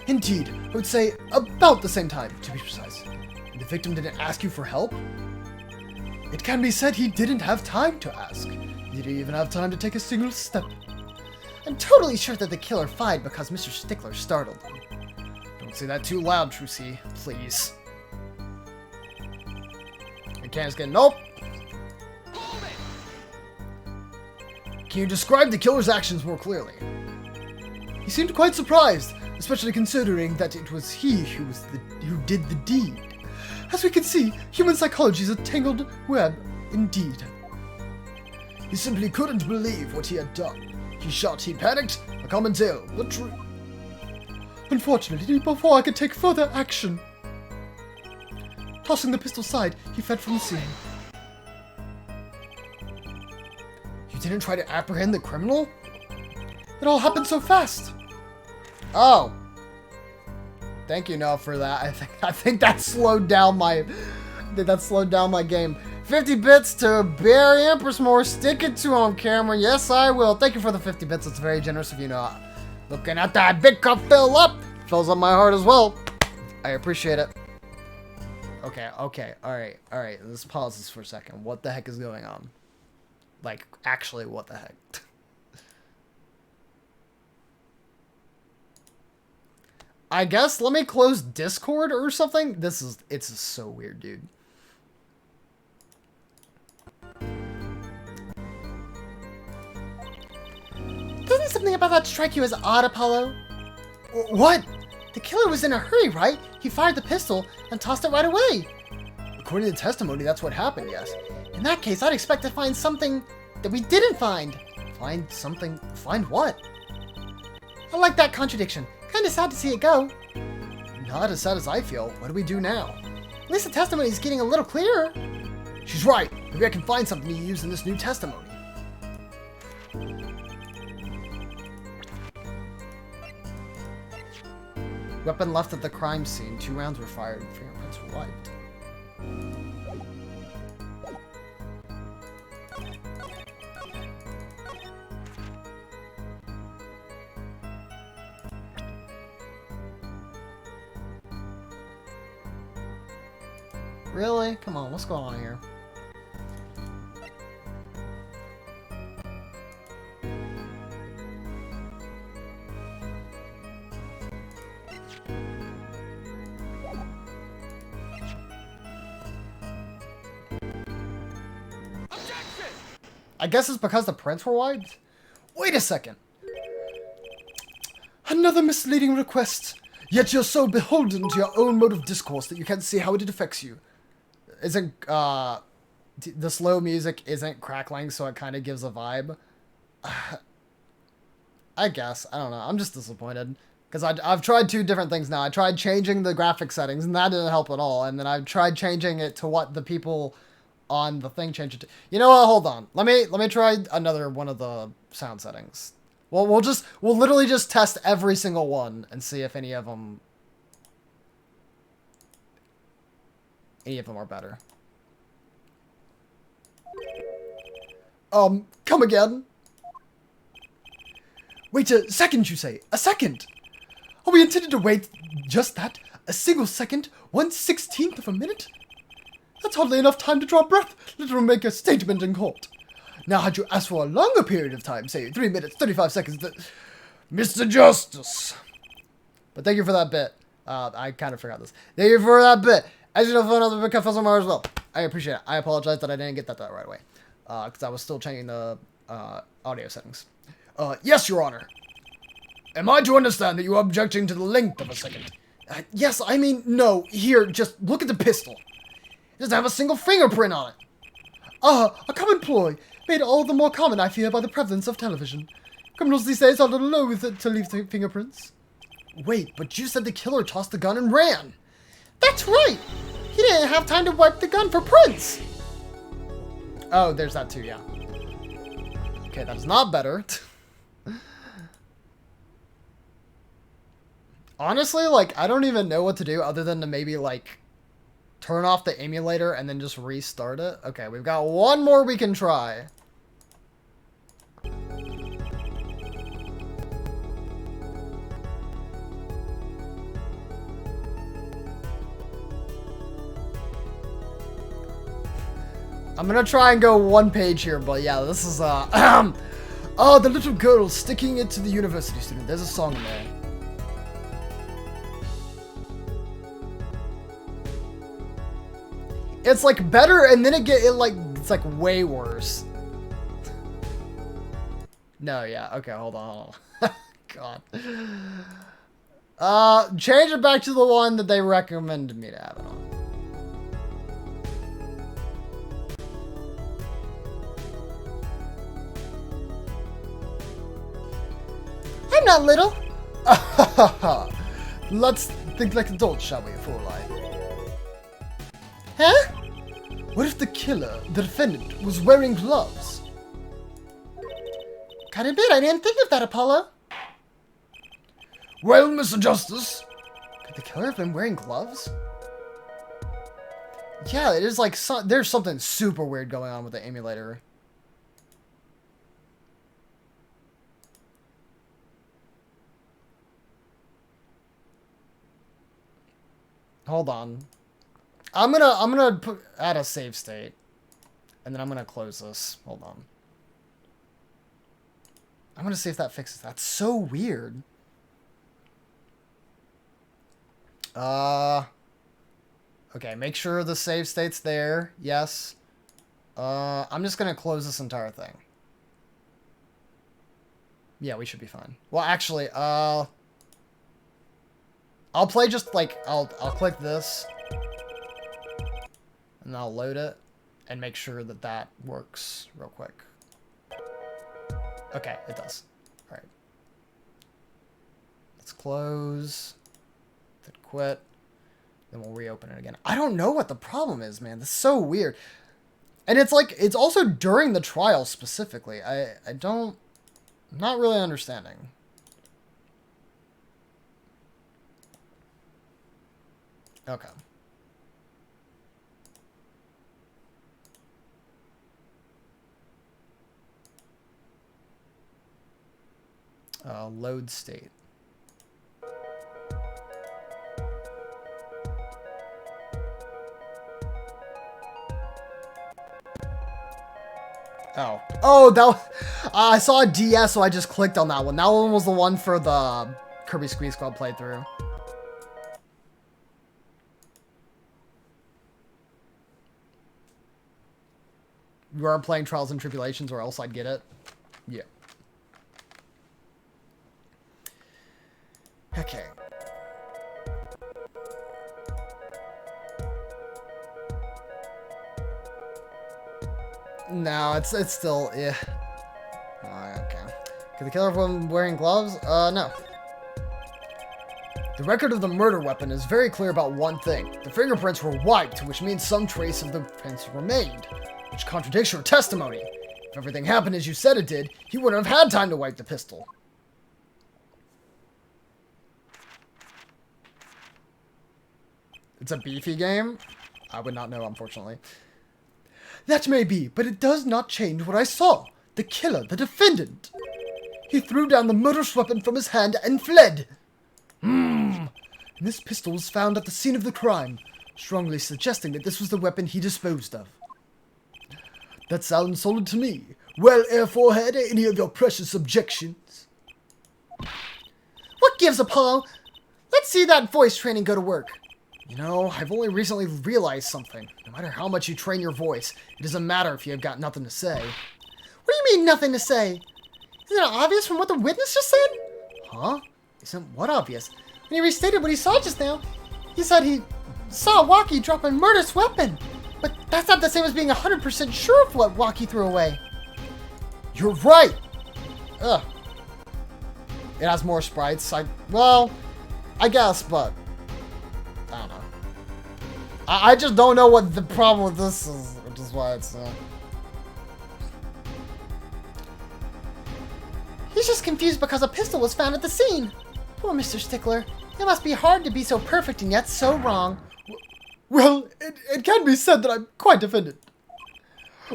Indeed, I would say about the same time, to be precise. And the victim didn't ask you for help? It can be said he didn't have time to ask. He didn't even have time to take a single step. I'm totally sure that the killer fired because Mr. Stickler startled him. Don't say that too loud, Trucy, please. I can't get nope. Can you describe the killer's actions more clearly? He seemed quite surprised, especially considering that it was he who did the deed. As we can see, human psychology is a tangled web indeed. He simply couldn't believe what he had done. He shot, he panicked, a common tale, but true. Unfortunately, before I could take further action, tossing the pistol aside, he fled from the scene. You didn't try to apprehend the criminal? It all happened so fast. Oh. Thank you, Noah, for that. I think that slowed down my game. 50 bits to Barry Empress more. Stick it to on camera. Yes, I will. Thank you for the 50 bits. It's very generous of you, Noah. Looking at that big cup fill up. Fills up my heart as well. I appreciate it. Okay. Alright. Let's pause this for a second. What the heck is going on? Like, actually, what the heck? I guess let me close Discord or something. It's so weird, dude. Doesn't something about that strike you as odd, Apollo? What? The killer was in a hurry, right? He fired the pistol and tossed it right away. According to the testimony, that's what happened, yes. In that case, I'd expect to find something that we didn't find. Find something? Find what? I like that contradiction. Kinda sad to see it go. Not as sad as I feel. What do we do now? At least the testimony is getting a little clearer. She's right. Maybe I can find something to use in this new testimony. Weapon left at the crime scene. 2 rounds were fired. Fingerprints were wiped. Really? Come on, what's going on here? I guess it's because the prints were wiped? Wait a second. Another misleading request. Yet you're so beholden to your own mode of discourse that you can't see how it affects you. Isn't, the slow music isn't crackling, so it kind of gives a vibe. I guess. I don't know. I'm just disappointed. Because I've tried 2 different things now. I tried changing the graphic settings, and that didn't help at all. And then I've tried changing it to what the people on the thing changed it to. You know what? Hold on. Let me try another one of the sound settings. Well, we'll literally just test every single one and see if any of them are better. Come again? Wait a second, you say? A second? Are we intended to wait just that? A single second? 1/16th of a minute? That's hardly enough time to draw breath, let alone make a statement in court. Now, had you asked for a longer period of time, say 3 minutes, 35 seconds, Mr. Justice. But thank you for that bit. I kind of forgot this. Thank you for that bit. As you know, for another bit, Professor Mars as well. I appreciate it. I apologize that I didn't get that right away. Because I was still changing the audio settings. Yes, Your Honor. Am I to understand that you are objecting to the length of a second? Yes, I mean, no. Here, just look at the pistol. It doesn't have a single fingerprint on it. A common ploy, made all the more common, I fear, by the prevalence of television. Criminals these days are loath to leave fingerprints. Wait, but you said the killer tossed the gun and ran. That's right! He didn't have time to wipe the gun for prints! Oh, there's that too, yeah. Okay, that is not better. Honestly, like, I don't even know what to do other than to maybe, like, turn off the emulator and then just restart it? Okay, we've got one more we can try. I'm gonna try and go one page here, but yeah, this is, oh, the little girl sticking it to the university student. There's a song in there. It's like better, and then it's like way worse. No, yeah, okay, hold on. God. Change it back to the one that they recommended me to have it on. I'm not little. Let's think like adults, shall we, Fräulein? Huh? What if the killer, the defendant, was wearing gloves? Gotta admit, I didn't think of that, Apollo. Well, Mr. Justice. Could the killer have been wearing gloves? Yeah, it is like, there's something super weird going on with the emulator. Hold on. I'm gonna add a save state. And then I'm gonna close this. Hold on. I'm gonna see if that fixes that. That's so weird. Okay, make sure the save state's there. Yes. I'm just gonna close this entire thing. Yeah, we should be fine. Well, actually, I'll play just like, I'll click this. And I'll load it. And make sure that that works real quick. Okay, it does. Alright. Let's close. Then quit. Then we'll reopen it again. I don't know what the problem is, man. This is so weird. And it's like, it's also during the trial specifically. I'm not really understanding. Okay. Load state. Oh, that was, I saw a DS, so I just clicked on that one. That one was the one for the Kirby Squeeze Squad playthrough. You are playing Trials and Tribulations, or else I'd get it. Yeah. Okay. No, it's still, yeah. Oh, okay. Could the killer have been wearing gloves? No. The record of the murder weapon is very clear about one thing. The fingerprints were wiped, which means some trace of the prints remained, which contradicts your testimony. If everything happened as you said it did, he wouldn't have had time to wipe the pistol. It's a beefy game? I would not know, unfortunately. That may be, but it does not change what I saw. The killer, the defendant. He threw down the murderous weapon from his hand and fled. And this pistol was found at the scene of the crime, strongly suggesting that this was the weapon he disposed of. That sounds solid to me. Well, Air Forehead, any of your precious objections? What gives, Apollo? Let's see that voice training go to work. You know, I've only recently realized something. No matter how much you train your voice, it doesn't matter if you've got nothing to say. What do you mean, nothing to say? Isn't it obvious from what the witness just said? Huh? Isn't what obvious? When he restated what he saw just now, he said he saw Waki drop a murderous weapon. But that's not the same as being 100% sure of what Waki threw away. You're right! Ugh. It has more sprites. Well, I guess, but I don't know. I just don't know what the problem with this is, which is why it's, He's just confused because a pistol was found at the scene. Poor Mr. Stickler. It must be hard to be so perfect and yet so wrong. Well, it can be said that I'm quite offended.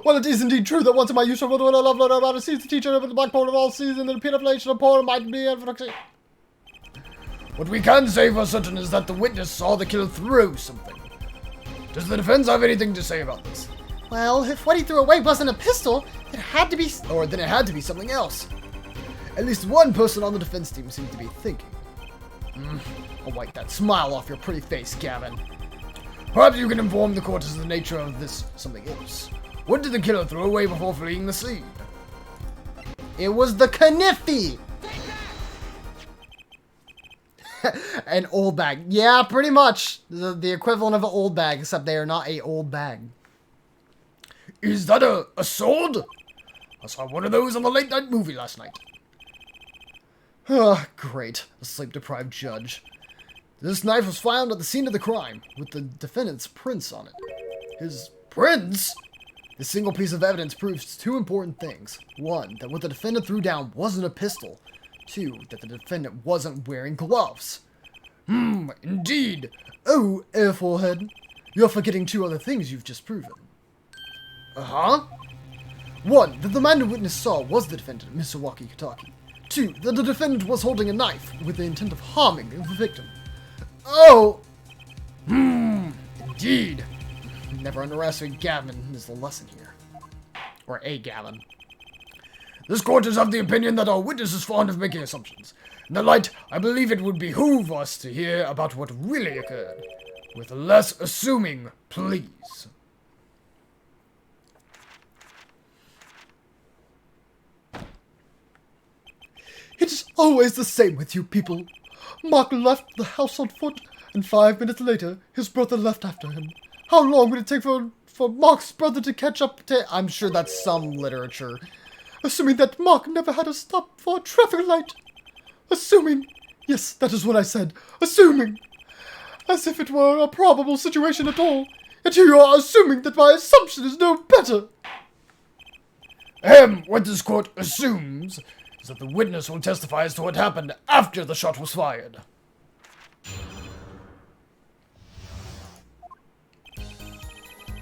Well, it is indeed true that once in my youth, I love learning about a season teacher at the blackboard of all seasons, and the penetration of poem might be advocacy. What we can say for certain is that the witness saw the killer throw something. Does the defense have anything to say about this? Well, if what he threw away wasn't a pistol, it had to be... Or then it had to be something else. At least one person on the defense team seems to be thinking. I'll wipe that smile off your pretty face, Gavin. Perhaps you can inform the court as to the nature of this something else. What did the killer throw away before fleeing the scene? It was the kniffy! An old bag. Yeah, pretty much. The equivalent of an old bag, except they are not a old bag. Is that a sword? I saw one of those on the late night movie last night. Ah, great. A sleep-deprived judge. This knife was found at the scene of the crime, with the defendant's prints on it. His prints? This single piece of evidence proves two important things. One, that what the defendant threw down wasn't a pistol. Two, that the defendant wasn't wearing gloves. Indeed. Oh, airforehead. You're forgetting two other things you've just proven. Uh-huh. One, that the man the witness saw was the defendant, Mr. Walkie-Talkie. Two, that the defendant was holding a knife with the intent of harming the victim. Oh! Indeed. Never underestimate Gavin is the lesson here. Or a Gavin. This court is of the opinion that our witness is fond of making assumptions. In that light, I believe it would behoove us to hear about what really occurred. With less assuming, please. It is always the same with you people. Mark left the house on foot, and 5 minutes later, his brother left after him. How long would it take for Mark's brother to catch up to... I'm sure that's some literature. Assuming that Mark never had to stop for a traffic light. Assuming... Yes, that is what I said. Assuming. As if it were a probable situation at all. Yet you are assuming that my assumption is no better. What this court assumes is that the witness will testify as to what happened after the shot was fired.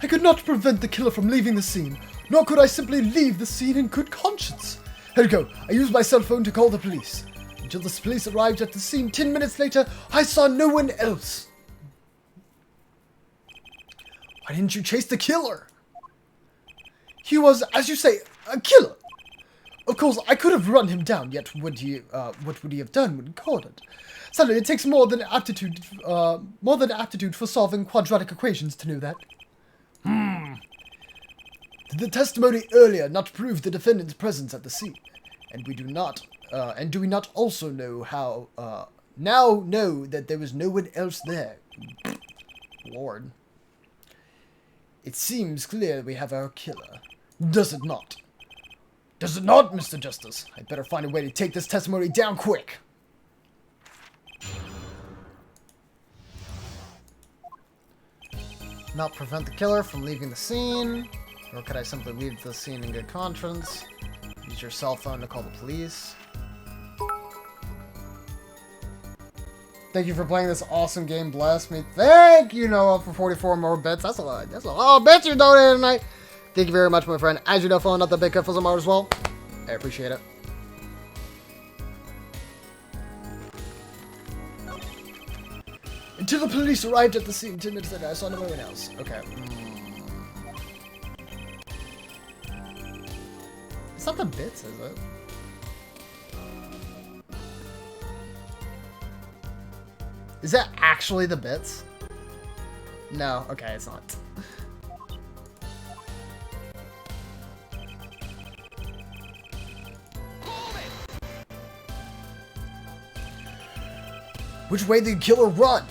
I could not prevent the killer from leaving the scene, nor could I simply leave the scene in good conscience. Ergo, I used my cell phone to call the police. Until the police arrived at the scene 10 minutes later, I saw no one else. Why didn't you chase the killer? He was, as you say, a killer. Of course, I could have run him down, yet what would he have done when cornered? Sadly, it takes more than aptitude for solving quadratic equations to know that. Did the testimony earlier not prove the defendant's presence at the scene? And we do not, and do we not also know how, now know that there was no one else there? Lord. It seems clear we have our killer. Does it not? Does it not, Mr. Justice? I'd better find a way to take this testimony down quick. Not prevent the killer from leaving the scene. Or could I simply leave the scene in good conscience? Use your cell phone to call the police. Thank you for playing this awesome game. Bless me. Thank you, Noah, for 44 more bits. That's a lot. That's a lot of bits you donated tonight. Thank you very much, my friend. As you know, following up the big cuffles of art as well. I appreciate it. Until the police arrived at the scene 10 minutes later, I saw no one else. Okay. It's not the bits, is it? Is that actually the bits? No, okay, it's not. Which way did the killer run?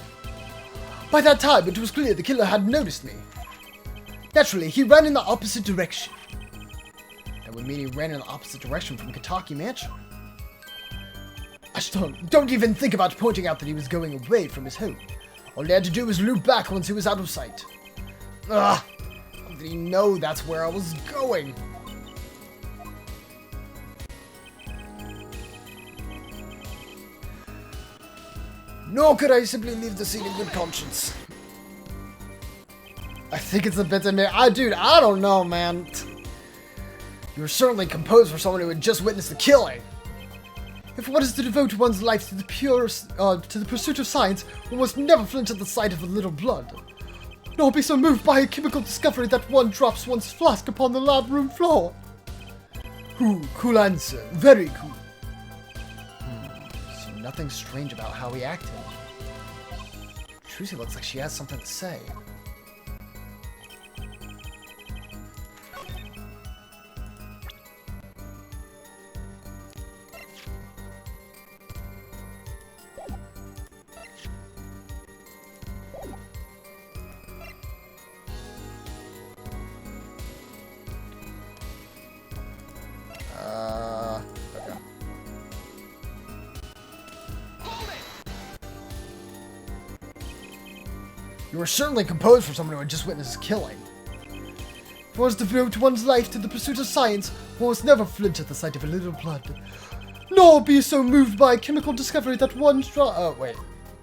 By that time, it was clear the killer had noticed me. Naturally, he ran in the opposite direction. That would mean he ran in the opposite direction from Kentucky Mansion. Ashton, don't even think about pointing out that he was going away from his home. All he had to do was loop back once he was out of sight. Ugh! How did he know that's where I was going? Nor could I simply leave the scene in good conscience. I think it's a bit to me. Dude, I don't know, man. You were certainly composed for someone who had just witnessed the killing. If one is to devote one's life to the to the pursuit of science, one must never flinch at the sight of a little blood. Nor be so moved by a chemical discovery that one drops one's flask upon the lab room floor. Cool answer. Very cool. So nothing strange about how he acted. Trucy looks like she has something to say. Okay. You were certainly composed for someone who had just witnessed his killing. If one is to devote one's life to the pursuit of science, one must never flinch at the sight of a little blood. Nor be so moved by a chemical discovery that one Oh, wait.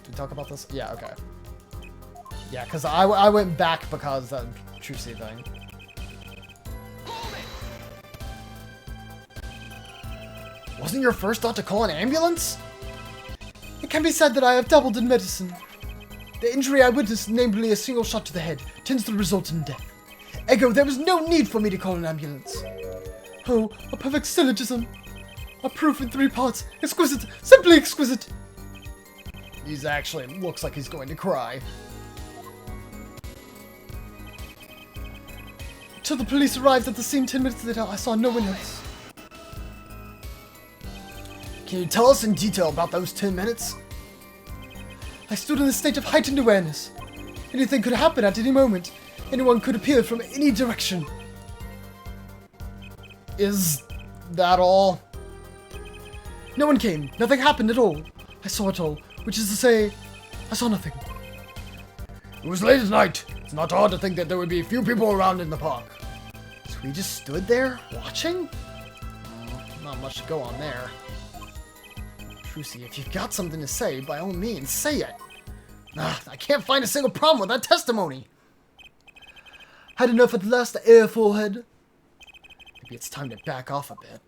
Did we talk about this? Yeah, okay. Yeah, because I went back because of that Trucy thing. Wasn't your first thought to call an ambulance? It can be said that I have dabbled in medicine. The injury I witnessed, namely a single shot to the head, tends to result in death. Ergo, there was no need for me to call an ambulance. Oh, a perfect syllogism. A proof in 3 parts. Exquisite. Simply exquisite. He's actually looks like he's going to cry. Till the police arrived at the scene 10 minutes later, I saw no one else. Can you tell us in detail about those 10 minutes? I stood in a state of heightened awareness. Anything could happen at any moment. Anyone could appear from any direction. Is that all? No one came. Nothing happened at all. I saw it all, which is to say, I saw nothing. It was late at night. It's not hard to think that there would be a few people around in the park. So we just stood there, watching? Not much to go on there. Trucy, if you've got something to say, by all means, say it. I can't find a single problem with that testimony. Had enough at last, air forehead. Maybe it's time to back off a bit.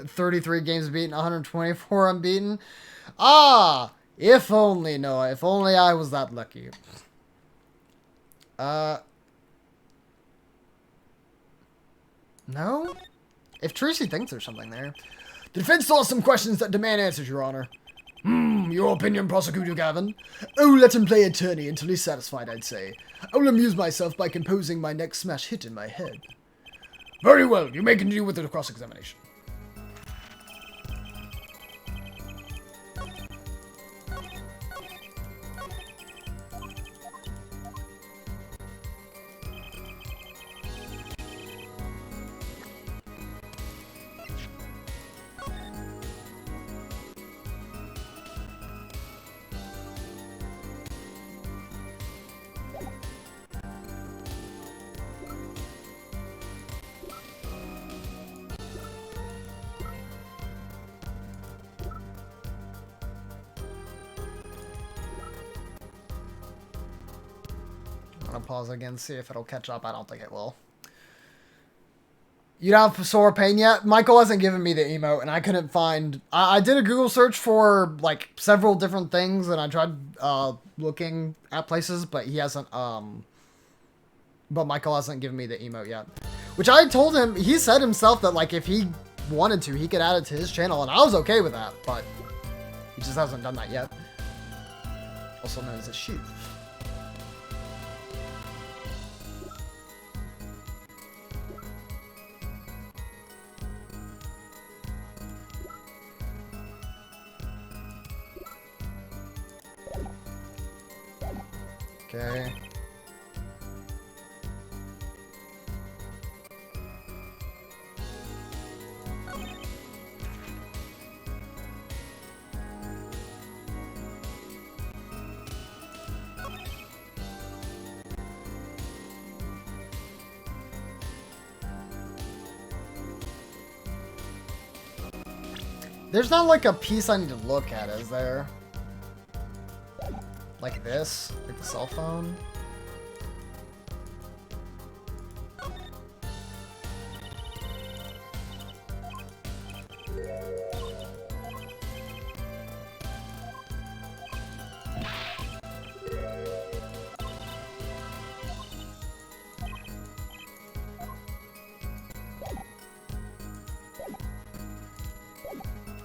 33 games beaten, 124 unbeaten. If only, Noah. If only I was that lucky. No? If Trucy thinks there's something there. The defense still has some questions that demand answers, Your Honor. Your opinion, Prosecutor Gavin? Oh, let him play attorney until he's satisfied, I'd say. I will amuse myself by composing my next smash hit in my head. Very well. You may continue with the cross-examination. I'm gonna pause again, see if it'll catch up. I don't think it will. You don't have sore pain yet? Michael hasn't given me the emote, and I couldn't find... I did a Google search for, like, several different things, and I tried looking at places, but he hasn't, But Michael hasn't given me the emote yet. Which I told him, he said himself that, like, if he wanted to, he could add it to his channel, and I was okay with that, but he just hasn't done that yet. Also known as a shoe. Okay. There's not like a piece I need to look at, is there? Like this? Like the cell phone?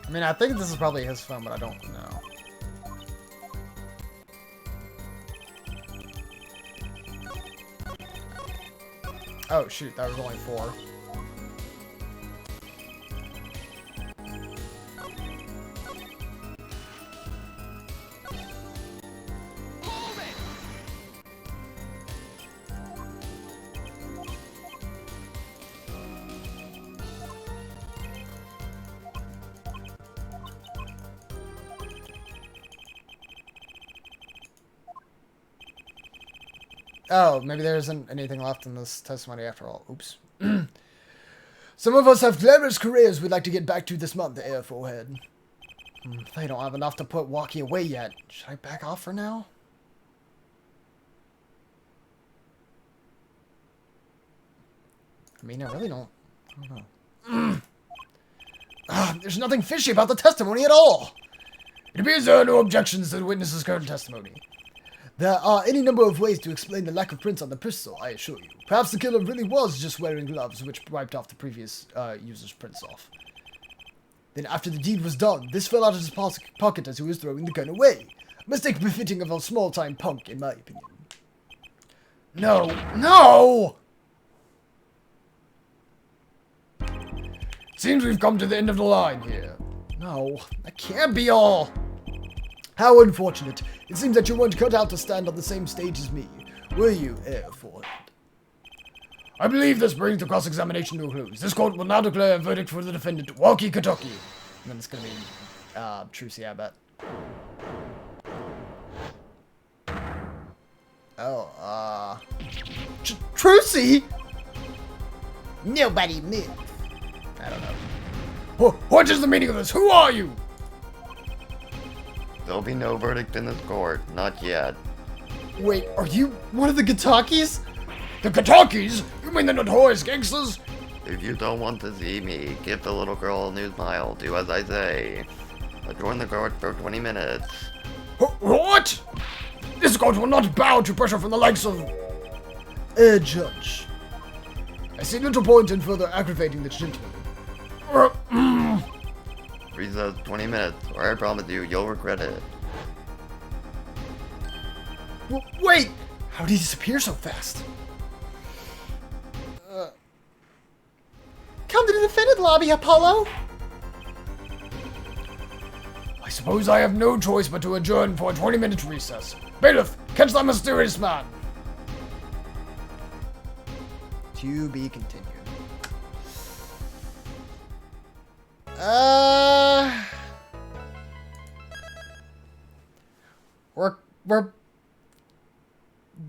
I mean, I think this is probably his phone, but I don't know. Oh, shoot, that was only 4. Oh, maybe there isn't anything left in this testimony after all. Oops. Some of us have glamorous careers we'd like to get back to this month, Air Forehead. They don't have enough to put Walkie away yet. Should I back off for now? I mean, I really don't know. There's nothing fishy about the testimony at all. It appears there are no objections to the witness's current testimony. There are any number of ways to explain the lack of prints on the pistol, I assure you. Perhaps the killer really was just wearing gloves, which wiped off the previous user's prints off. Then after the deed was done, this fell out of his pocket as he was throwing the gun away. A mistake befitting of a small-time punk, in my opinion. No! No! Seems we've come to the end of the line here. No, that can't be all. How unfortunate. It seems that you weren't cut out to stand on the same stage as me. Were you, Air Forehead? I believe this brings the cross-examination to a close. This court will now declare a verdict for the defendant, Walkie Kentucky. And then it's gonna be, Trucy, I bet. Oh, Trucy? Nobody move. I don't know. What is the meaning of this? Who are you? There'll be no verdict in this court. Not yet. Wait, are you one of the Kentuckys? The Kentuckys? You mean the notorious gangsters? If you don't want to see me, give the little girl a new smile. Do as I say. Adjourn the court for 20 minutes. What? This court will not bow to pressure from the likes of... Judge. I see little point in further aggravating this gentleman. Recess 20 minutes, or I promise you, you'll regret it. Wait! How did he disappear so fast? Come to the defendant lobby, Apollo. I suppose I have no choice but to adjourn for a 20-minute recess. Bailiff, catch that mysterious man! To be continued. We're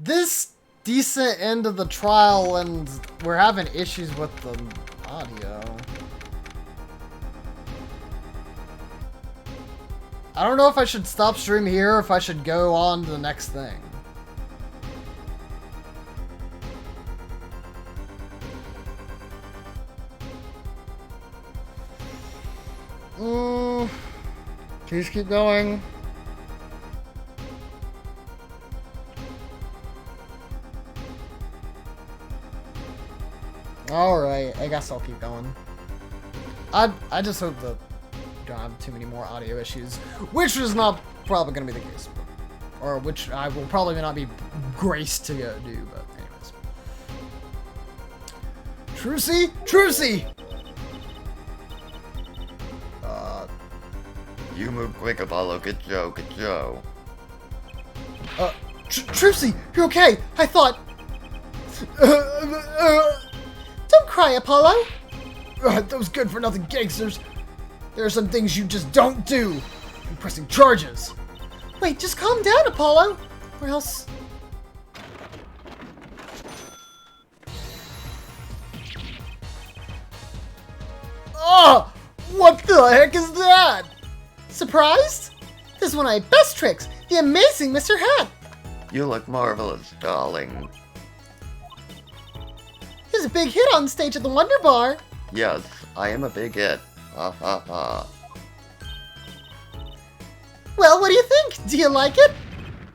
this decent end of the trial, and we're having issues with the audio. I don't know if I should stop stream here or if I should go on to the next thing. Please keep going. Alright, I guess I'll keep going. I just hope that we don't have too many more audio issues, which is not probably going to be the case. Or which I will probably not be graced to go do, but anyways. Trucy? Trucy! You move quick, Apollo. Good Joe, good Joe. Trucy, you're okay. I thought... Don't cry, Apollo. Those good-for-nothing gangsters. There are some things you just don't do. I'm pressing charges. Wait, just calm down, Apollo. Or else... What the heck is that? Surprised? This is one of my best tricks, the amazing Mr. Hat. You look marvelous, darling. He was a big hit on stage at the Wonder Bar. Yes, I am a big hit. Ha ha ha. Well, what do you think? Do you like it?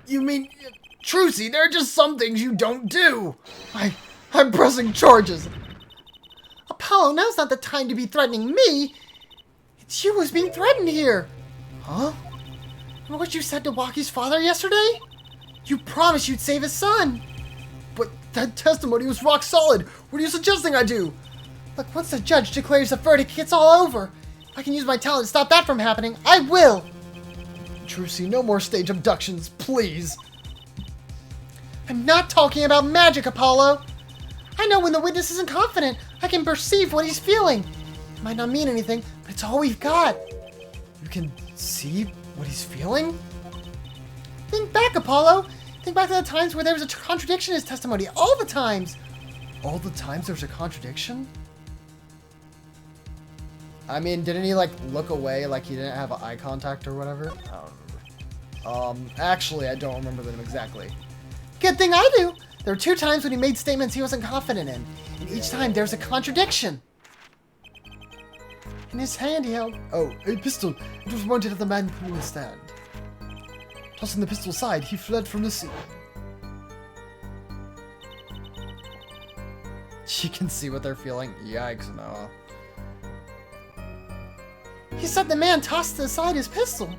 You mean, Trucy, there are just some things you don't do. I'm pressing charges. Apollo, now's not the time to be threatening me. It's you who's being threatened here. Huh? Remember what you said to Waki's father yesterday? You promised you'd save his son. But that testimony was rock solid. What are you suggesting I do? Look, once the judge declares the verdict, it's all over. If I can use my talent to stop that from happening, I will. Trucy, no more stage abductions, please. I'm not talking about magic, Apollo. I know when the witness isn't confident, I can perceive what he's feeling. It might not mean anything, but it's all we've got. You can see what he's feeling? Think back, Apollo. Think back to the times where there was a contradiction in his testimony. All the times. All the times there's a contradiction? I mean, didn't he, like, look away like he didn't have eye contact or whatever? I don't remember. Actually, I don't remember them exactly. Good thing I do. There were 2 times when he made statements he wasn't confident in. And each time there's a contradiction. In his hand he held... Oh, a pistol. It was pointed at the man putting the stand. Tossing the pistol aside, he fled from the scene. You can see what they're feeling. Yikes, Noah. He said the man tossed aside his pistol.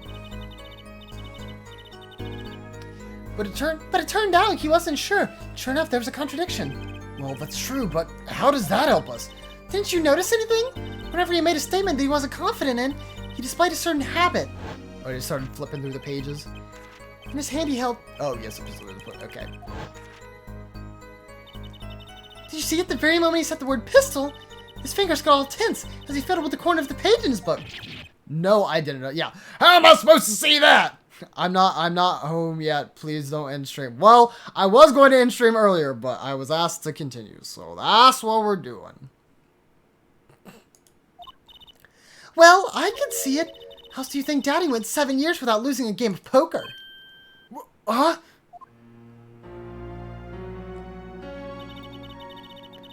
But it turned out he wasn't sure. Sure enough, there was a contradiction. Well, that's true, but how does that help us? Didn't you notice anything? Whenever he made a statement that he wasn't confident in, he displayed a certain habit. Oh, he started flipping through the pages. In his hand he held... Oh, yes, a pistol. Okay. Did you see at the very moment he said the word pistol, his fingers got all tense as he fiddled with the corner of the page in his book. No, I didn't know. Yeah. How am I supposed to see that? I'm not home yet. Please don't end stream. Well, I was going to end stream earlier, but I was asked to continue. So that's what we're doing. Well, I can see it. How else do you think Daddy went 7 years without losing a game of poker? Huh?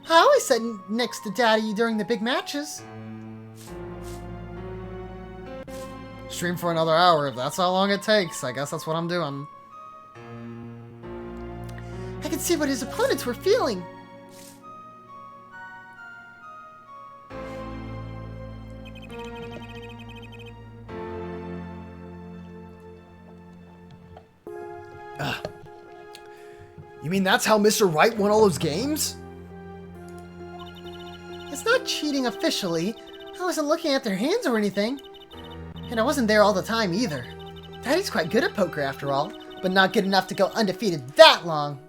I always sat next to Daddy during the big matches. Stream for another hour. If that's how long it takes, I guess that's what I'm doing. I could see what his opponents were feeling. You mean that's how Mr. Wright won all those games? It's not cheating officially. I wasn't looking at their hands or anything. And I wasn't there all the time either. Daddy's quite good at poker after all, but not good enough to go undefeated that long.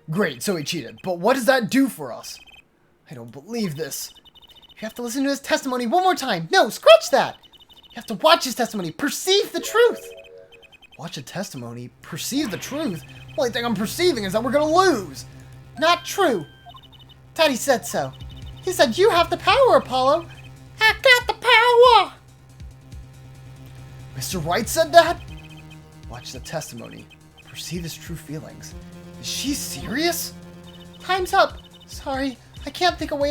Great, so he cheated. But what does that do for us? I don't believe this. You have to listen to his testimony one more time. No, scratch that! You have to watch his testimony, perceive the truth. Watch a testimony, perceive the truth? The only thing I'm perceiving is that we're gonna lose. Not true. Daddy said so. He said you have the power, Apollo. I got the power! Mr. Wright said that? Watch the testimony. Perceive his true feelings. Is she serious? Time's up. Sorry, I can't think of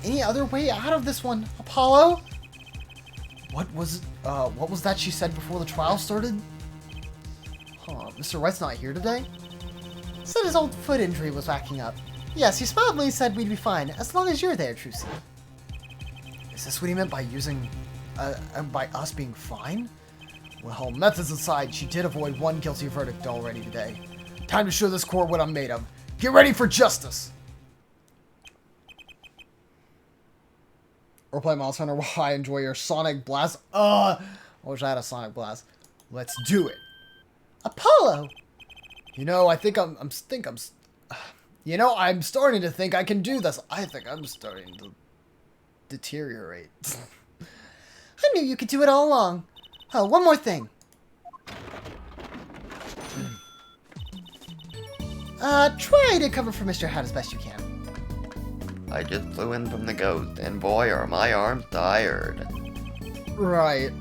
any other way out of this one, Apollo. What was that she said before the trial started? Huh, Mr. Wright's not here today? Said his old foot injury was acting up. Yes, he smiled when he said we'd be fine, as long as you're there, Trucy. Is this what he meant by by us being fine? Well, methods aside, she did avoid one guilty verdict already today. Time to show this court what I'm made of. Get ready for justice! Or play Monster Hunter while I enjoy your Sonic Blast. I wish I had a Sonic Blast. Let's do it. Apollo! You know, I'm starting to think I can do this. I think I'm starting to deteriorate. I knew you could do it all along. Oh, one more thing. Try to cover for Mr. Hat as best you can. I just flew in from the ghost, and boy, are my arms tired. Right.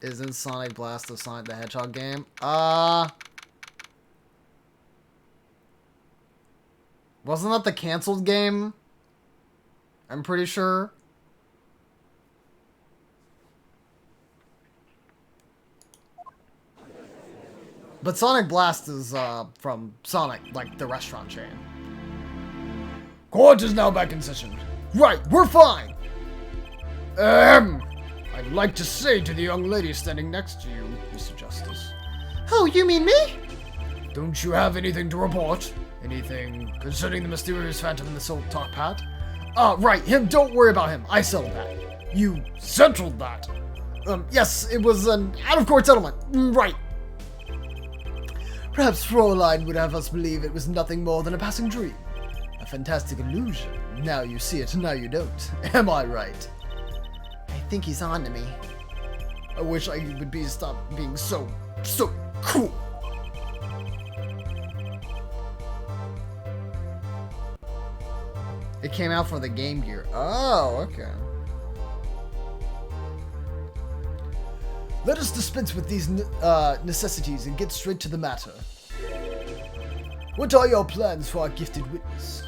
Isn't Sonic Blast a Sonic the Hedgehog game? Wasn't that the canceled game? I'm pretty sure. But Sonic Blast is from Sonic, like the restaurant chain. Court is now back in session. Right, we're fine. I'd like to say to the young lady standing next to you, Mr. Justice. Oh, you mean me? Don't you have anything to report? Anything concerning the mysterious phantom in the silk top hat? Right, him, don't worry about him. I settled that. You settled that? Yes, it was an out-of-court settlement. Right. Perhaps Fräulein would have us believe it was nothing more than a passing dream. A fantastic illusion. Now you see it, now you don't. Am I right? I think he's on to me. I wish I would stop being so cool. It came out for the Game Gear. Oh, okay. Let us dispense with these necessities and get straight to the matter. What are your plans for our gifted witness?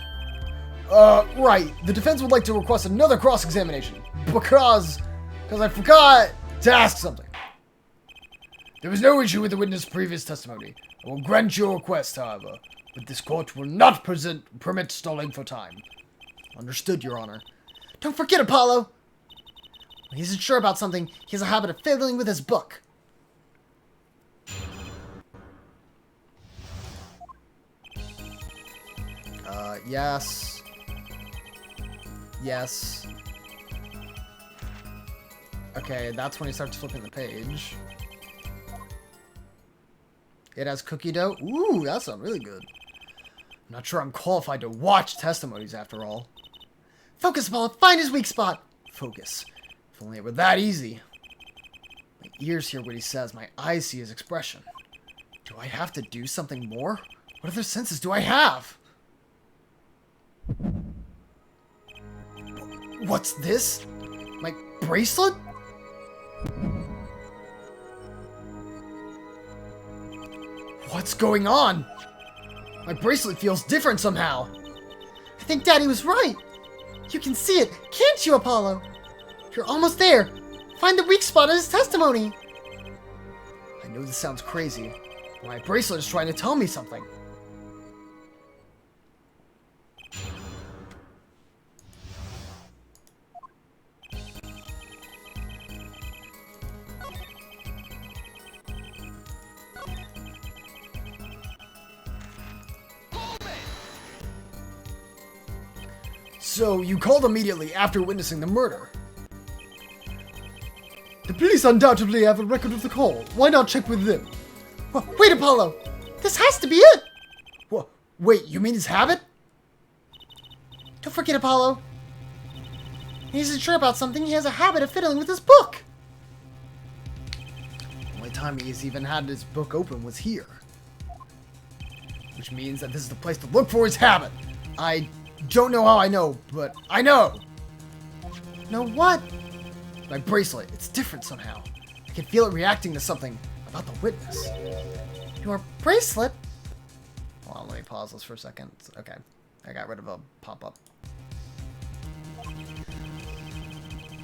Right. The defense would like to request another cross-examination because I forgot to ask something. There is no issue with the witness' previous testimony. I will grant your request, however, but this court will not permit stalling for time. Understood, Your Honor. Don't forget, Apollo! When he's unsure about something, he has a habit of fiddling with his book. Yes. Yes. Okay, that's when he starts flipping the page. It has cookie dough. Ooh, that sounds really good. I'm not sure I'm qualified to watch testimonies after all. Focus, Apollo. Find his weak spot. Focus. If only it were that easy. My ears hear what he says. My eyes see his expression. Do I have to do something more? What other senses do I have? What's this? My bracelet? What's going on? My bracelet feels different somehow. I think Daddy was right. You can see it, can't you, Apollo? You're almost there. Find the weak spot in his testimony. I know this sounds crazy, but my bracelet is trying to tell me something. So, you called immediately after witnessing the murder. The police undoubtedly have a record of the call. Why not check with them? Wait, Apollo! This has to be it! What? Wait, you mean his habit? Don't forget, Apollo. He's unsure about something. He has a habit of fiddling with his book. The only time he's even had his book open was here. Which means that this is the place to look for his habit. I don't know how I know, but I know. Know what? My bracelet, it's different somehow. I can feel it reacting to something about the witness. Your bracelet? Hold on, let me pause this for a second. Okay, I got rid of a pop-up.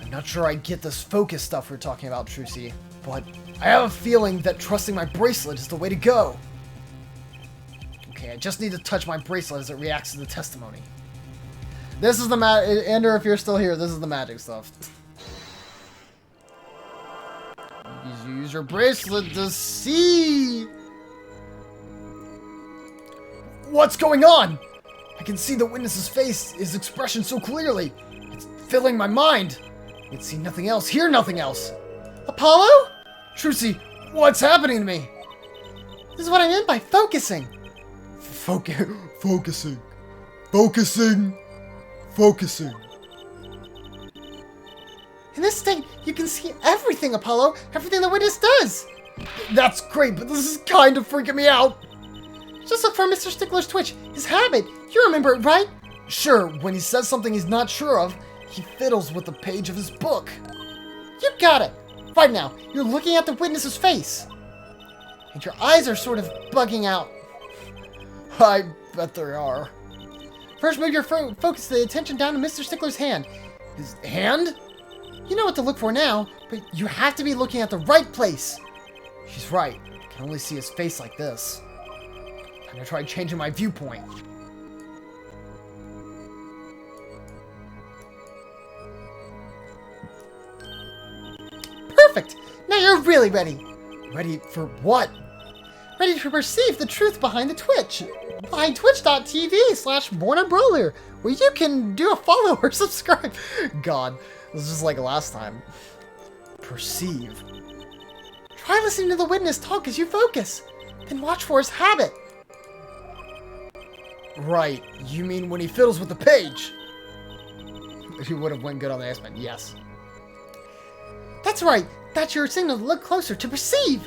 I'm not sure I get this focus stuff we're talking about, Trucy, but I have a feeling that trusting my bracelet is the way to go. Okay, I just need to touch my bracelet as it reacts to the testimony. This is the Ender, if you're still here, this is the magic stuff. You use your bracelet to see. What's going on? I can see the witness's face, his expression so clearly. It's filling my mind. I can see nothing else, hear nothing else. Apollo? Trucy, what's happening to me? This is what I meant by focusing. Focusing. In this state, you can see everything, Apollo. Everything the witness does. That's great, but this is kind of freaking me out. Just look for Mr. Stickler's twitch. His habit. You remember it, right? Sure, when he says something he's not sure of, he fiddles with the page of his book. You got it. Right now, you're looking at the witness's face. And your eyes are sort of bugging out. I bet there are. First, move your focus the attention down to Mr. Stickler's hand. His hand? You know what to look for now, but you have to be looking at the right place. She's right. I can only see his face like this. Time to try changing my viewpoint. Perfect. Now you're really ready. Ready for what? Ready to perceive the truth behind the Twitch. Behind twitch.tv/BornAndBrawler, where you can do a follow or subscribe. God, this is just like last time. Perceive. Try listening to the witness talk as you focus. Then watch for his habit. Right, you mean when he fiddles with the page? He would have went good on the X-Men, yes. That's right. That's your signal to look closer to perceive.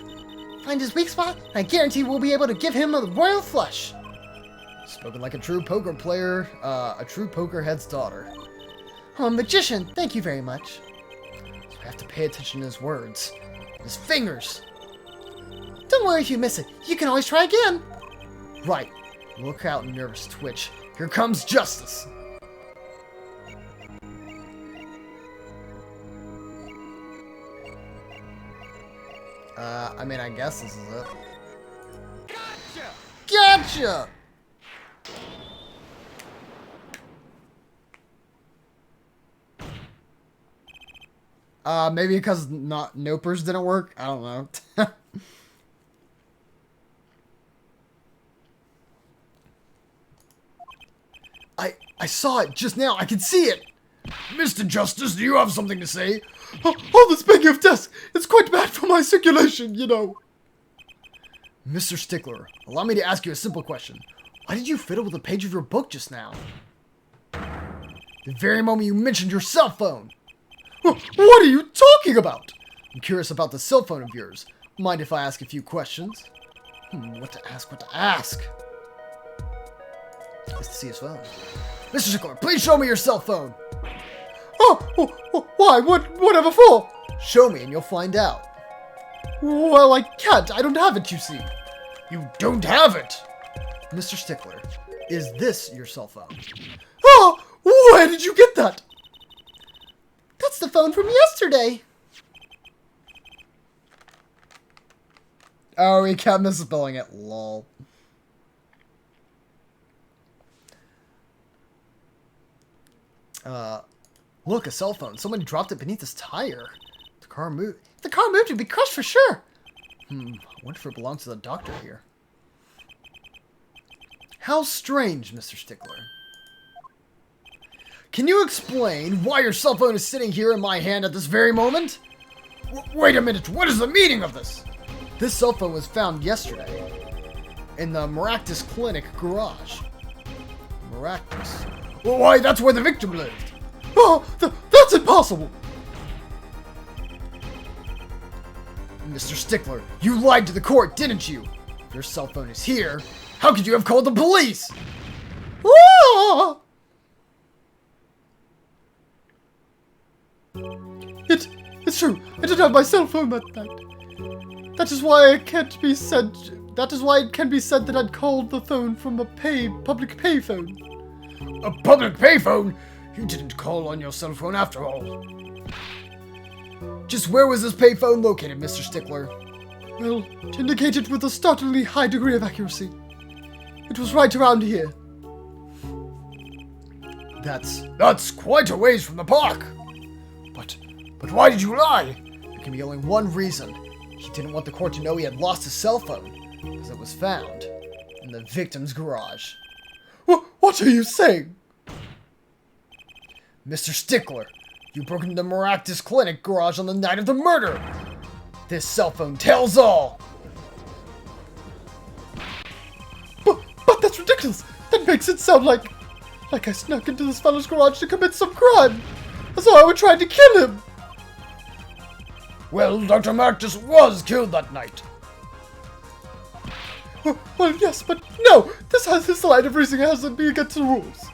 Find his weak spot, and I guarantee we'll be able to give him a royal flush. Spoken like a true poker player, a true poker head's daughter. I'm a magician. Thank you very much. So I have to pay attention to his words. His fingers. Don't worry if you miss it. You can always try again. Right. Look out, nervous twitch. Here comes justice. I mean, I guess this is it. Gotcha! Maybe because Nopers didn't work? I don't know. I saw it just now. I can see it. Mr. Justice, do you have something to say? Oh, this begging of death! It's quite bad for my circulation, you know. Mr. Stickler, allow me to ask you a simple question. Why did you fiddle with the page of your book just now? The very moment you mentioned your cell phone. What are you talking about? I'm curious about the cell phone of yours. Mind if I ask a few questions? What to ask? Nice to see his phone. Mr. Stickler, please show me your cell phone. Why? Whatever for? Show me and you'll find out. Well, I can't. I don't have it, you see. You don't have it! Mr. Stickler, is this your cell phone? Oh, where did you get that? That's the phone from yesterday. Oh, he kept misspelling it. Lol. Look, a cell phone. Someone dropped it beneath his tire. The car moved. If the car moved, it'd be crushed for sure. I wonder if it belongs to the doctor here. How strange, Mr. Stickler. Can you explain why your cell phone is sitting here in my hand at this very moment? Wait a minute, what is the meaning of this? This cell phone was found yesterday in the Maractus Clinic garage. Maractus? Well, why, that's where the victim lived. Oh, that's impossible. Mr. Stickler, you lied to the court, didn't you? If your cell phone is here, how could you have called the police? Ah! It's true. I didn't have my cell phone that night. That is why it can be said that I'd called the phone from a public payphone. A public payphone? You didn't call on your cell phone after all. Just where was this payphone located, Mr. Stickler? Well, to indicate it with a startlingly high degree of accuracy. It was right around here. That's quite a ways from the park. But why did you lie? There can be only one reason. He didn't want the court to know he had lost his cell phone, because it was found in the victim's garage. What are you saying? Mr. Stickler, you broke into the Maractus Clinic garage on the night of the murder. This cell phone tells all. But that's ridiculous. That makes it sound like I snuck into this fellow's garage to commit some crime. As though I were trying to kill him. Well, Dr. Maractus was killed that night. Well, yes, but no! This line of reasoning hasn't been against the rules.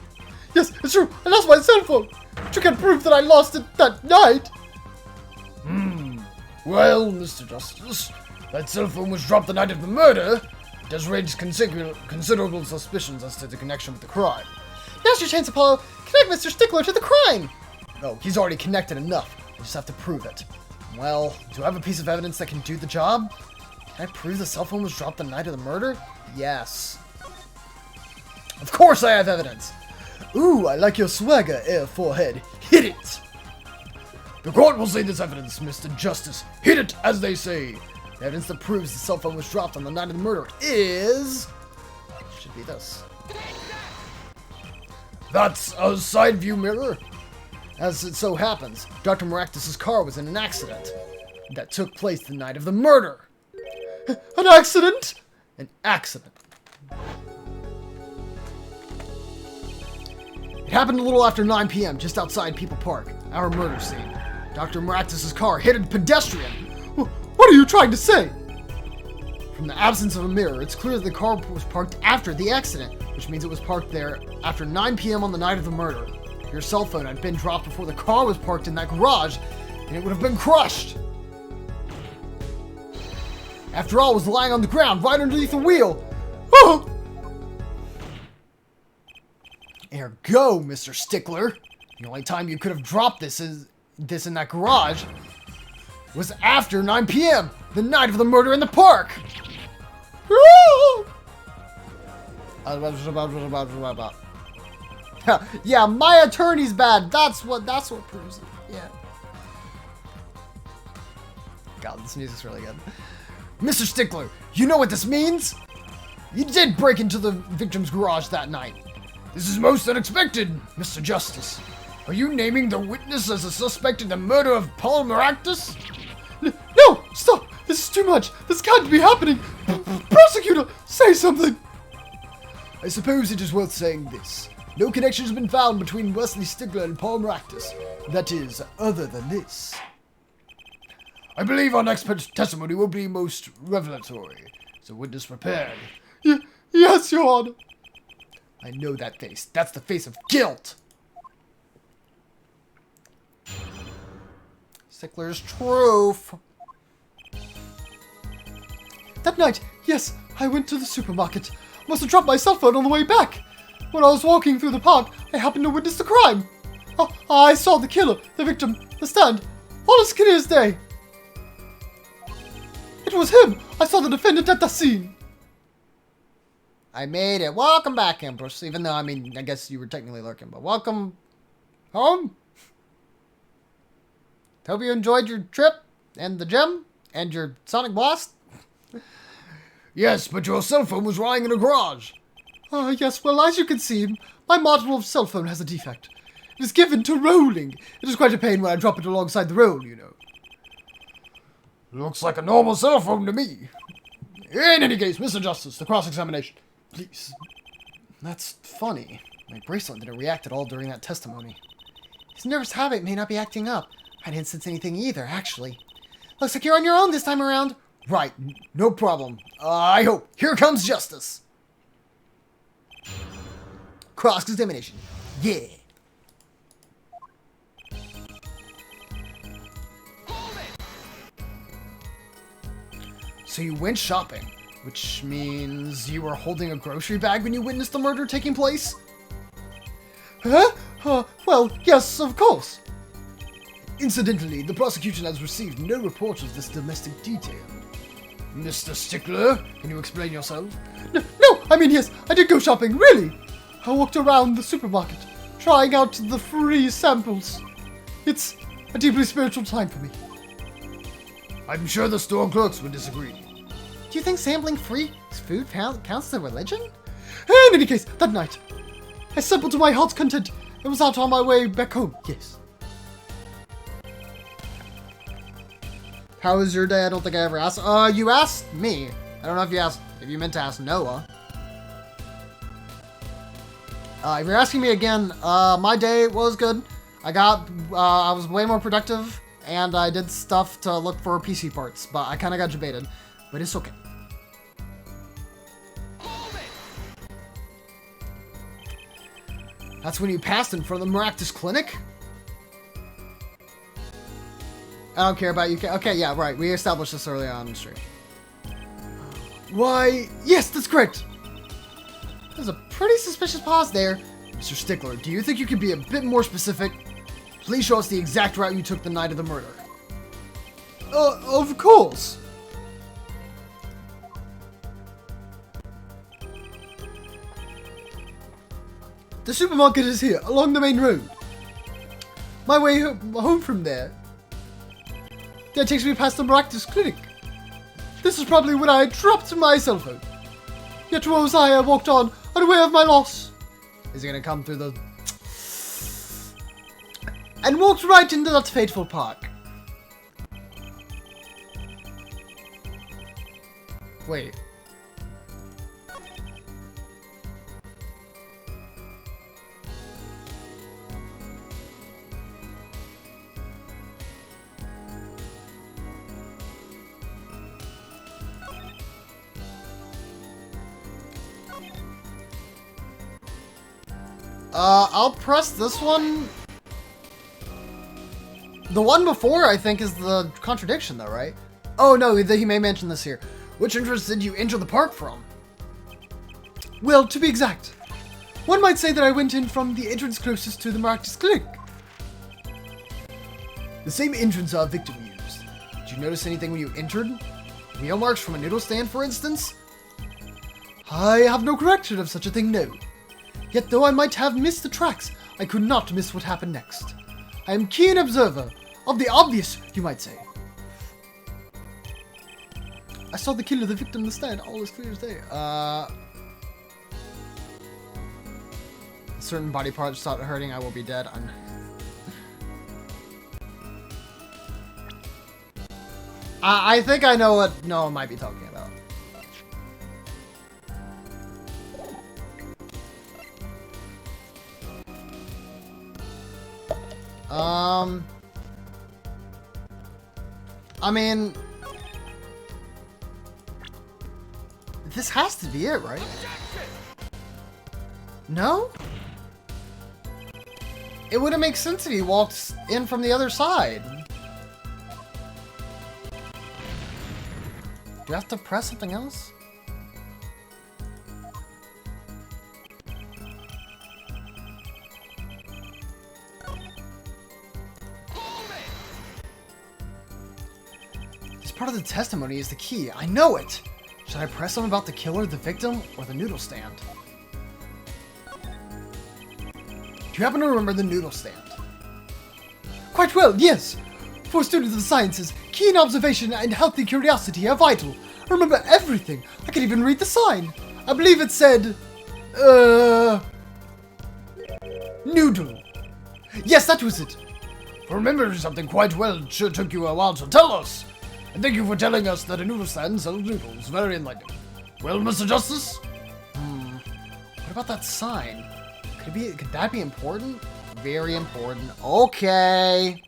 Yes, it's true. I lost my cell phone. But you can prove that I lost it that night. Well, Mr. Justice, that cell phone was dropped the night of the murder. It does raise considerable suspicions as to the connection with the crime. Now's your chance, Apollo. Connect Mr. Stickler to the crime. Oh, he's already connected enough. I just have to prove it. Well, do I have a piece of evidence that can do the job? Can I prove the cell phone was dropped the night of the murder? Yes. Of course I have evidence. Ooh, I like your swagger, Air Forehead. Hit it! The court will see this evidence, Mr. Justice. Hit it, as they say. The evidence that proves the cell phone was dropped on the night of the murder is... should be this. That's a side view mirror. As it so happens, Dr. Maractus's car was in an accident that took place the night of the murder. An accident? An accident. It happened a little after 9 p.m. just outside People Park, our murder scene. Dr. Maractus's car hit a pedestrian. What are you trying to say? From the absence of a mirror, it's clear that the car was parked after the accident, which means it was parked there after 9 p.m. on the night of the murder. Your cell phone had been dropped before the car was parked in that garage, and it would have been crushed. After all, it was lying on the ground, right underneath the wheel. Oh! Ergo, Mr. Stickler, the only time you could have dropped this in that garage was after 9 p.m., the night of the murder in the park. Yeah, my attorney's bad. That's what proves it. Yeah. God, this music's really good. Mr. Stickler, you know what this means? You did break into the victim's garage that night. This is most unexpected, Mr. Justice. Are you naming the witness as a suspect in the murder of Paul Maractus? No! Stop! This is too much! This can't be happening! Prosecutor, say something! I suppose it is worth saying this. No connection has been found between Wesley Stickler and Paul Maractus. That is, other than this. I believe our next testimony will be most revelatory. Is the witness prepared? Yes, Your Honor. I know that face. That's the face of guilt. Stickler's truth. That night, yes, I went to the supermarket. Must have dropped my cell phone on the way back. When I was walking through the park, I happened to witness the crime. I saw the killer, the victim, the stand, all as clear as day. It was him. I saw the defendant at the scene. I made it. Welcome back, Empress. Even though, I guess you were technically lurking, but welcome home. Hope you enjoyed your trip and the gym and your Sonic Blast. Yes, but your cell phone was lying in a garage. Yes, well, as you can see, my model of cell phone has a defect. It is given to rolling. It is quite a pain when I drop it alongside the road, you know. Looks like a normal cell phone to me. In any case, Mr. Justice, the cross-examination. Please. That's funny. My bracelet didn't react at all during that testimony. His nervous habit may not be acting up. I didn't sense anything either, actually. Looks like you're on your own this time around. Right, no problem. I hope. Here comes justice. Cross-examination. Yeah. So you went shopping, which means you were holding a grocery bag when you witnessed the murder taking place? Huh? Well, yes, of course. Incidentally, the prosecution has received no reports of this domestic detail. Mr. Stickler, can you explain yourself? No, yes, I did go shopping, really. I walked around the supermarket, trying out the free samples. It's a deeply spiritual time for me. I'm sure the store clerks would disagree. Do you think sampling free food counts as a religion? In any case, that night, I sampled to my heart's content and was out on my way back home, yes. How was your day? I don't think I ever asked. You asked me. I don't know if you meant to ask Noah. If you're asking me again, my day was good. I was way more productive, and I did stuff to look for PC parts, but I kind of got debated, but it's okay. That's when you passed in front of the Maractus Clinic? I don't care about you. Okay, yeah, right. We established this earlier on the stream. Why, yes, that's correct. There's a pretty suspicious pause there. Mr. Stickler, do you think you could be a bit more specific? Please show us the exact route you took the night of the murder. Of course. The supermarket is here, along the main road. My way home from there. That takes me past the Maractus Clinic. This is probably when I dropped my cell phone. Yet woe was I walked on, unaware of my loss. Is he gonna come through the... And walked right into that fateful park. Wait. I'll press this one. The one before, I think, is the contradiction, though, right? Oh, no, he may mention this here. Which entrance did you enter the park from? Well, to be exact, one might say that I went in from the entrance closest to the Maractus Clinic. The same entrance our victim used. Did you notice anything when you entered? Wheel marks from a noodle stand, for instance? I have no recollection of such a thing, no. Yet though I might have missed the tracks, I could not miss what happened next. I am keen observer of the obvious, you might say. I saw the killer, the victim, the stand, all as clear as day. Certain body parts start hurting, I will be dead. I think I know what Noah might be talking about. I mean, this has to be it, right? No? It wouldn't make sense if he walked in from the other side. Do you have to press something else? Part of the testimony is the key. I know it! Should I press them about the killer, the victim, or the noodle stand? Do you happen to remember the noodle stand? Quite well, yes! For students of the sciences, keen observation and healthy curiosity are vital. I remember everything. I could even read the sign. I believe it said... noodle. Yes, that was it. For remembering something quite well, it sure took you a while to tell us. And thank you for telling us that a noodle stand sells noodles. Very enlightening. Well, Mr. Justice? What about that sign? Could that be important? Very important. Okay.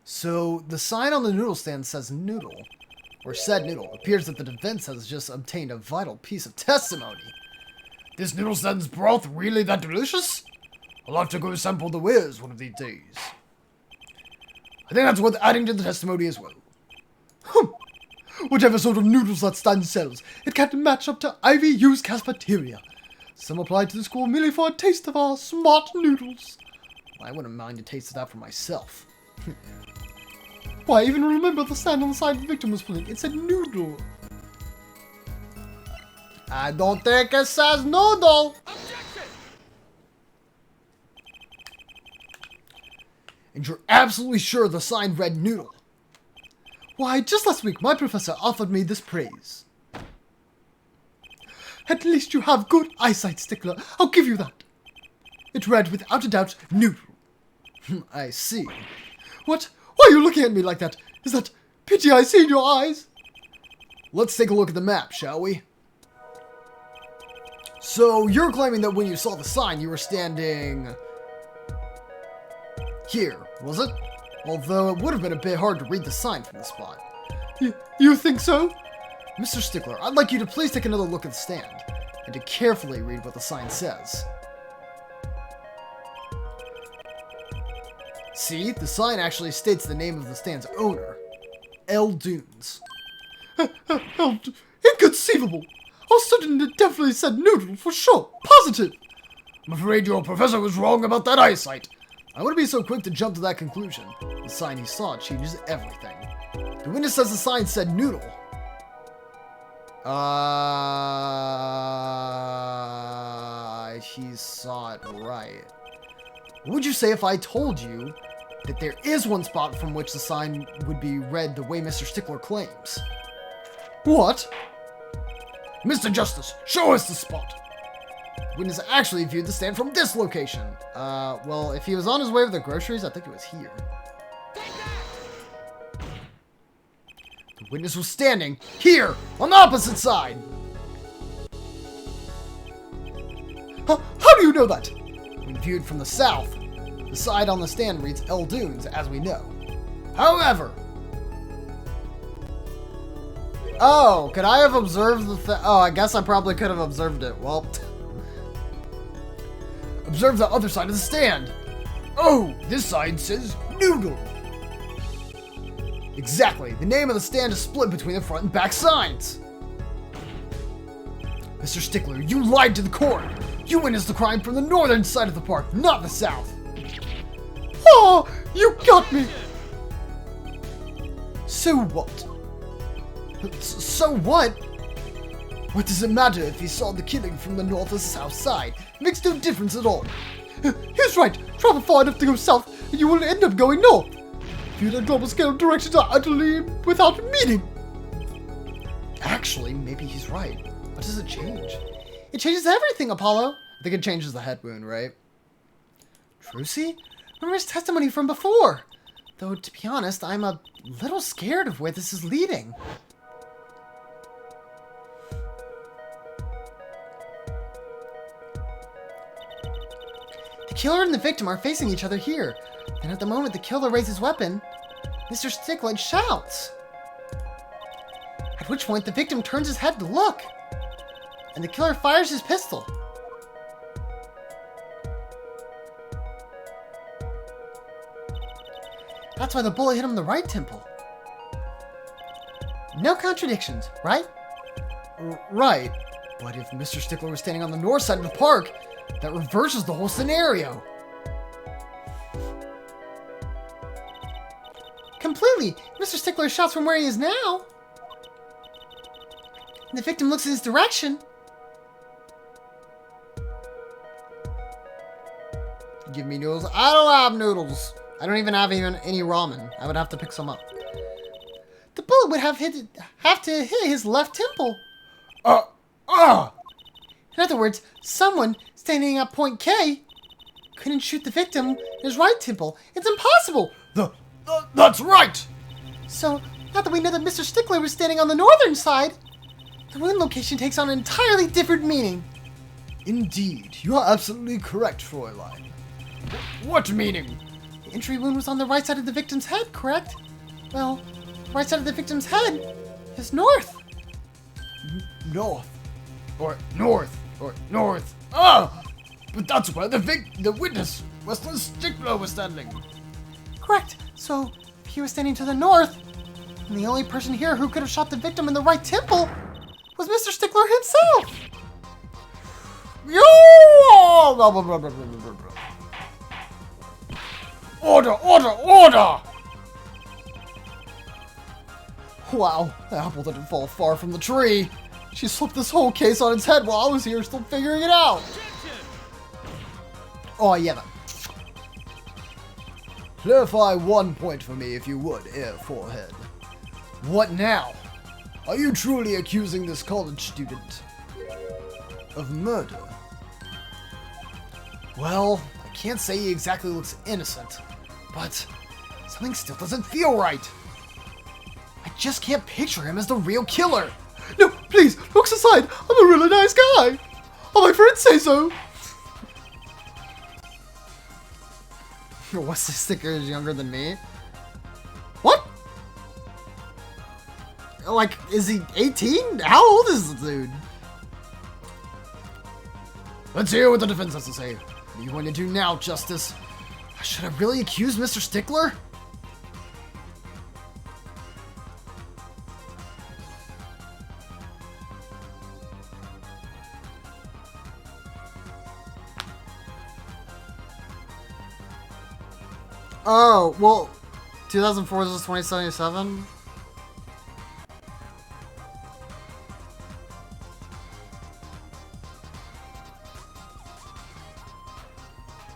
So, the sign on the noodle stand says noodle. Or said noodle. It appears that the defense has just obtained a vital piece of testimony. This noodle stand's broth really that delicious? I'll have to go sample the wares one of these days. I think that's worth adding to the testimony as well. Whatever sort of noodles that stand sells, it can't match up to IVU's cafeteria. Some applied to the school merely for a taste of our smart noodles. I wouldn't mind a taste of that for myself. Why, I even remember the stand on the side the victim was pulling. It said noodle. I don't think it says noodle. Objection! And you're absolutely sure the sign read noodle? Why, just last week my professor offered me this praise. At least you have good eyesight, Stickler. I'll give you that. It read without a doubt noodle. I see. What? Why are you looking at me like that? Is that pity I see in your eyes? Let's take a look at the map, shall we? So, you're claiming that when you saw the sign, you were standing Here, was it? Although it would have been a bit hard to read the sign from the spot. You think so? Mr. Stickler, I'd like you to please take another look at the stand, and to carefully read what the sign says. See, the sign actually states the name of the stand's owner, L. Dunes. Inconceivable! Our student definitely said noodle for sure. Positive. I'm afraid your professor was wrong about that eyesight. I wouldn't be so quick to jump to that conclusion. The sign he saw changes everything. The witness says the sign said noodle. He saw it right. What would you say if I told you that there is one spot from which the sign would be read the way Mr. Stickler claims? What? Mr. Justice, show us the spot. The witness actually viewed the stand from this location. Well, if he was on his way with the groceries, I think it was here. The witness was standing here, on the opposite side. How do you know that? When viewed from the south, the side on the stand reads L. Dunes, as we know. However... Oh, could I have observed the Oh, I guess I probably could have observed it. Well... Observe the other side of the stand. Oh, this side says noodle. Exactly. The name of the stand is split between the front and back signs. Mr. Stickler, you lied to the court. You witnessed the crime from the northern side of the park, not the south. Oh, you got me. So what? So what? What does it matter if he saw the killing from the north or south side? It makes no difference at all. He's right. Travel far enough to go south, and you will end up going north. Viewed on global scale, directions are utterly without meaning. Actually, maybe he's right. What does it change? It changes everything, Apollo. I think it changes the head wound, right? Trucy? Remember his testimony from before. Though, to be honest, I'm a little scared of where this is leading. The killer and the victim are facing each other here. And at the moment the killer raises his weapon, Mr. Stickler shouts. At which point the victim turns his head to look. And the killer fires his pistol. That's why the bullet hit him in the right temple. No contradictions, right? Right. But if Mr. Stickler was standing on the north side of the park, that reverses the whole scenario. Completely. Mr. Stickler shouts from where he is now. And the victim looks in his direction. Give me noodles. I don't have noodles. I don't even have any ramen. I would have to pick some up. The bullet would have to hit his left temple. In other words, someone standing at point K couldn't shoot the victim in his right temple. It's impossible. That's right. So, now that we know that Mr. Stickler was standing on the northern side, the wound location takes on an entirely different meaning. Indeed, you are absolutely correct, Fräulein. What meaning? The entry wound was on the right side of the victim's head, correct? Well, the right side of the victim's head is north. North. Or north. Or north. Ah! But that's where the witness, Wesley Stickler, was standing. Correct. So, if he was standing to the north, and the only person here who could have shot the victim in the right temple was Mr. Stickler himself. Order, order, order! Wow, the apple didn't fall far from the tree. She slipped this whole case on its head while I was here still figuring it out. Oh, yeah. Clarify 1 point for me, if you would, Forehead. What now? Are you truly accusing this college student of murder? Well, I can't say he exactly looks innocent, but something still doesn't feel right. I just can't picture him as the real killer. No, please, looks aside. I'm a really nice guy. All my friends say so. Wesley Sticker is younger than me. What? Like, is he 18? How old is the dude? Let's hear what the defense has to say. What are you going to do now, Justice? Should I really accuse Mr. Stickler? Oh, well, 2004 is 2077?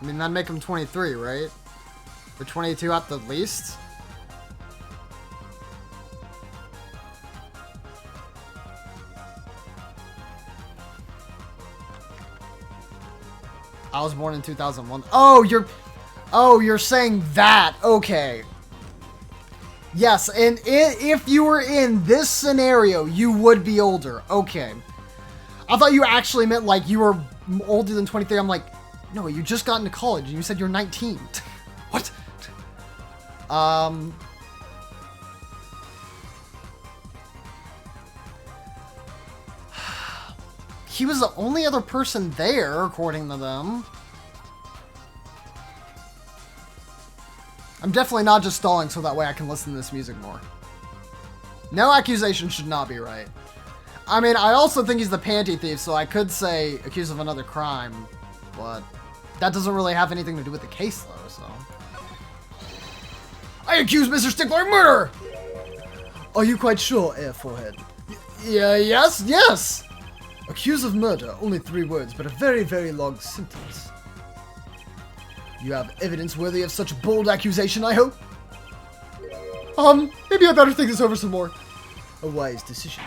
I mean, that'd make him 23, right? Or 22 at the least? I was born in 2001. Oh, you're saying that. Okay. Yes, and if you were in this scenario, you would be older. Okay. I thought you actually meant like you were older than 23. I'm like, no, you just got into college and you said you're 19. What? He was the only other person there, according to them. I'm definitely not just stalling so that way I can listen to this music more. No accusation should not be right. I mean, I also think he's the panty thief, so I could say accused of another crime, but that doesn't really have anything to do with the case, though, so. I accuse Mr. Stickler of murder! Are you quite sure, Air Forehead? Yes! Accused of murder, only 3 words, but a very, very long sentence. You have evidence worthy of such bold accusation, I hope? Maybe I better think this over some more. A wise decision.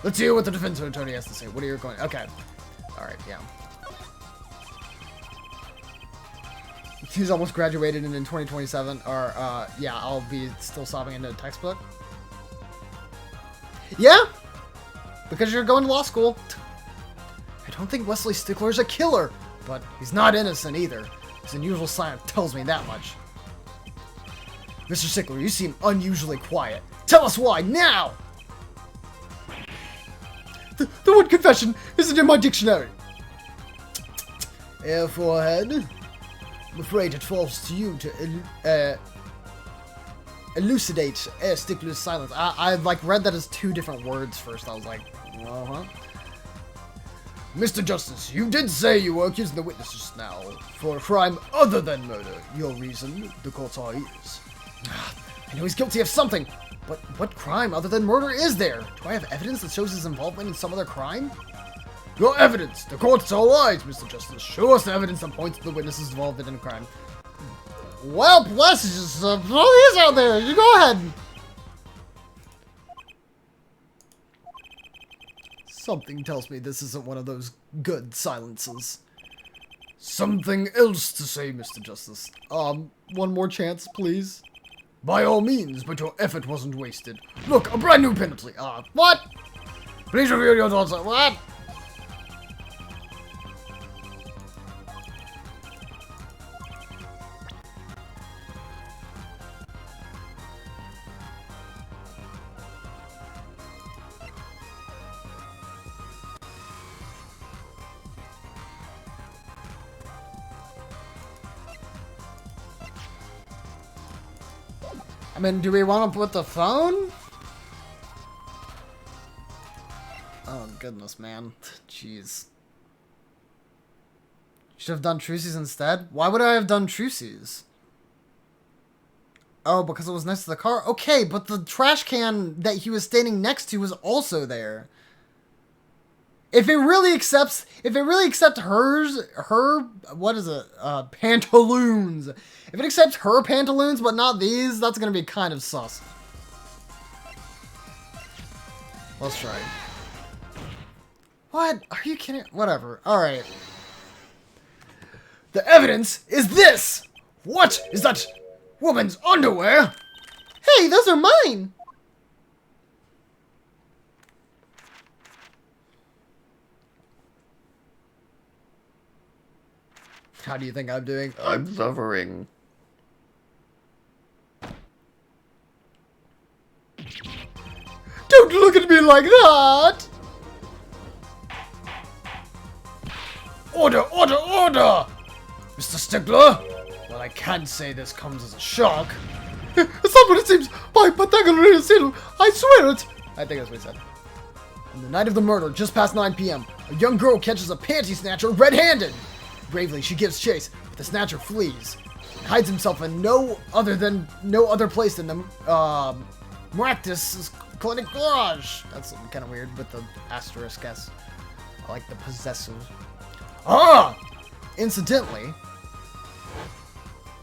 Let's hear what the defense attorney has to say. What are you going? Okay. Alright, yeah. He's almost graduated and in 2027, or, yeah, I'll be still sobbing into a textbook. Yeah! Because you're going to law school. I don't think Wesley Stickler's a killer, but he's not innocent either. His unusual silence tells me that much. Mr. Stickler, you seem unusually quiet. Tell us why, now! The word confession isn't in my dictionary. Air Forehead, I'm afraid it falls to you to elucidate Air Stickler's silence. I like read that as 2 different words first. I was like, uh-huh. Mr. Justice, you did say you were accusing the witnesses just now for a crime other than murder. Your reason, the court's all ears. I know he's guilty of something, but what crime other than murder is there? Do I have evidence that shows his involvement in some other crime? Your evidence. The court's all eyes, Mr. Justice. Show us the evidence that points to the witnesses involved in a crime. Well, bless you, throw these out there. You go ahead. Something tells me this isn't one of those good silences. Something else to say, Mr. Justice. One more chance, please. By all means, but your effort wasn't wasted. Look, a brand new penalty. What? Please reveal your thoughts. What? I mean, do we want to put the phone? Oh, goodness, man. Jeez. Should have done Trucy's instead? Why would I have done Trucy's? Oh, because it was next to the car? Okay, but the trash can that he was standing next to was also there. If it really accepts her, what is it? Pantaloons. If it accepts her pantaloons, but not these, that's gonna be kind of sus. Let's try. What? Are you kidding? Whatever. Alright. The evidence is this! What is that woman's underwear? Hey, those are mine! How do you think I'm doing? I'm suffering. Don't look at me like that! Order, order, order! Mr. Stickler? Well, I can't say this comes as a shock. It's not what it seems! By Pythagorean, I swear it! I think that's what he said. On the night of the murder, just past 9 p.m., a young girl catches a panty snatcher red-handed. Bravely, she gives chase, but the snatcher flees. And hides himself in no other place than the, Miraculous clinic garage. That's kind of weird with the asterisk S. I like the possessive. Ah! Incidentally, I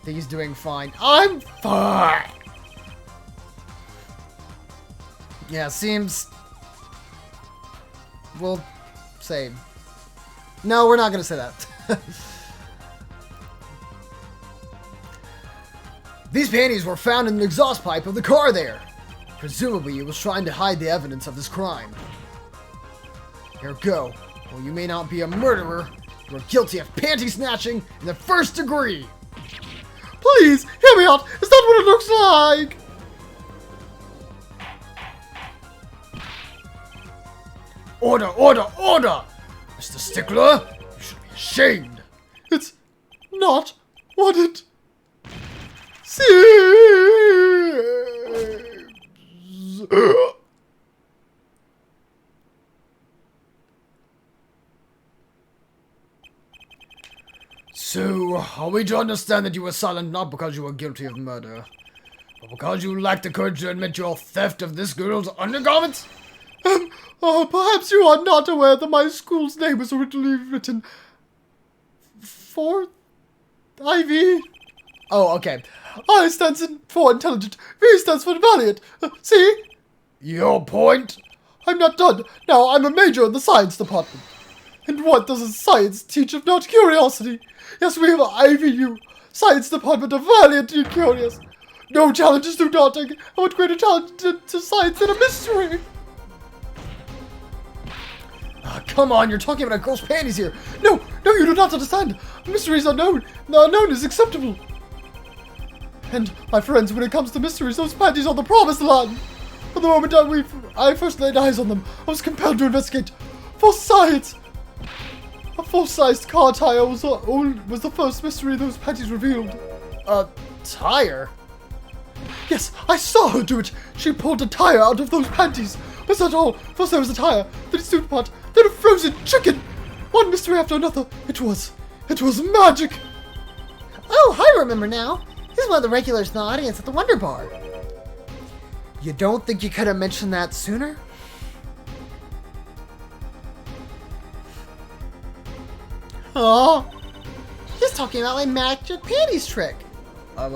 think he's doing fine. I'm fine! Yeah, seems... We'll say... No, we're not gonna say that. These panties were found in the exhaust pipe of the car there. Presumably, he was trying to hide the evidence of his crime. Here, go. While you may not be a murderer, you are guilty of panty snatching in the first degree. Please, hear me out! Is that what it looks like? Order, order, order! Mr. Stickler, you should be ashamed. It's not what it seems. So, are we to understand that you were silent not because you were guilty of murder, but because you lacked the courage to admit your theft of this girl's undergarments? Perhaps you are not aware that my school's name was originally written for Ivy. Oh, okay. I stands for intelligent. V stands for valiant. See? Your point? I'm not done. Now, I'm a major in the science department. And what does a science teach if not curiosity? Yes, we have IVU, Science Department of Valiant and Curious. No challenge is too daunting, and what greater challenge to science than a mystery? Come on, you're talking about a girl's panties here. No, you do not understand. Mysteries are known. The unknown is acceptable. And, my friends, when it comes to mysteries, those panties are the promised land. From the moment I first laid eyes on them, I was compelled to investigate. For science! A full-sized car tire was the first mystery those panties revealed. A tire? Yes, I saw her do it. She pulled a tire out of those panties. But that's not all. First there was a tire, then a soup pot, then a frozen chicken. One mystery after another. It was magic. Oh, I remember now. He's one of the regulars in the audience at the Wonder Bar. You don't think you could have mentioned that sooner? Oh, he's talking about my magic panties trick. I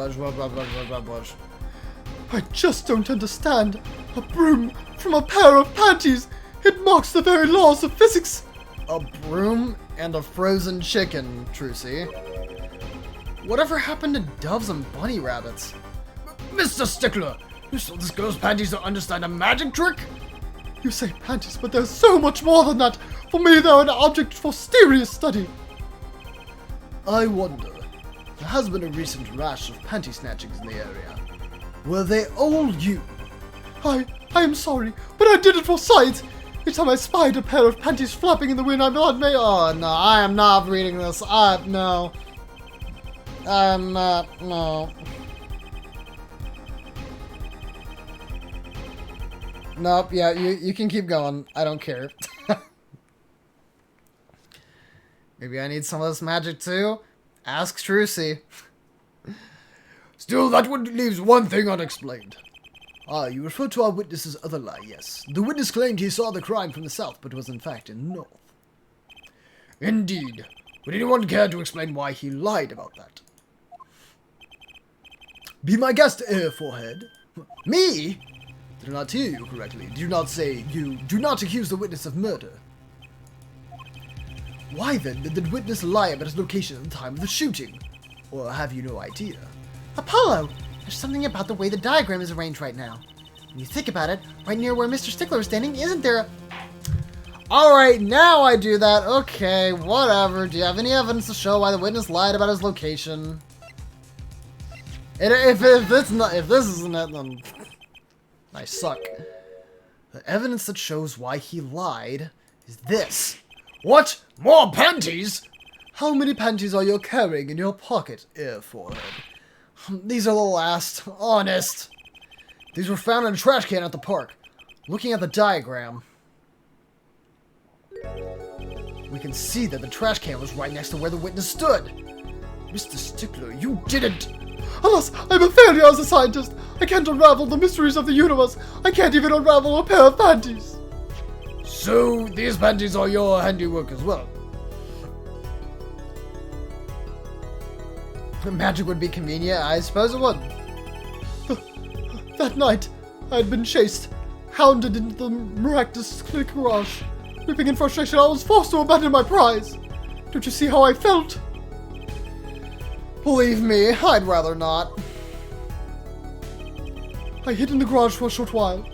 just don't understand. A broom from a pair of panties. It mocks the very laws of physics. A broom and a frozen chicken, Trucy. Whatever happened to doves and bunny rabbits? Mr. Stickler, you stole this girl's panties to understand a magic trick? You say panties, but there's so much more than that. For me, they're an object for serious study. I wonder. There has been a recent rash of panty snatchings in the area. Were they all you? I am sorry, but I did it for science. Each time I spied a pair of panties flapping in the wind, I'm not made. Oh no, I am not reading this. No. I'm not. No. Nope. Yeah, you can keep going. I don't care. Maybe I need some of this magic too? Ask Trucy. Still, that one leaves one thing unexplained. Ah, you refer to our witness's other lie, yes. The witness claimed he saw the crime from the south, but was in fact in the north. Indeed. Would anyone care to explain why he lied about that? Be my guest, forehead. Me? Did I not hear you correctly? Did you not say you do not accuse the witness of murder? Why then did the witness lie about his location at the time of the shooting? Or have you no idea? Apollo, there's something about the way the diagram is arranged right now. When you think about it, right near where Mr. Stickler is standing, isn't there a... Alright, now I do that. Okay, whatever. Do you have any evidence to show why the witness lied about his location? If this isn't it, then I suck. The evidence that shows why he lied is this. What? More panties? How many panties are you carrying in your pocket, Air Forehead? These are the last. Honest. These were found in a trash can at the park. Looking at the diagram, we can see that the trash can was right next to where the witness stood. Mr. Stickler, you didn't. Alas, I'm a failure as a scientist. I can't unravel the mysteries of the universe. I can't even unravel a pair of panties. So, these panties are your handiwork as well? Magic would be convenient, I suppose it would. That night, I had been chased, hounded into the miraculous garage. Weeping in frustration, I was forced to abandon my prize. Don't you see how I felt? Believe me, I'd rather not. I hid in the garage for a short while.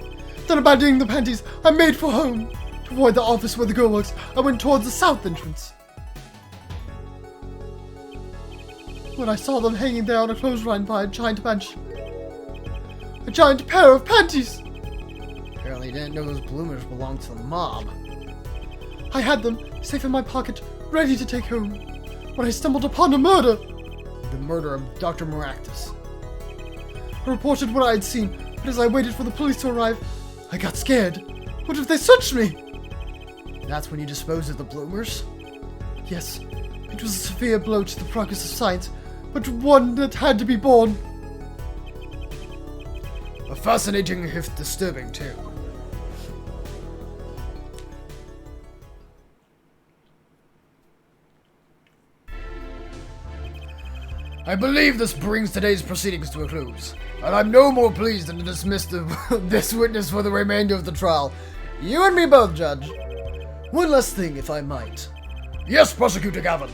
Then abandoning the panties, I made for home. To avoid the office where the girl works, I went towards the south entrance. When I saw them hanging there on a clothesline by a giant bench. A giant pair of panties! Apparently you didn't know those bloomers belonged to the mob. I had them, safe in my pocket, ready to take home, when I stumbled upon a murder. The murder of Dr. Maractus. I reported what I had seen, but as I waited for the police to arrive, I got scared. What if they searched me? That's when you disposed of the bloomers? Yes, it was a severe blow to the progress of science, but one that had to be borne. A fascinating, if disturbing, tale. I believe this brings today's proceedings to a close, and I'm no more pleased than to dismiss this witness for the remainder of the trial. You and me both, Judge. One last thing, if I might. Yes, Prosecutor Gavin.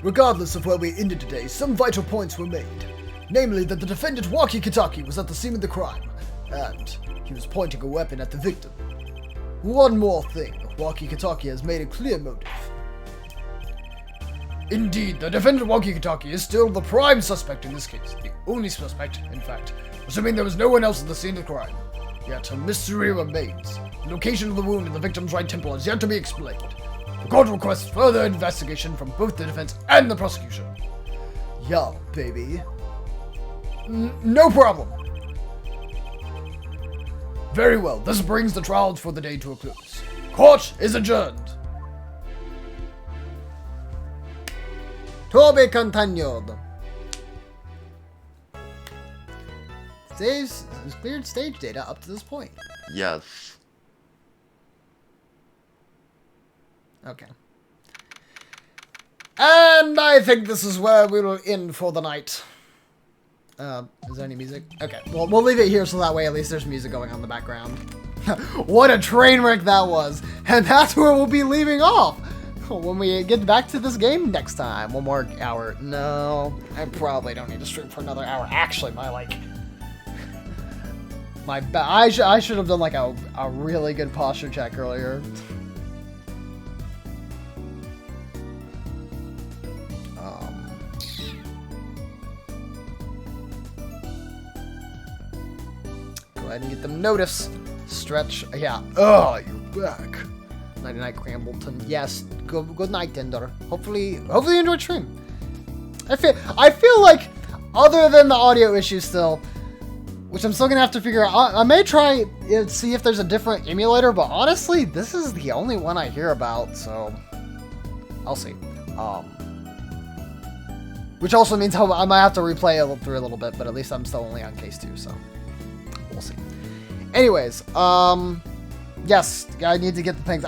Regardless of where we ended today, some vital points were made. Namely, that the defendant Waki Kitaki was at the scene of the crime, and he was pointing a weapon at the victim. One more thing, Waki Kitaki has made a clear motive. Indeed, the defendant Waki Kitaki is still the prime suspect in this case. The only suspect, in fact, assuming there was no one else at the scene of the crime. Yet a mystery remains. The location of the wound in the victim's right temple has yet to be explained. The court requests further investigation from both the defense and the prosecution. Yeah, baby. No problem. Very well, this brings the trial for the day to a close. Court is adjourned. To be continued. Saves has cleared stage data up to this point. Yes. Okay. And I think this is where we will end for the night. Is there any music? Okay, well, we'll leave it here so that way at least there's music going on in the background. What a train wreck that was! And that's where we'll be leaving off! When we get back to this game next time. One more hour. No, I probably don't need to stream for another hour. Actually, I should have done like a really good posture check earlier. Go ahead and get them notice. Stretch. Yeah. Oh, you're back. Nighty night, Crambleton. Yes. Good night, Tinder. Hopefully you enjoyed stream. I feel like, other than the audio issue still, which I'm still gonna have to figure out. I may try and see if there's a different emulator, but honestly, this is the only one I hear about, so I'll see. Which also means I might have to replay it through a little bit, but at least I'm still only on case 2, so we'll see. Anyways, yes, I need to get the things.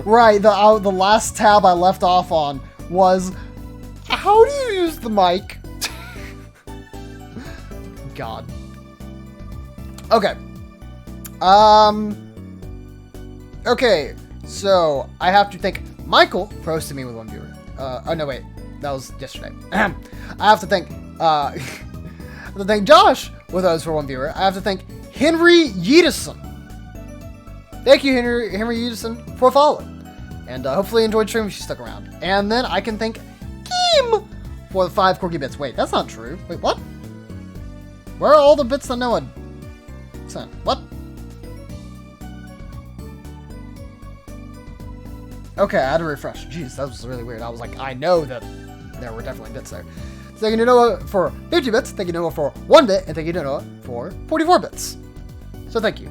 Right, the last tab I left off on was, how do you use the mic? God. Okay. Okay, so I have to thank Michael for hosting me with 1 viewer. Oh no, wait, that was yesterday. I have to thank, Josh with those for 1 viewer. I have to thank Henry Yedison. Thank you, Henry Yedison, for following. And hopefully you enjoyed the stream if you stuck around. And then I can thank Kim for the 5 quirky bits. Wait, that's not true. Wait, what? Where are all the bits that Noah sent? What? Okay, I had to refresh. Jeez, that was really weird. I was like, I know that there were definitely bits there. So thank you to Noah for 50 bits, thank you to Noah for 1 bit, and thank you to Noah for 44 bits. So thank you.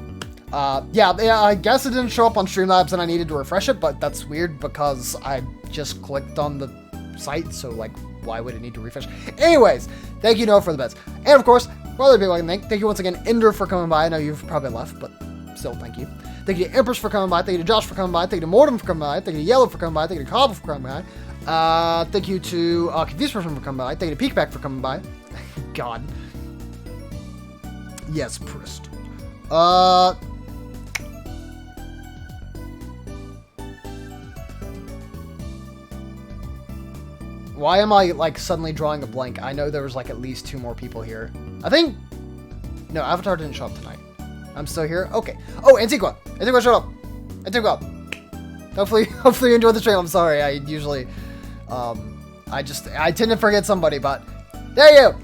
Yeah, I guess it didn't show up on Streamlabs and I needed to refresh it, but that's weird because I just clicked on the site, so like, why would it need to refresh? Anyways, thank you Noah for the bits. And of course, for other people I can thank you once again, Ender, for coming by. I know you've probably left, but still thank you. Thank you to Empress for coming by, thank you to Josh for coming by, thank you to Mortem for coming by, thank you to Yellow for coming by, thank you to Cobble for coming by, thank you to Confused Person for coming by, thank you to Peekback for coming by. God. Yes, Prist. Why am I, like, suddenly drawing a blank? I know there was, like, at least 2 more people here. I think... No, Avatar didn't show up tonight. I'm still here? Okay. Oh, Antigua! Antigua showed up! Antigua! Hopefully you enjoyed the stream. I'm sorry, I usually... I tend to forget somebody, but... There you!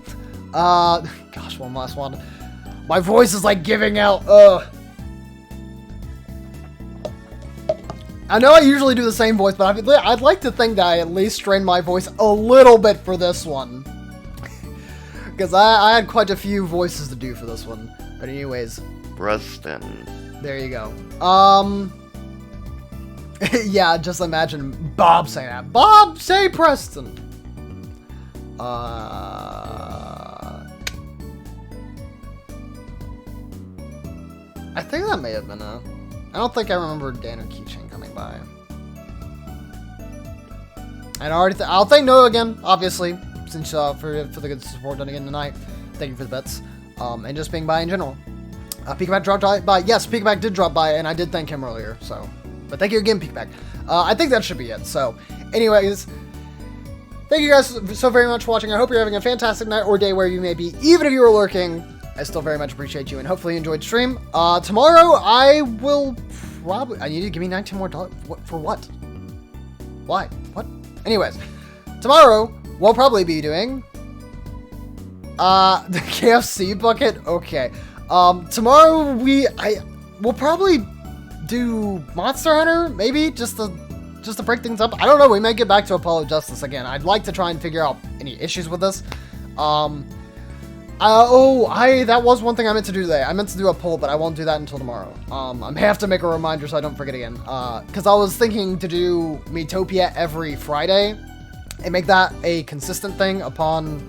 Gosh, one last one. My voice is, like, giving out. I know I usually do the same voice, but I'd like to think that I at least strained my voice a little bit for this one. Because I had quite a few voices to do for this one. But anyways. Preston. There you go. Yeah, just imagine Bob saying that. Bob, say Preston! I think that may have been a... I don't think I remember Dan or Keychain coming by. And I'll thank Noah again, obviously, since for the good support done again tonight. Thank you for the bets, and just being by in general. Peekback dropped by. Yes, Peekback did drop by, and I did thank him earlier. So, but thank you again, Peekback. I think that should be it. So, anyways, thank you guys so very much for watching. I hope you're having a fantastic night or day where you may be, even if you were lurking. I still very much appreciate you, and hopefully you enjoyed the stream. Tomorrow, I will probably... I need to give me $19 more. What, for what? Why? What? Anyways, tomorrow, we'll probably be doing... the KFC bucket? Okay. Tomorrow, we'll probably do Monster Hunter, maybe? Just to break things up. I don't know, we may get back to Apollo Justice again. I'd like to try and figure out any issues with this. That was one thing I meant to do today. I meant to do a poll, but I won't do that until tomorrow. I may have to make a reminder so I don't forget again. Because I was thinking to do Miitopia every Friday and make that a consistent thing upon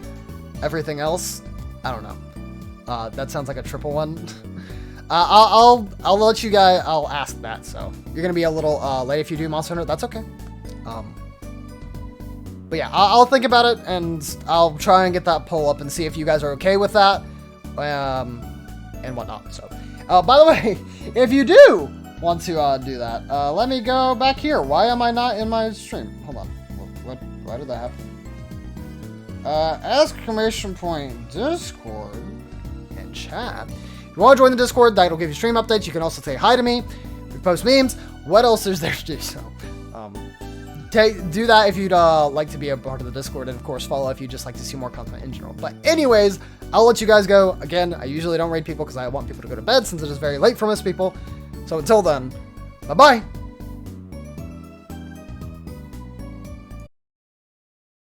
everything else. I don't know. That sounds like a triple one. I'll let you guys. I'll ask that. So you're gonna be a little late if you do Monster Hunter. That's okay. But yeah, I'll think about it, and I'll try and get that poll up and see if you guys are okay with that, and whatnot. So, by the way, if you do want to do that, let me go back here. Why am I not in my stream? Hold on. Why did that happen? ! Discord and chat. If you want to join the Discord, that'll give you stream updates. You can also say hi to me. We post memes. What else is there to do? So, do that if you'd like to be a part of the Discord, and of course follow if you'd just like to see more content in general. But anyways, I'll let you guys go. Again, I usually don't raid people because I want people to go to bed since it is very late for most people. So until then, bye-bye.